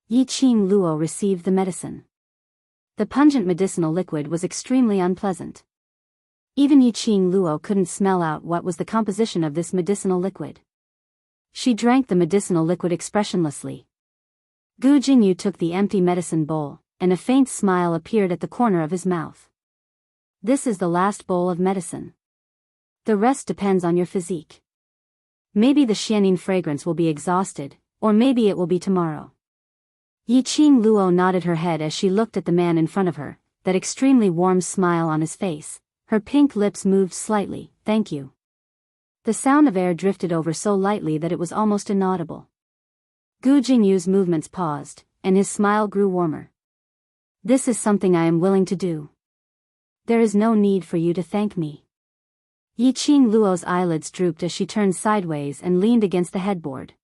Yiqing Luo received the medicine. The pungent medicinal liquid was extremely unpleasant. Even Yiqing Luo couldn't smell out what was the composition of this medicinal liquid. She drank the medicinal liquid expressionlessly. Gu Jingyu took the empty medicine bowl, and a faint smile appeared at the corner of his mouth. "This is the last bowl of medicine. The rest depends on your physique. Maybe the xianin fragrance will be exhausted, or maybe it will be tomorrow." Yiqing Luo nodded her head as she looked at the man in front of her, that extremely warm smile on his face. Her pink lips moved slightly. "Thank you." The sound of air drifted over so lightly that it was almost inaudible. Gu Jingyu's movements paused, and his smile grew warmer. "This is something I am willing to do. There is no need for you to thank me." Yiqing Luo's eyelids drooped as she turned sideways and leaned against the headboard.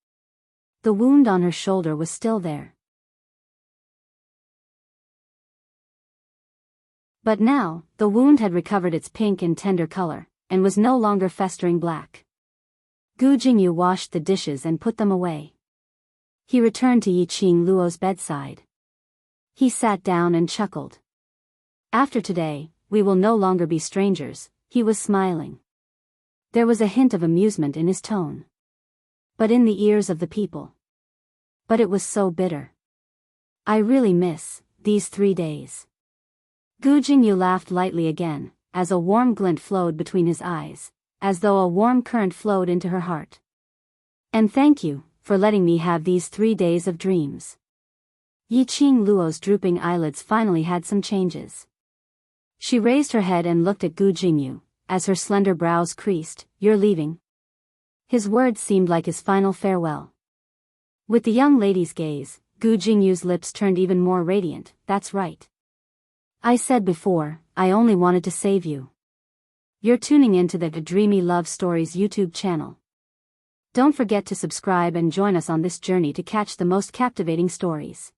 The wound on her shoulder was still there. But now, the wound had recovered its pink and tender color, and was no longer festering black. Gu Jingyu washed the dishes and put them away. He returned to Yiqing Luo's bedside. He sat down and chuckled. "After today, we will no longer be strangers," he was smiling. There was a hint of amusement in his tone. But in the ears of the people. But it was so bitter. "I really miss these 3 days." Gu Jingyu laughed lightly again, as a warm glint flowed between his eyes, as though a warm current flowed into her heart. And thank you, for letting me have these 3 days of dreams. Yi Qing Luo's drooping eyelids finally had some changes. She raised her head and looked at Gu Jingyu, as her slender brows creased. You're leaving? His words seemed like his final farewell. With the young lady's gaze, Gu Jingyu's lips turned even more radiant. That's right. I said before, I only wanted to save you. You're tuning into the Dreamy Love Stories YouTube channel. Don't forget to subscribe and join us on this journey to catch the most captivating stories.